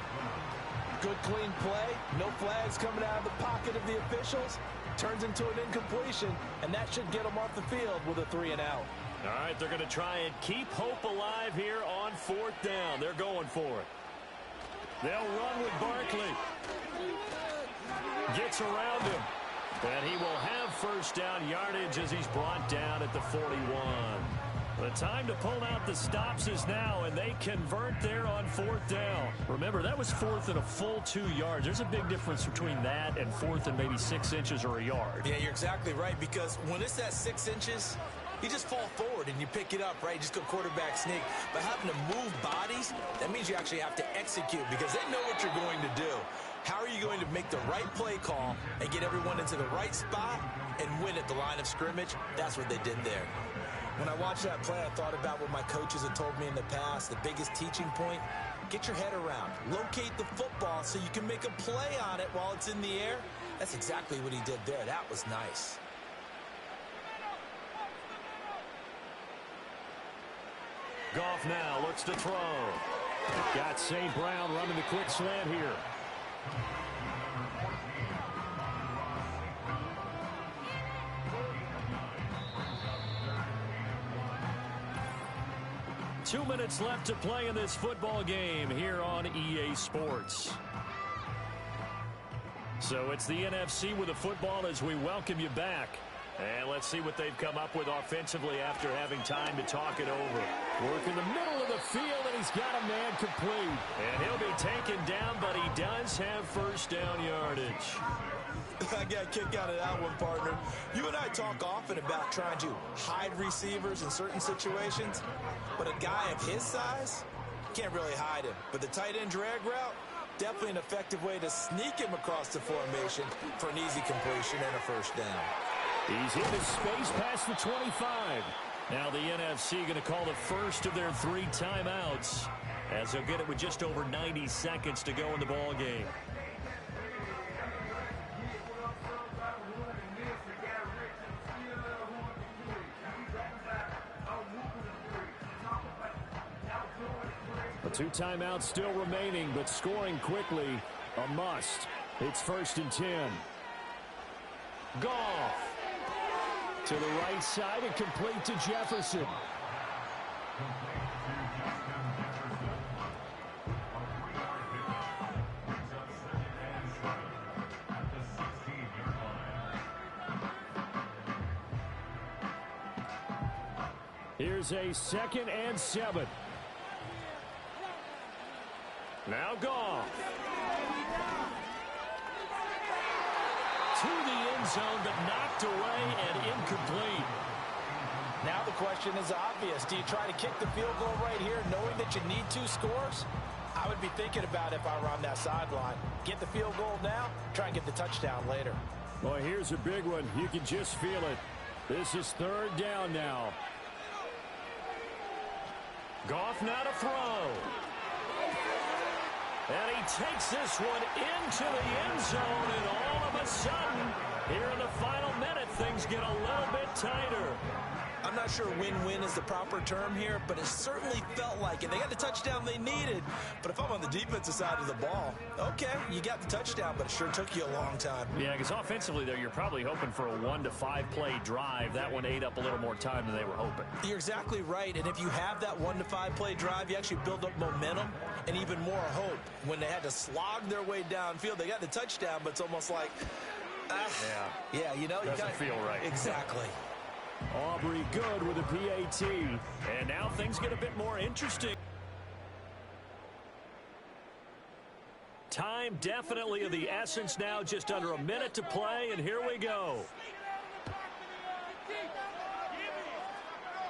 Speaker 5: Good, clean play. No flags coming out of the pocket of the officials. Turns into an incompletion, and that should get them off the field with a 3 and out.
Speaker 6: All right, they're going to try and keep hope alive here on 4th down. They're going for it. They'll run with Barkley. Gets around him. And he will have 1st down yardage as he's brought down at the 41. The time to pull out the stops is now, and they convert there on 4th down. Remember, that was 4th and a full 2 yards. There's a big difference between that and 4th and maybe 6 inches or a yard.
Speaker 5: Yeah, you're exactly right, because when it's at 6 inches, you just fall forward and you pick it up, right? You just go quarterback sneak. But having to move bodies, that means you actually have to execute because they know what you're going to do. How are you going to make the right play call and get everyone into the right spot and win at the line of scrimmage? That's what they did there. When I watched that play, I thought about what my coaches had told me in the past. The biggest teaching point, get your head around. Locate the football so you can make a play on it while it's in the air. That's exactly what he did there. That was nice.
Speaker 6: Goff now looks to throw. Got St. Brown running the quick slant here. Two minutes left to play in this football game here on EA Sports. So it's the NFC with the football as we welcome you back. And let's see what they've come up with offensively after having time to talk it over. Work in the middle of the field, and he's got a man complete. And he'll be taken down, but he does have 1st down yardage.
Speaker 5: I got a kick out of that one, partner. You and I talk often about trying to hide receivers in certain situations, but a guy of his size can't really hide him. But the tight end drag route, definitely an effective way to sneak him across the formation for an easy completion and a 1st down.
Speaker 6: He's in his space past the 25. Now the NFC going to call the first of their 3 timeouts as they'll get it with just over 90 seconds to go in the ball game. The 2 timeouts still remaining, but scoring quickly a must. It's 1st and 10. Goff. To the right side and complete to Jefferson. Here's a 2nd and 7. Now Goff. To the end zone, but knocked away and incomplete.
Speaker 5: Now the question is obvious. Do you try to kick the field goal right here knowing that you need 2 scores? I would be thinking about if I were on that sideline. Get the field goal now, try and get the touchdown later.
Speaker 6: Well, here's a big one. You can just feel it. This is 3rd down now. Goff now to throw. And he takes this one into the end zone, and all of a sudden, here in the final minute, things get a little bit tighter.
Speaker 5: I'm not sure win-win is the proper term here, but it certainly felt like it. They got the touchdown they needed, but if I'm on the defensive side of the ball, okay, you got the touchdown, but it sure took you a long time.
Speaker 6: Yeah, because offensively, though, you're probably hoping for a 1 to 5 play drive. That one ate up a little more time than they were hoping.
Speaker 5: You're exactly right, and if you have that 1 to 5 play drive, you actually build up momentum and even more hope. When they had to slog their way downfield, they got the touchdown, but it's almost like, yeah, you know,
Speaker 6: doesn't feel right.
Speaker 5: Exactly.
Speaker 6: Aubrey good with a PAT. And now things get a bit more interesting. Time definitely of the essence now, just under a minute to play, and here we go.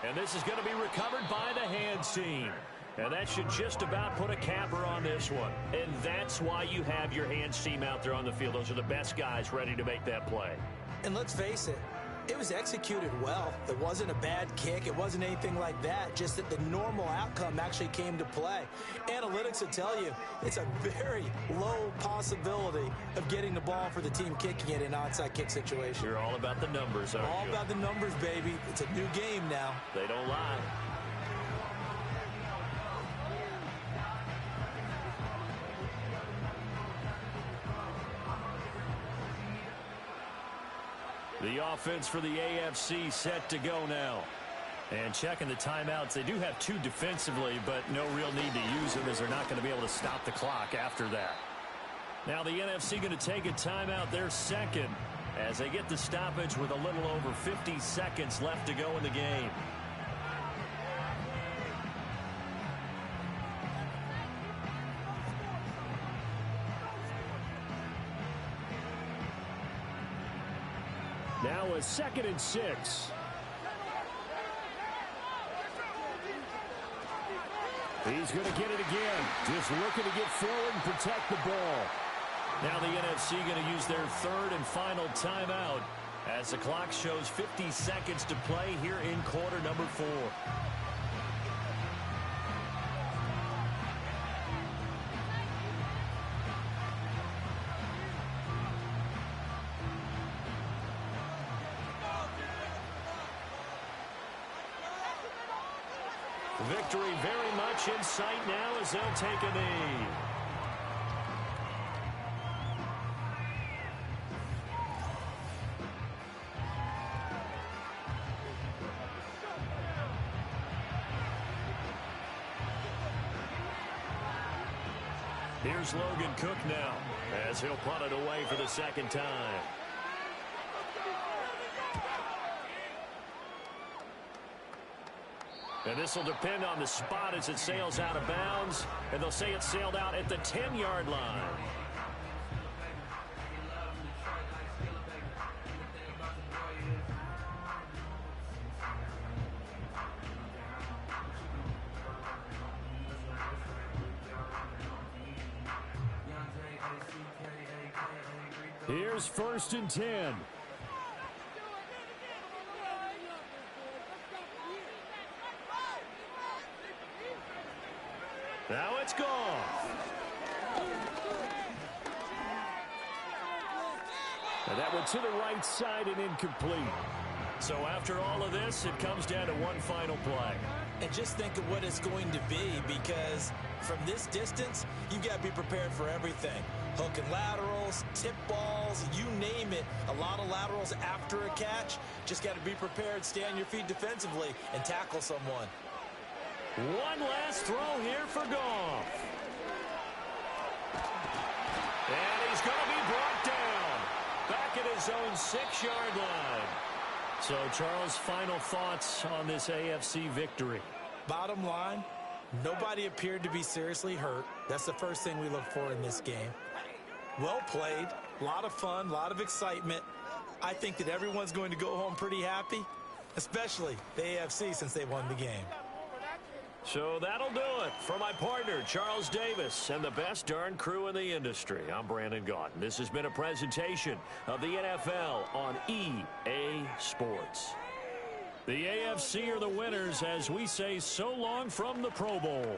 Speaker 6: And this is going to be recovered by the hands team.
Speaker 4: And that should just about put a capper on this one. And that's why you have your hands team out there on the field. Those are the best guys ready to make that play.
Speaker 5: And let's face it, it was executed well. It wasn't a bad kick. It wasn't anything like that. Just that the normal outcome actually came to play. Analytics will tell you it's a very low possibility of getting the ball for the team kicking it in an onside kick situation.
Speaker 4: You're all about the numbers, aren't you?
Speaker 5: All about the numbers, baby. It's a new game now.
Speaker 4: They don't lie. The offense for the AFC set to go now. And checking the timeouts, they do have 2 defensively, but no real need to use them as they're not going to be able to stop the clock after that. Now the NFC going to take a timeout, their second, as they get the stoppage with a little over 50 seconds left to go in the game.
Speaker 6: Now a 2nd and 6. He's going to get it again. Just looking to get forward and protect the ball.
Speaker 4: Now the NFC going to use their 3rd and final timeout as the clock shows 50 seconds to play here in quarter number 4. Victory very much in sight now as they'll take a knee. Here's Logan Cook now as he'll punt it away for the 2nd time. And this will depend on the spot as it sails out of bounds. And they'll say it sailed out at the 10-yard line.
Speaker 6: Here's 1st and 10.
Speaker 4: Now it's gone.
Speaker 6: And that went to the right side and incomplete.
Speaker 4: So after all of this, it comes down to one final play.
Speaker 5: And just think of what it's going to be, because from this distance, you've got to be prepared for everything. Hook and laterals, tip balls, you name it. A lot of laterals after a catch. Just got to be prepared, stay on your feet defensively, and tackle someone.
Speaker 4: One last throw here for Goff. And he's going to be brought down back at his own 6-yard line. So, Charles, final thoughts on this AFC victory?
Speaker 5: Bottom line, nobody appeared to be seriously hurt. That's the first thing we look for in this game. Well played, a lot of fun, a lot of excitement. I think that everyone's going to go home pretty happy, especially the AFC since they won the game.
Speaker 4: So that'll do it for my partner, Charles Davis, and the best darn crew in the industry. I'm Brandon Gaudin. This has been a presentation of the NFL on EA Sports. The AFC are the winners as we say so long from the Pro Bowl.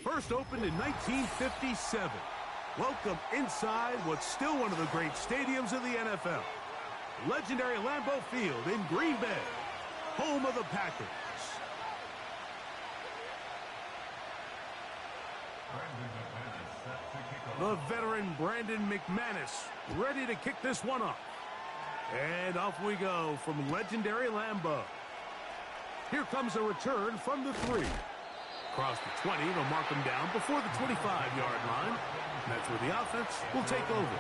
Speaker 1: First opened in 1957. Welcome inside what's still one of the great stadiums of the NFL. Legendary Lambeau Field in Green Bay, home of the Packers. The veteran Brandon McManus ready to kick this one off. And off we go from legendary Lambeau. Here comes a return from the 3. Across the 20, they'll mark him down before the 25-yard line. And that's where the offense will take over.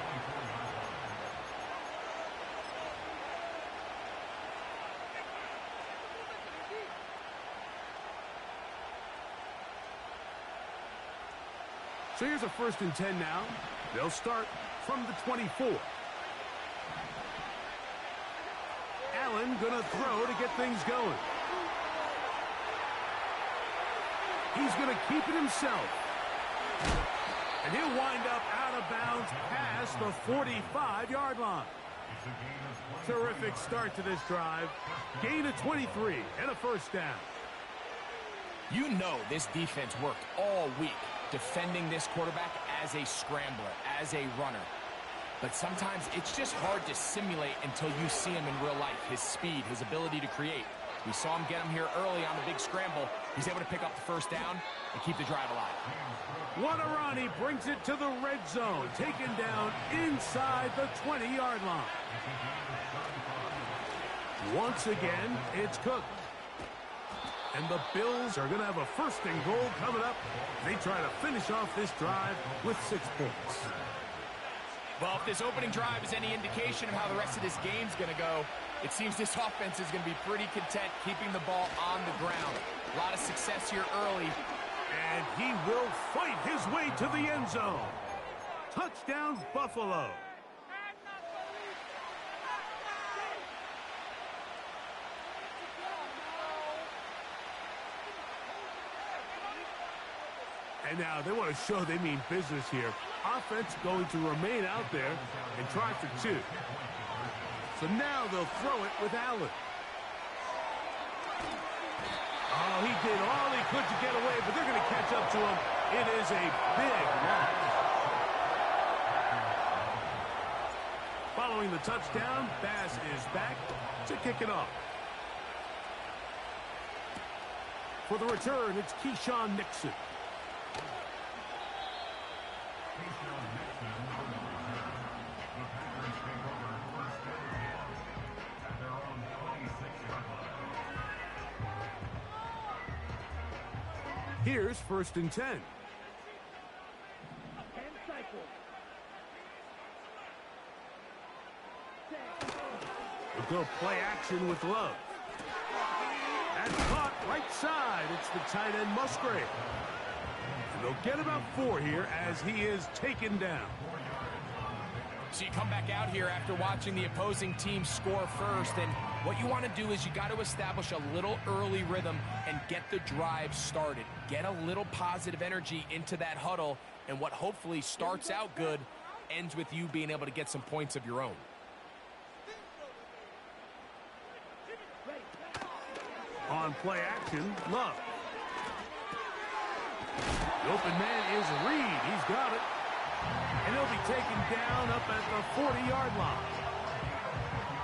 Speaker 1: So here's a 1st and 10 now. They'll start from the 24. Allen gonna throw to get things going. He's gonna keep it himself. And he'll wind up out of bounds past the 45-yard line. Terrific start to this drive. Gain of 23 and a 1st down.
Speaker 2: You know this defense worked all week defending this quarterback as a scrambler, as a runner. But sometimes it's just hard to simulate until you see him in real life. His speed, his ability to create. We saw him get him here early on the big scramble. He's able to pick up the 1st down and keep the drive alive.
Speaker 1: What a run. He brings it to the red zone. Taken down inside the 20-yard line. Once again, it's Cook. And the Bills are going to have a 1st and goal coming up. They try to finish off this drive with 6 points.
Speaker 2: Well, if this opening drive is any indication of how the rest of this game's going to go, it seems this offense is going to be pretty content keeping the ball on the ground. A lot of success here early.
Speaker 1: And he will fight his way to the end zone. Touchdown, Buffalo. And now they want to show they mean business here. Offense going to remain out there and try for 2. So now they'll throw it with Allen. Oh, he did all he could to get away, but they're going to catch up to him. It is a big loss. Following the touchdown, Bass is back to kick it off. For the return, it's Keyshawn Nixon. Here's 1st and 10. We'll go play action with Love. And caught right side. It's the tight end Musgrave. And they'll get about 4 here as he is taken down.
Speaker 2: So you come back out here after watching the opposing team score first, and what you want to do is you got to establish a little early rhythm and get the drive started. Get a little positive energy into that huddle, and what hopefully starts out good ends with you being able to get some points of your own.
Speaker 1: On play action, Love. The open man is Reed. He's got it. And he'll be taken down up at the 40-yard line.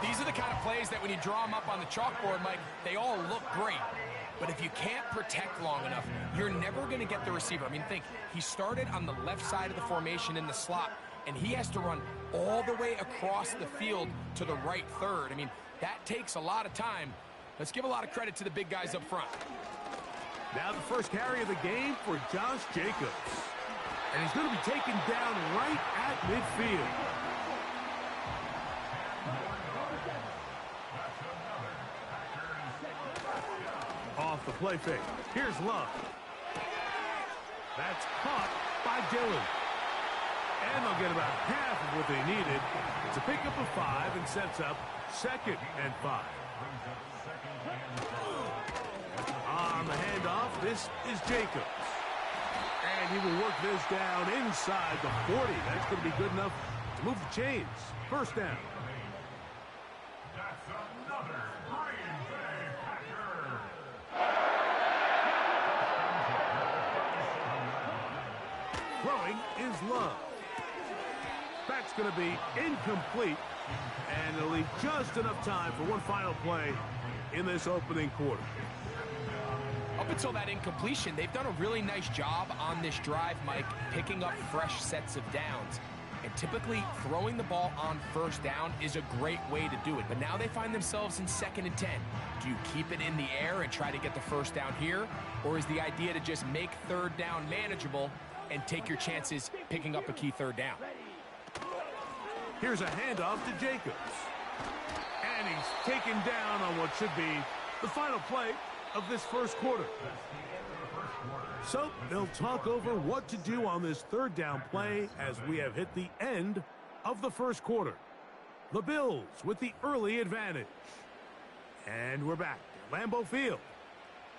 Speaker 2: These are the kind of plays that when you draw them up on the chalkboard, Mike, they all look great. But if you can't protect long enough, you're never going to get the receiver. I mean, think, he started on the left side of the formation in the slot, and he has to run all the way across the field to the right third. I mean, that takes a lot of time. Let's give a lot of credit to the big guys up front.
Speaker 1: Now the first carry of the game for Josh Jacobs. And he's going to be taken down right at midfield. Off the play fake. Here's Love. That's caught by Dillon. And they'll get about half of what they needed. It's a pickup of 5 and sets up 2nd and 5. On the handoff, this is Jacobs. And he will work this down inside the 40. That's going to be good enough to move the chains. 1st down.
Speaker 3: That's another Green Bay Packer.
Speaker 1: Throwing is Love. That's going to be incomplete, and it'll leave just enough time for one final play in this opening quarter.
Speaker 2: Up until that incompletion, they've done a really nice job on this drive, Mike, picking up fresh sets of downs. And typically, throwing the ball on first down is a great way to do it. But now they find themselves in 2nd and 10. Do you keep it in the air and try to get the first down here? Or is the idea to just make 3rd down manageable and take your chances picking up a key 3rd down?
Speaker 1: Here's a handoff to Jacobs. And he's taken down on what should be the final play of this first quarter. So they'll talk over what to do on this 3rd down play as we have hit the end of the first quarter. The Bills with the early advantage. And we're back at Lambeau Field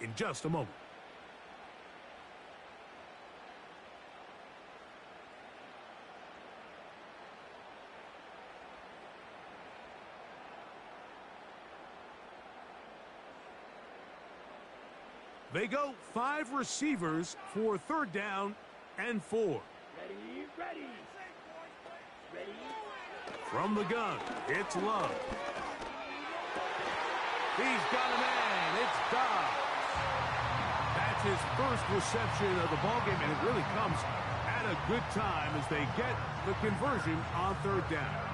Speaker 1: in just a moment. They go 5 receivers for 3rd down and 4.
Speaker 8: Ready.
Speaker 1: From the gun, it's Love. He's got a man. It's Dobbs. That's his first reception of the ballgame, and it really comes at a good time as they get the conversion on 3rd down.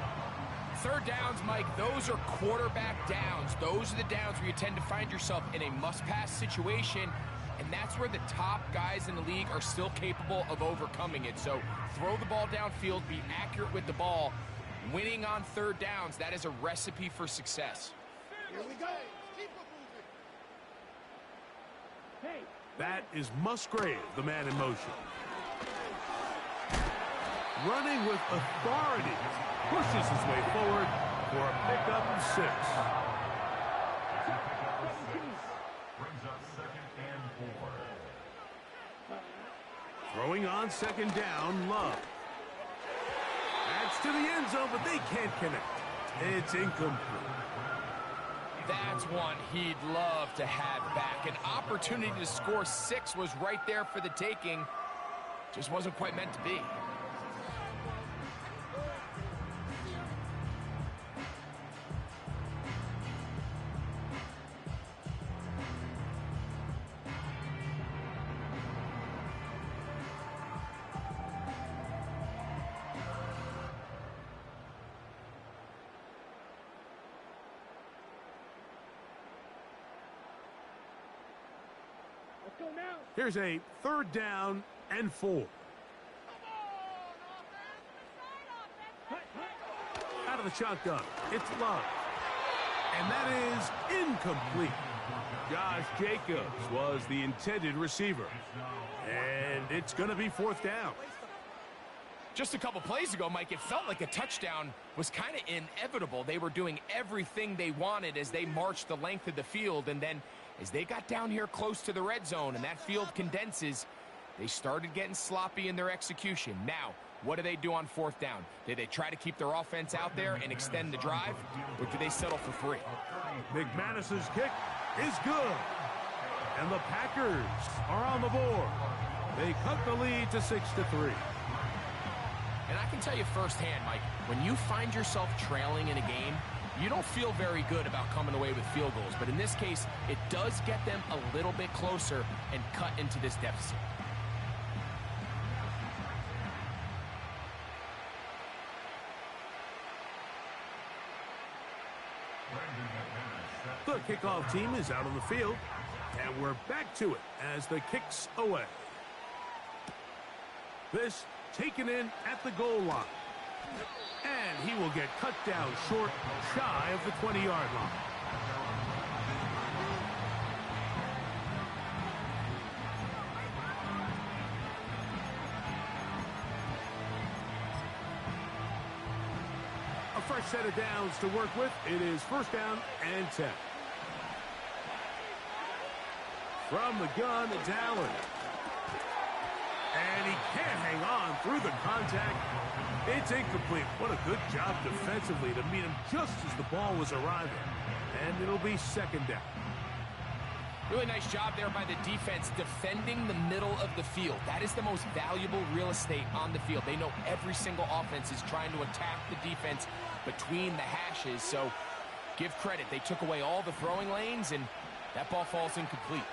Speaker 2: 3rd downs, Mike, those are quarterback downs. Those are the downs where you tend to find yourself in a must-pass situation, and that's where the top guys in the league are still capable of overcoming it. So throw the ball downfield, be accurate with the ball. Winning on 3rd downs, that is a recipe for success.
Speaker 8: Here we go. Keep it moving. Hey.
Speaker 1: That is Musgrave, the man in motion. Running with authority. Pushes his way forward for a pickup of 6.
Speaker 3: Brings up 2nd and 4.
Speaker 1: Throwing on 2nd down, Love. That's to the end zone, but they can't connect. It's incomplete.
Speaker 2: That's one he'd love to have back. An opportunity to score 6 was right there for the taking. Just wasn't quite meant to be.
Speaker 1: Here's a 3rd down and 4. Out of the shotgun, it's Love. And that is incomplete. Josh Jacobs was the intended receiver. And it's going to be 4th down.
Speaker 2: Just a couple plays ago, Mike, it felt like a touchdown was kind of inevitable. They were doing everything they wanted as they marched the length of the field, and then as they got down here close to the red zone and that field condenses, they started getting sloppy in their execution. Now, what do they do on 4th down? Do they try to keep their offense out there and extend the drive, or do they settle for 3?
Speaker 1: McManus's kick is good. And the Packers are on the board. They cut the lead to 6-3.
Speaker 2: And I can tell you firsthand, Mike, when you find yourself trailing in a game, you don't feel very good about coming away with field goals. But in this case, it does get them a little bit closer and cut into this deficit.
Speaker 1: The kickoff team is out on the field, and we're back to it as the kick's away. This taken in at the goal line. And he will get cut down short, shy of the 20-yard line. A fresh set of downs to work with. It is 1st down and 10. From the gun, it's Allen. And he can't hang on through the contact. It's incomplete. What a good job defensively to meet him just as the ball was arriving. And it'll be 2nd down.
Speaker 2: Really nice job there by the defense defending the middle of the field. That is the most valuable real estate on the field. They know every single offense is trying to attack the defense between the hashes, so give credit. They took away all the throwing lanes, and that ball falls incomplete.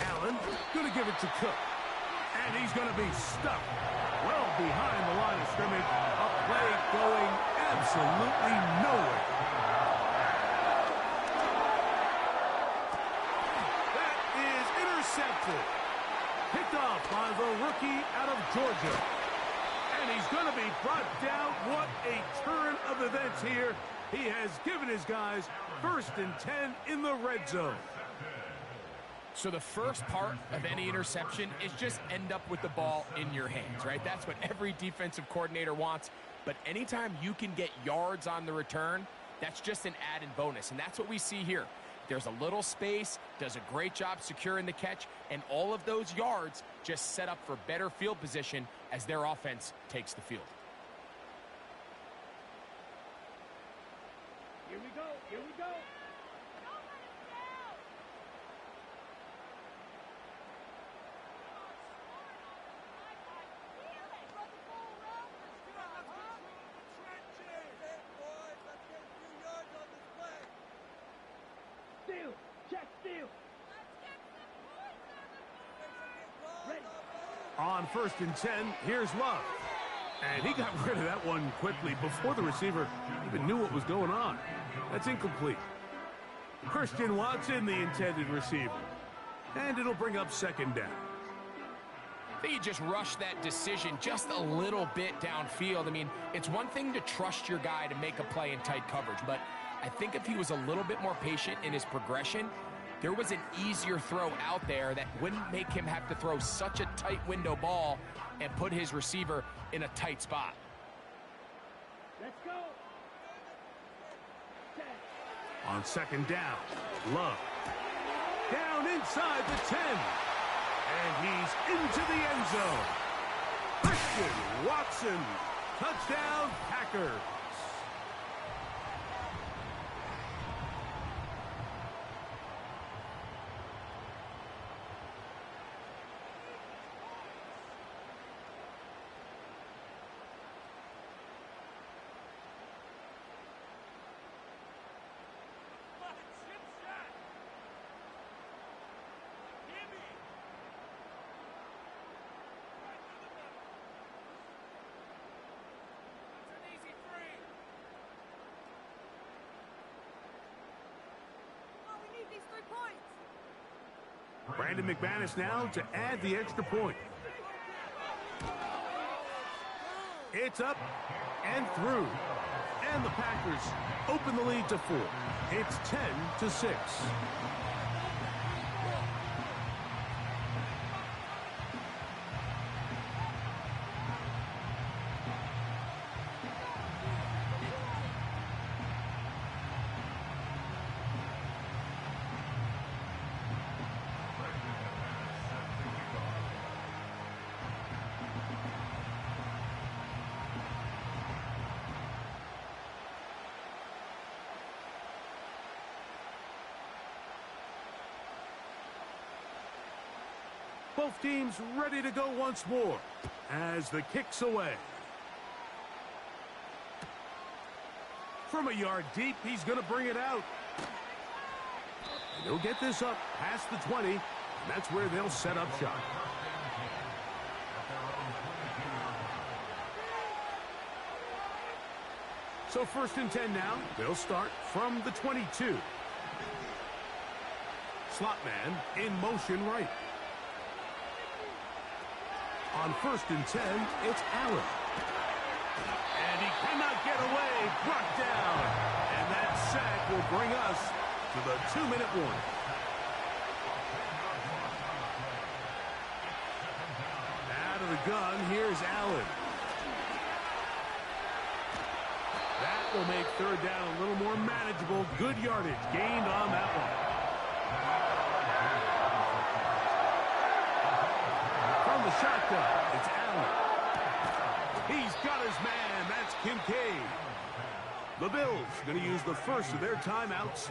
Speaker 1: Allen going to give it to Cook. And he's going to be stuck well behind the line of scrimmage. A play going absolutely nowhere. That is intercepted. Picked off by the rookie out of Georgia. And he's going to be brought down. What a turn of events here. He has given his guys 1st and 10 in the red zone.
Speaker 2: So the first part of any interception is just end up with the ball in your hands, right? That's what every defensive coordinator wants. But anytime you can get yards on the return, that's just an added bonus. And that's what we see here. There's a little space, does a great job securing the catch, and all of those yards just set up for better field position as their offense takes the field.
Speaker 8: Here we go. Here we go. Steal. Check steal. Ready.
Speaker 1: On 1st and 10, here's Love. And he got rid of that one quickly before the receiver even knew what was going on. That's incomplete. Christian Watson, the intended receiver. And it'll bring up 2nd down.
Speaker 2: I think you just rushed that decision just a little bit downfield. I mean, it's one thing to trust your guy to make a play in tight coverage, but I think if he was a little bit more patient in his progression, there was an easier throw out there that wouldn't make him have to throw such a tight window ball and put his receiver in a tight spot.
Speaker 8: Let's go.
Speaker 1: On 2nd down, Love. Down inside the 10. And he's into the end zone. Christian Watson. Touchdown, Packers. Brandon McManus now to add the extra point. It's up and through. And the Packers open the lead to 4. It's 10-6. Both teams ready to go once more as the kick's away. From a yard deep, he's going to bring it out. And he'll get this up past the 20, and that's where they'll set up shop. So 1st and 10 now. They'll start from the 22. Slot man in motion right. On 1st and 10, it's Allen. And he cannot get away. Brought down. And that sack will bring us to the 2-minute warning. Out of the gun, here's Allen. That will make 3rd down a little more manageable. Good yardage gained on that one. From the shotgun, it's Allen. He's got his man. That's Kincaid. The Bills going to use the first of their timeouts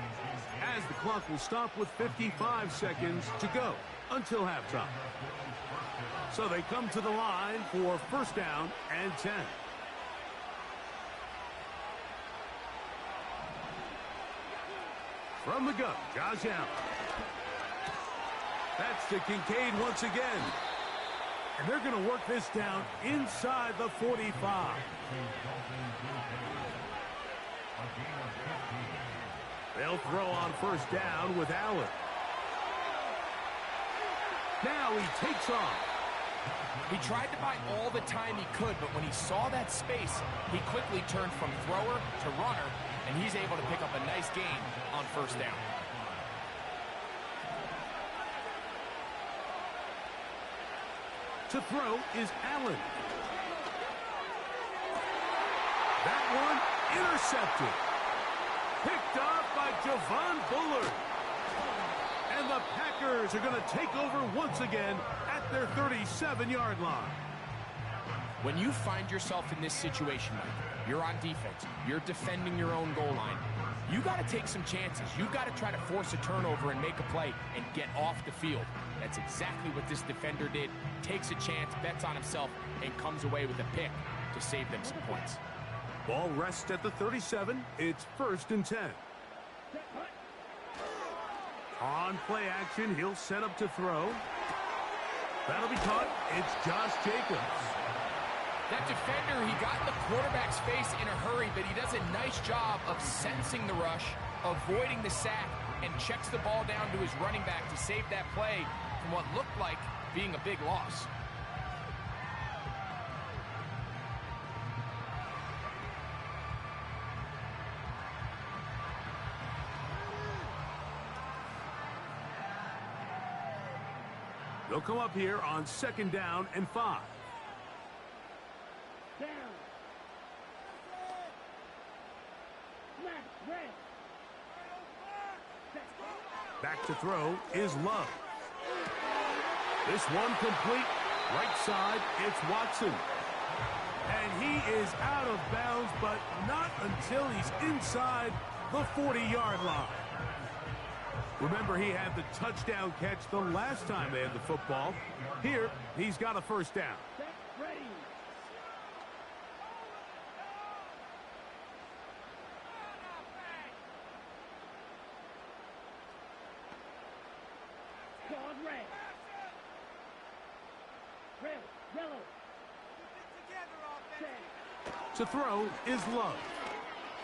Speaker 1: as the clock will stop with 55 seconds to go until halftime. So they come to the line for first down and 10. From the gun, Josh Allen. That's to Kincaid once again. And they're going to work this down inside the 45. They'll throw on first down with Allen. Now he takes off.
Speaker 2: He tried to buy all the time he could, but when he saw that space, he quickly turned from thrower to runner, and he's able to pick up a nice gain on first down.
Speaker 1: To throw is Allen. That one intercepted. Picked off by Javon Bullard. And the Packers are going to take over once again at their 37-yard line.
Speaker 2: When you find yourself in this situation, Mike, you're on defense, you're defending your own goal line, you got to take some chances. You got to try to force a turnover and make a play and get off the field. That's exactly what this defender did. Takes a chance, bets on himself, and comes away with a pick to save them some points.
Speaker 1: Ball rests at the 37. It's first and 10. On play action, he'll set up to throw. That'll be caught. It's Josh Jacobs.
Speaker 2: That defender, he got in the quarterback's face in a hurry, but he does a nice job of sensing the rush, avoiding the sack, and checks the ball down to his running back to save that play from what looked like being a big loss.
Speaker 1: They'll come up here on second down and 5.
Speaker 8: Down. Left, red.
Speaker 1: Back to throw is Love. This one complete. Right side, it's Watson. And he is out of bounds, but not until he's inside the 40-yard line. Remember, he had the touchdown catch the last time they had the football. Here, he's got a first down.
Speaker 8: Ready. Squad red. Red, yellow.
Speaker 1: To throw is Love.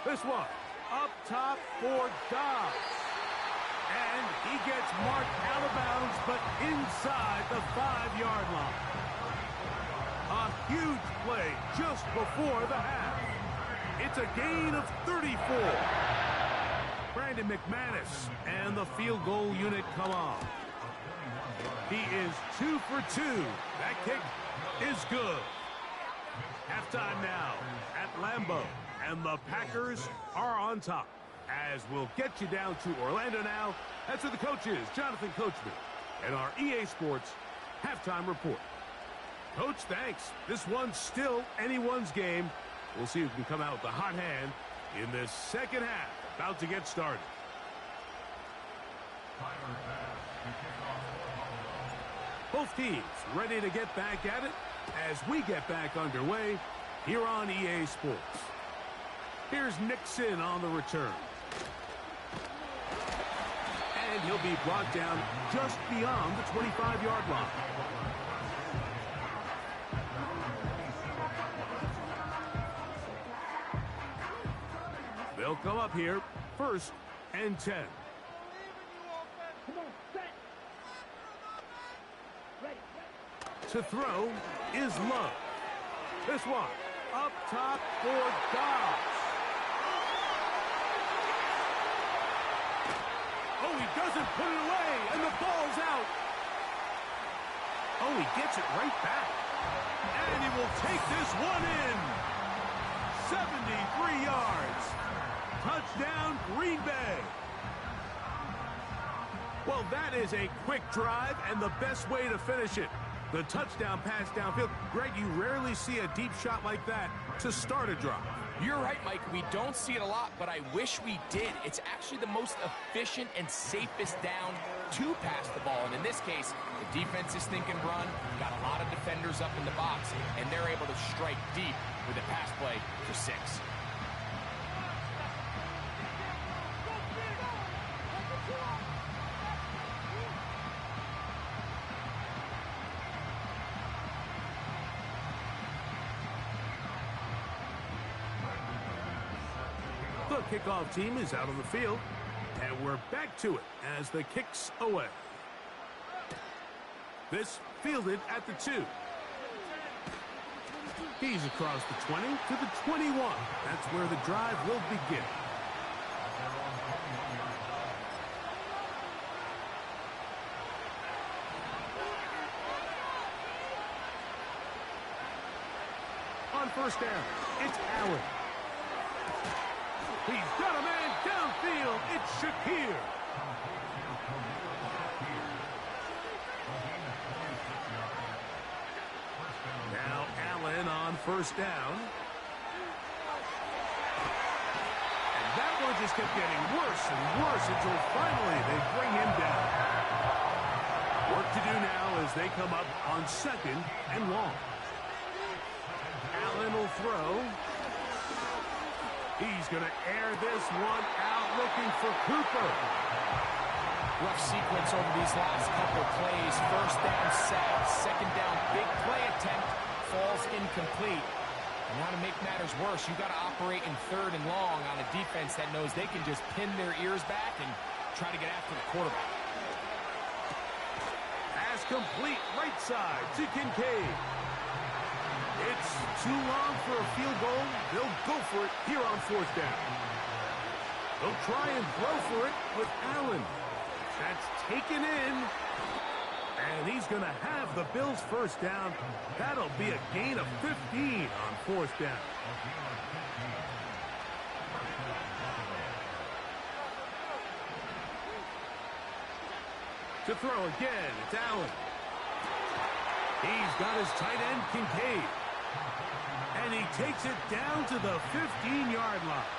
Speaker 1: This one, up top for Dobbs. And he gets marked out of bounds, but inside the 5-yard line. A huge play just before the half. It's a gain of 34. Brandon McManus and the field goal unit come on. He is 2 for 2. That kick is good. Halftime now at Lambeau, and the Packers are on top. As we'll get you down to Orlando now. That's where the coach is, Jonathan Coachman, and our EA Sports halftime report. Coach, thanks. This one's still anyone's game. We'll see who can come out with the hot hand in this second half. About to get started. Both teams ready to get back at it as we get back underway here on EA Sports. Here's Nixon on the return. And he'll be brought down just beyond the 25-yard line. They'll come up here, first and 10.
Speaker 8: Come on, set. Ready.
Speaker 1: To throw is Love. This one, up top for Dobbs. Oh, he doesn't put it away, and the ball's out. Oh, he gets it right back. And he will take this one in. 73 yards. Touchdown, Green Bay. Well, that is a quick drive and the best way to finish it. The touchdown pass downfield. Greg, you rarely see a deep shot like that to start a drive.
Speaker 2: You're right, Mike. We don't see it a lot, but I wish we did. It's actually the most efficient and safest down to pass the ball. And in this case, the defense is thinking run, got a lot of defenders up in the box, and they're able to strike deep with a pass play for 6.
Speaker 1: The kickoff team is out on the field, and we're back to it as the kick's away. This fielded at the 2. He's across the 20 to the 21. That's where the drive will begin. On first down, it's Allen. He's got a man downfield. It's Shakir. Now Allen on first down. And that one just kept getting worse and worse until finally they bring him down. Work to do now as they come up on 2nd and long. Allen will throw. He's going to air this one out looking for Cooper.
Speaker 2: Rough sequence over these last couple plays. First down sack, second down big play attempt, falls incomplete. And now to make matters worse, you got to operate in 3rd and long on a defense that knows they can just pin their ears back and try to get after the quarterback.
Speaker 1: Pass complete right side to Kincaid. It's too long for a field goal. They'll go for it here on 4th down. They'll try and throw for it with Allen. That's taken in. And he's going to have the Bills' first down. That'll be a gain of 15 on 4th down. To throw again, it's Allen. He's got his tight end, Kincaid. And he takes it down to the 15-yard line.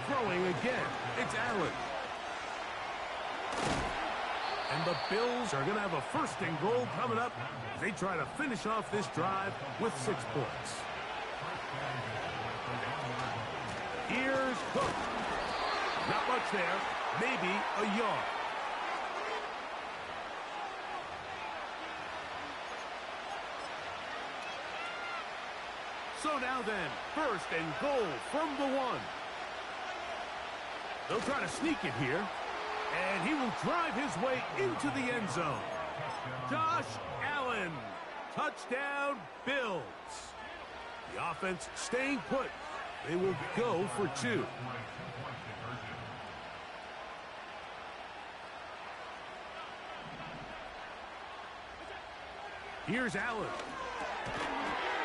Speaker 1: Throwing again, it's Allen. And the Bills are going to have a 1st and goal coming up as they try to finish off this drive with 6 points. Here's Cook. Not much there, maybe a yard. So now then, 1st and goal from the 1. They'll try to sneak it here, and he will drive his way into the end zone. Josh Allen, touchdown Bills. The offense staying put. They will go for 2. Here's Allen.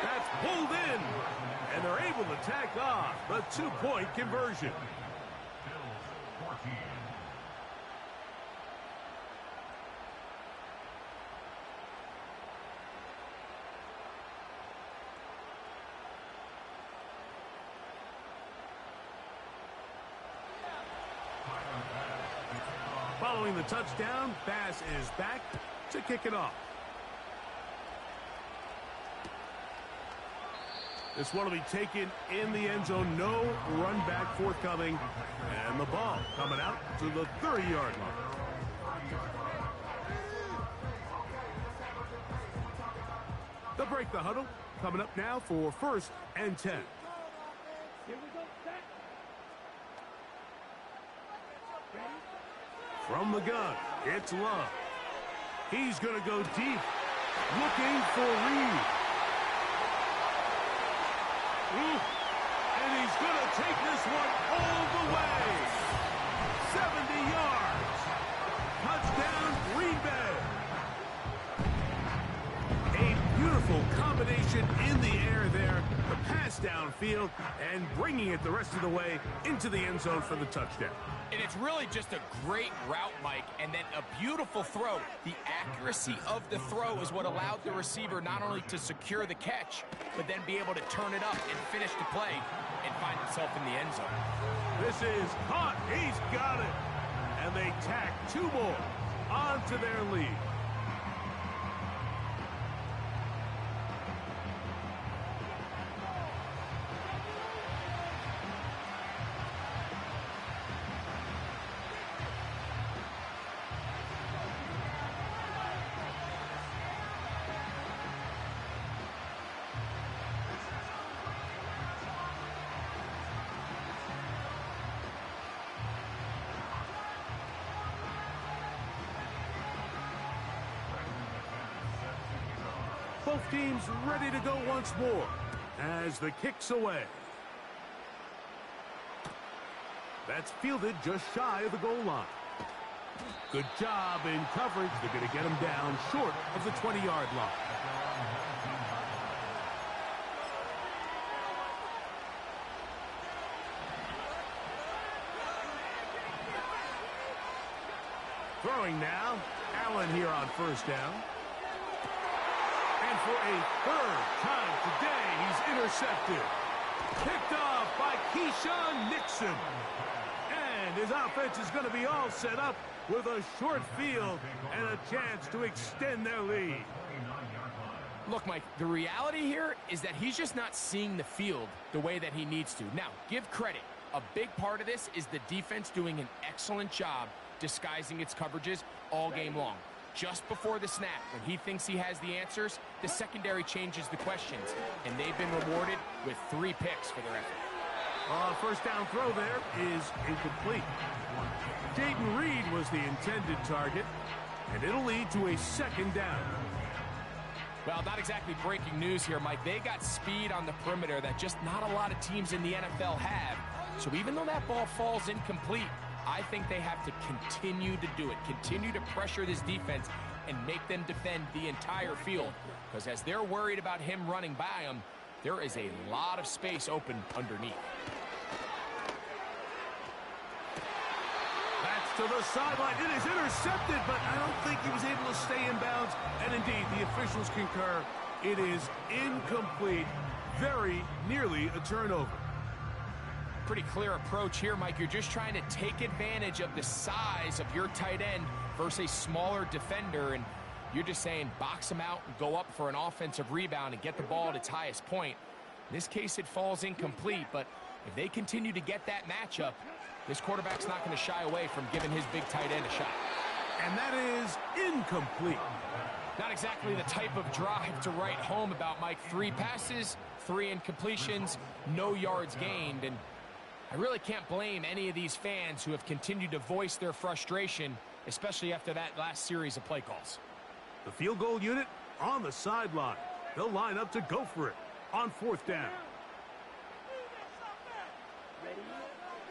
Speaker 1: That's pulled in, and they're able to tack off the 2-point conversion. Following the touchdown, Bass is back to kick it off. This one will be taken in the end zone. No run back forthcoming. And the ball coming out to the 30-yard line. They'll break the huddle. Coming up now for 1st and 10.
Speaker 8: Here we go, set.
Speaker 1: From the gun, it's Love. He's going to go deep, looking for Reed. And he's going to take this one all the way. 70 yards. Touchdown, Green Bay. A beautiful combination in the air there. The pass downfield and bringing it the rest of the way into the end zone for the touchdown.
Speaker 2: And it's really just a great route, Mike, and then a beautiful throw. The accuracy of the throw is what allowed the receiver not only to secure the catch, but then be able to turn it up and finish the play and find himself in the end zone.
Speaker 1: This is caught. He's got it. And they tack 2 more onto their lead. Both teams ready to go once more as the kick's away. That's fielded just shy of the goal line. Good job in coverage. They're going to get him down short of the 20-yard line. Throwing now. Allen here on first down. And for a 3rd time today, he's intercepted. Picked off by Keyshawn Nixon. And his offense is going to be all set up with a short field and a chance to extend their lead.
Speaker 2: Look, Mike, the reality here is that he's just not seeing the field the way that he needs to. Now, give credit. A big part of this is the defense doing an excellent job disguising its coverages all game long. Just before the snap, when he thinks he has the answers, the secondary changes the questions, and they've been rewarded with 3 picks for their effort.
Speaker 1: First down throw there is incomplete. Dayton Reed was the intended target, and it'll lead to a 2nd down.
Speaker 2: Well, not exactly breaking news here, Mike. They got speed on the perimeter that just not a lot of teams in the NFL have. So even though that ball falls incomplete, I think they have to continue to do it, continue to pressure this defense and make them defend the entire field. Because as they're worried about him running by them, there is a lot of space open underneath.
Speaker 1: That's to the sideline. It is intercepted, but I don't think he was able to stay in bounds. And indeed, the officials concur. It is incomplete. Very nearly a turnover.
Speaker 2: Pretty clear approach here, Mike. You're just trying to take advantage of the size of your tight end versus a smaller defender, and you're just saying box him out and go up for an offensive rebound and get the ball at its highest point. In this case, it falls incomplete, but if they continue to get that matchup, this quarterback's not going to shy away from giving his big tight end a shot.
Speaker 1: And that is incomplete.
Speaker 2: Not exactly the type of drive to write home about, Mike. 3 passes, 3 incompletions, no yards gained, and I really can't blame any of these fans who have continued to voice their frustration, especially after that last series of play calls.
Speaker 1: The field goal unit on the sideline. They'll line up to go for it on 4th down.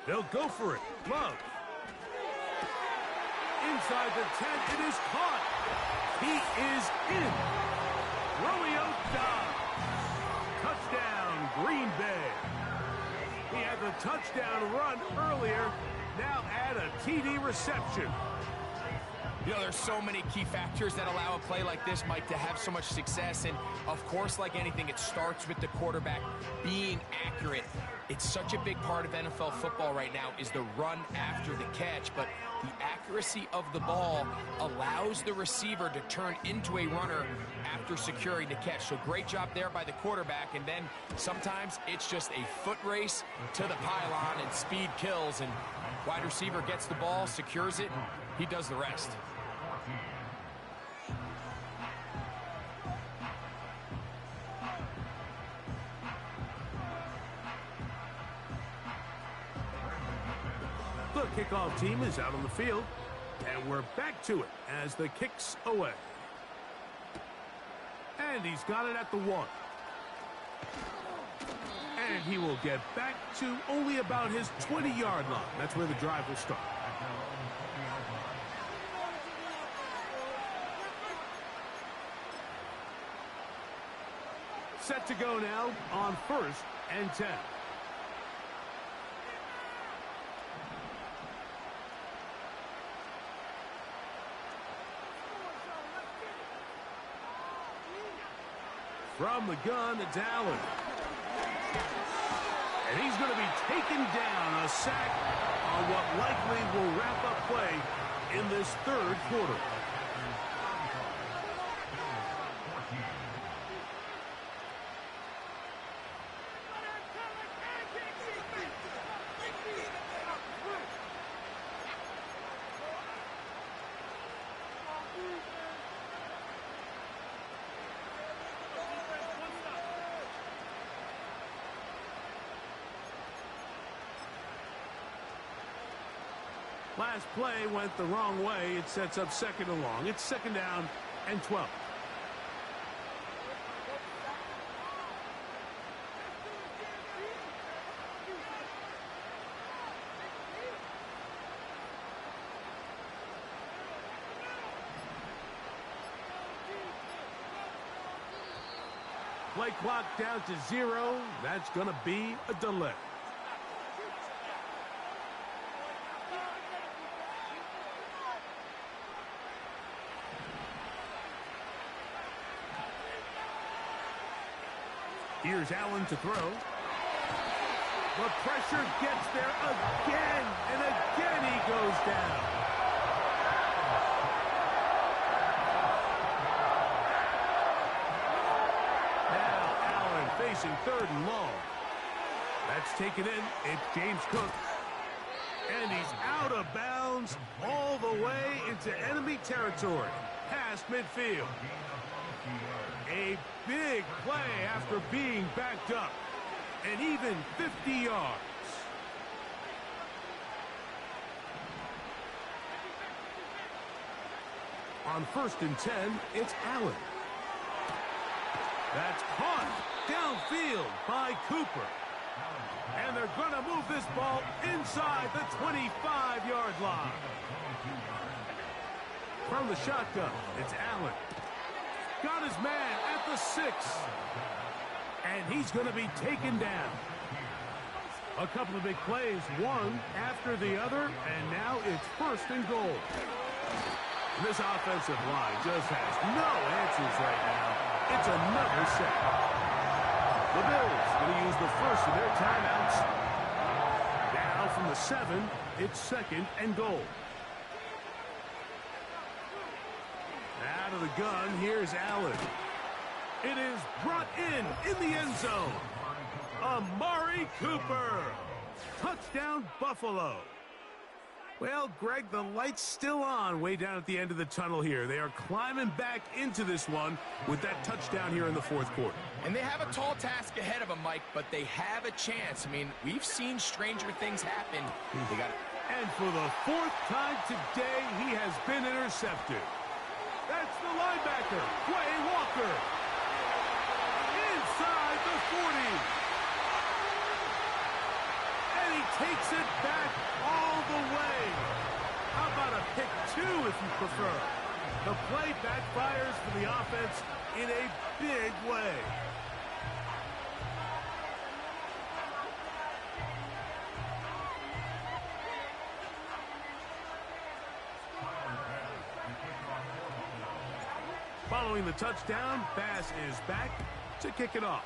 Speaker 1: They'll go for it. Love. Inside the 10, it is caught. He is in. Romeo Dobbs. Touchdown, Green Bay. He had the touchdown run earlier. Now add a TD reception.
Speaker 2: You know, there's so many key factors that allow a play like this, Mike, to have so much success. And, of course, like anything, it starts with the quarterback being accurate. It's such a big part of NFL football right now is the run after the catch. But the accuracy of the ball allows the receiver to turn into a runner after securing the catch. So great job there by the quarterback. And then sometimes it's just a foot race to the pylon and speed kills. And wide receiver gets the ball, secures it, and he does the rest.
Speaker 1: The kickoff team is out on the field, and we're back to it as the kick's away. And he's got it at the 1. And he will get back to only about his 20-yard line. That's where the drive will start. Set to go now on 1st and 10. From the gun, it's Allen. And he's going to be taken down, a sack on what likely will wrap up play in this third quarter. Last play went the wrong way. It sets up second and long. It's second down and 12. Play clock down to 0. That's going to be a delay. Here's Allen to throw. The pressure gets there again, and again he goes down. Now Allen facing third and long. That's taken in. It's James Cook. And he's out of bounds all the way into enemy territory, past midfield. A big play after being backed up, and even 50 yards. On 1st and 10, it's Allen. That's caught downfield by Cooper. And they're going to move this ball inside the 25-yard line. From the shotgun, it's Allen. Got his man at the 6. And he's going to be taken down. A couple of big plays, one after the other, and now it's 1st and goal. This offensive line just has no answers right now. It's another sack. The Bills going to use the first of their timeouts. Now from the 7, it's 2nd and goal. Out of the gun, here's Allen. It is brought in the end zone. Amari Cooper. Touchdown, Buffalo. Well, Greg, the light's still on way down at the end of the tunnel here. They are climbing back into this one with that touchdown here in the 4th quarter.
Speaker 2: And they have a tall task ahead of them, Mike, but they have a chance. I mean, we've seen stranger things happen. They got it.
Speaker 1: And for the 4th time today, he has been intercepted. That's the linebacker, Quay Walker. Inside the 40. And he takes it back all the way. How about a pick 2 if you prefer? The play backfires for the offense in a big way. Following the touchdown, Bass is back to kick it off.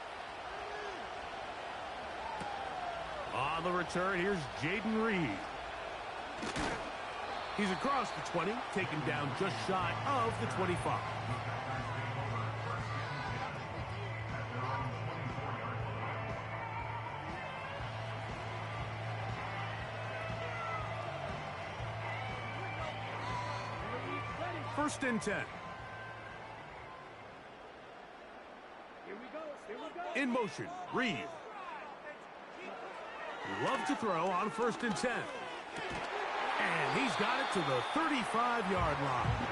Speaker 1: On the return, here's Jaden Reed. He's across the 20, taken down just shy of the 25. First and 10. In motion, Reed. Love to throw on 1st and 10. And he's got it to the 35-yard line.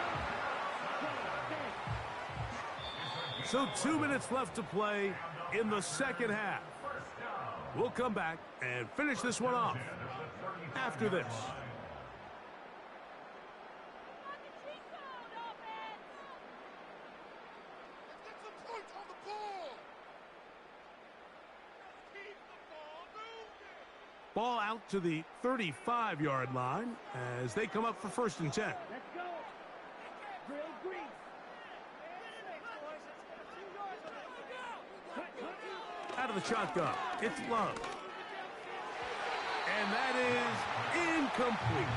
Speaker 1: So 2 minutes left to play in the 2nd half. We'll come back and finish this one off after this. Ball out to the 35-yard line as they come up for 1st and 10.
Speaker 8: Let's go. Drill grease.
Speaker 1: the shotgun. It's Love. And that is incomplete.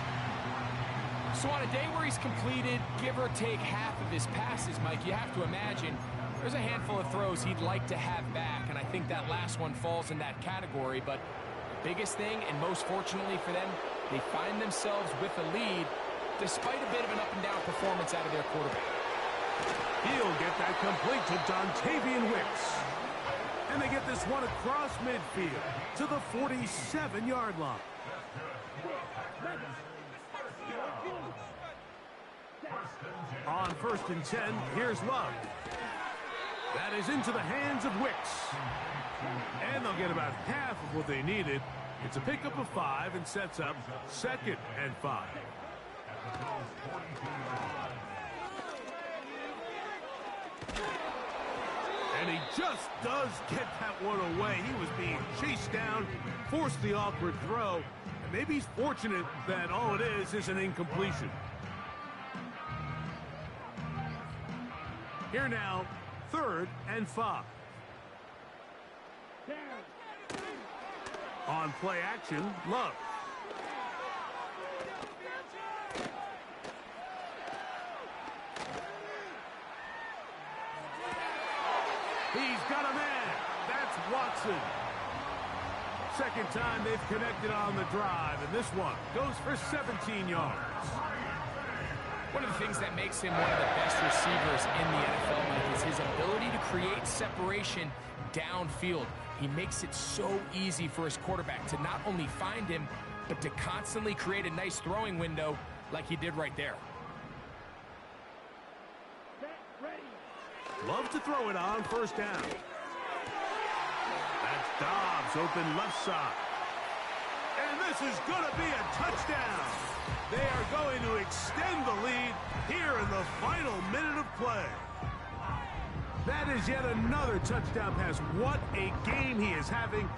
Speaker 2: So on a day where he's completed, give or take half of his passes, Mike, you have to imagine there's a handful of throws he'd like to have back, and I think that last one falls in that category. But the biggest thing, and most fortunately for them, they find themselves with a lead despite a bit of an up-and-down performance out of their quarterback.
Speaker 1: He'll get that complete to Dontavian Wicks. And they get this one across midfield to the 47-yard line. On 1st and 10, here's Love. That is into the hands of Wicks. And they'll get about half of what they needed. It's a pickup of 5 and sets up 2nd and 5. And he just does get that one away. He was being chased down, forced the awkward throw. And maybe he's fortunate that all it is an incompletion. Here now, 3rd and 5. On play action, Love. He's got a man. That's Watson. Second time they've connected on the drive, and this one goes for 17 yards.
Speaker 2: One of the things that makes him one of the best receivers in the NFL, Mike, is his ability to create separation downfield. He makes it so easy for his quarterback to not only find him, but to constantly create a nice throwing window like he did right there.
Speaker 1: Love to throw it on 1st down. That's Dobbs open left side. And this is going to be a touchdown. They are going to extend the lead here in the final minute of play. That is yet another touchdown pass. What a game he is having.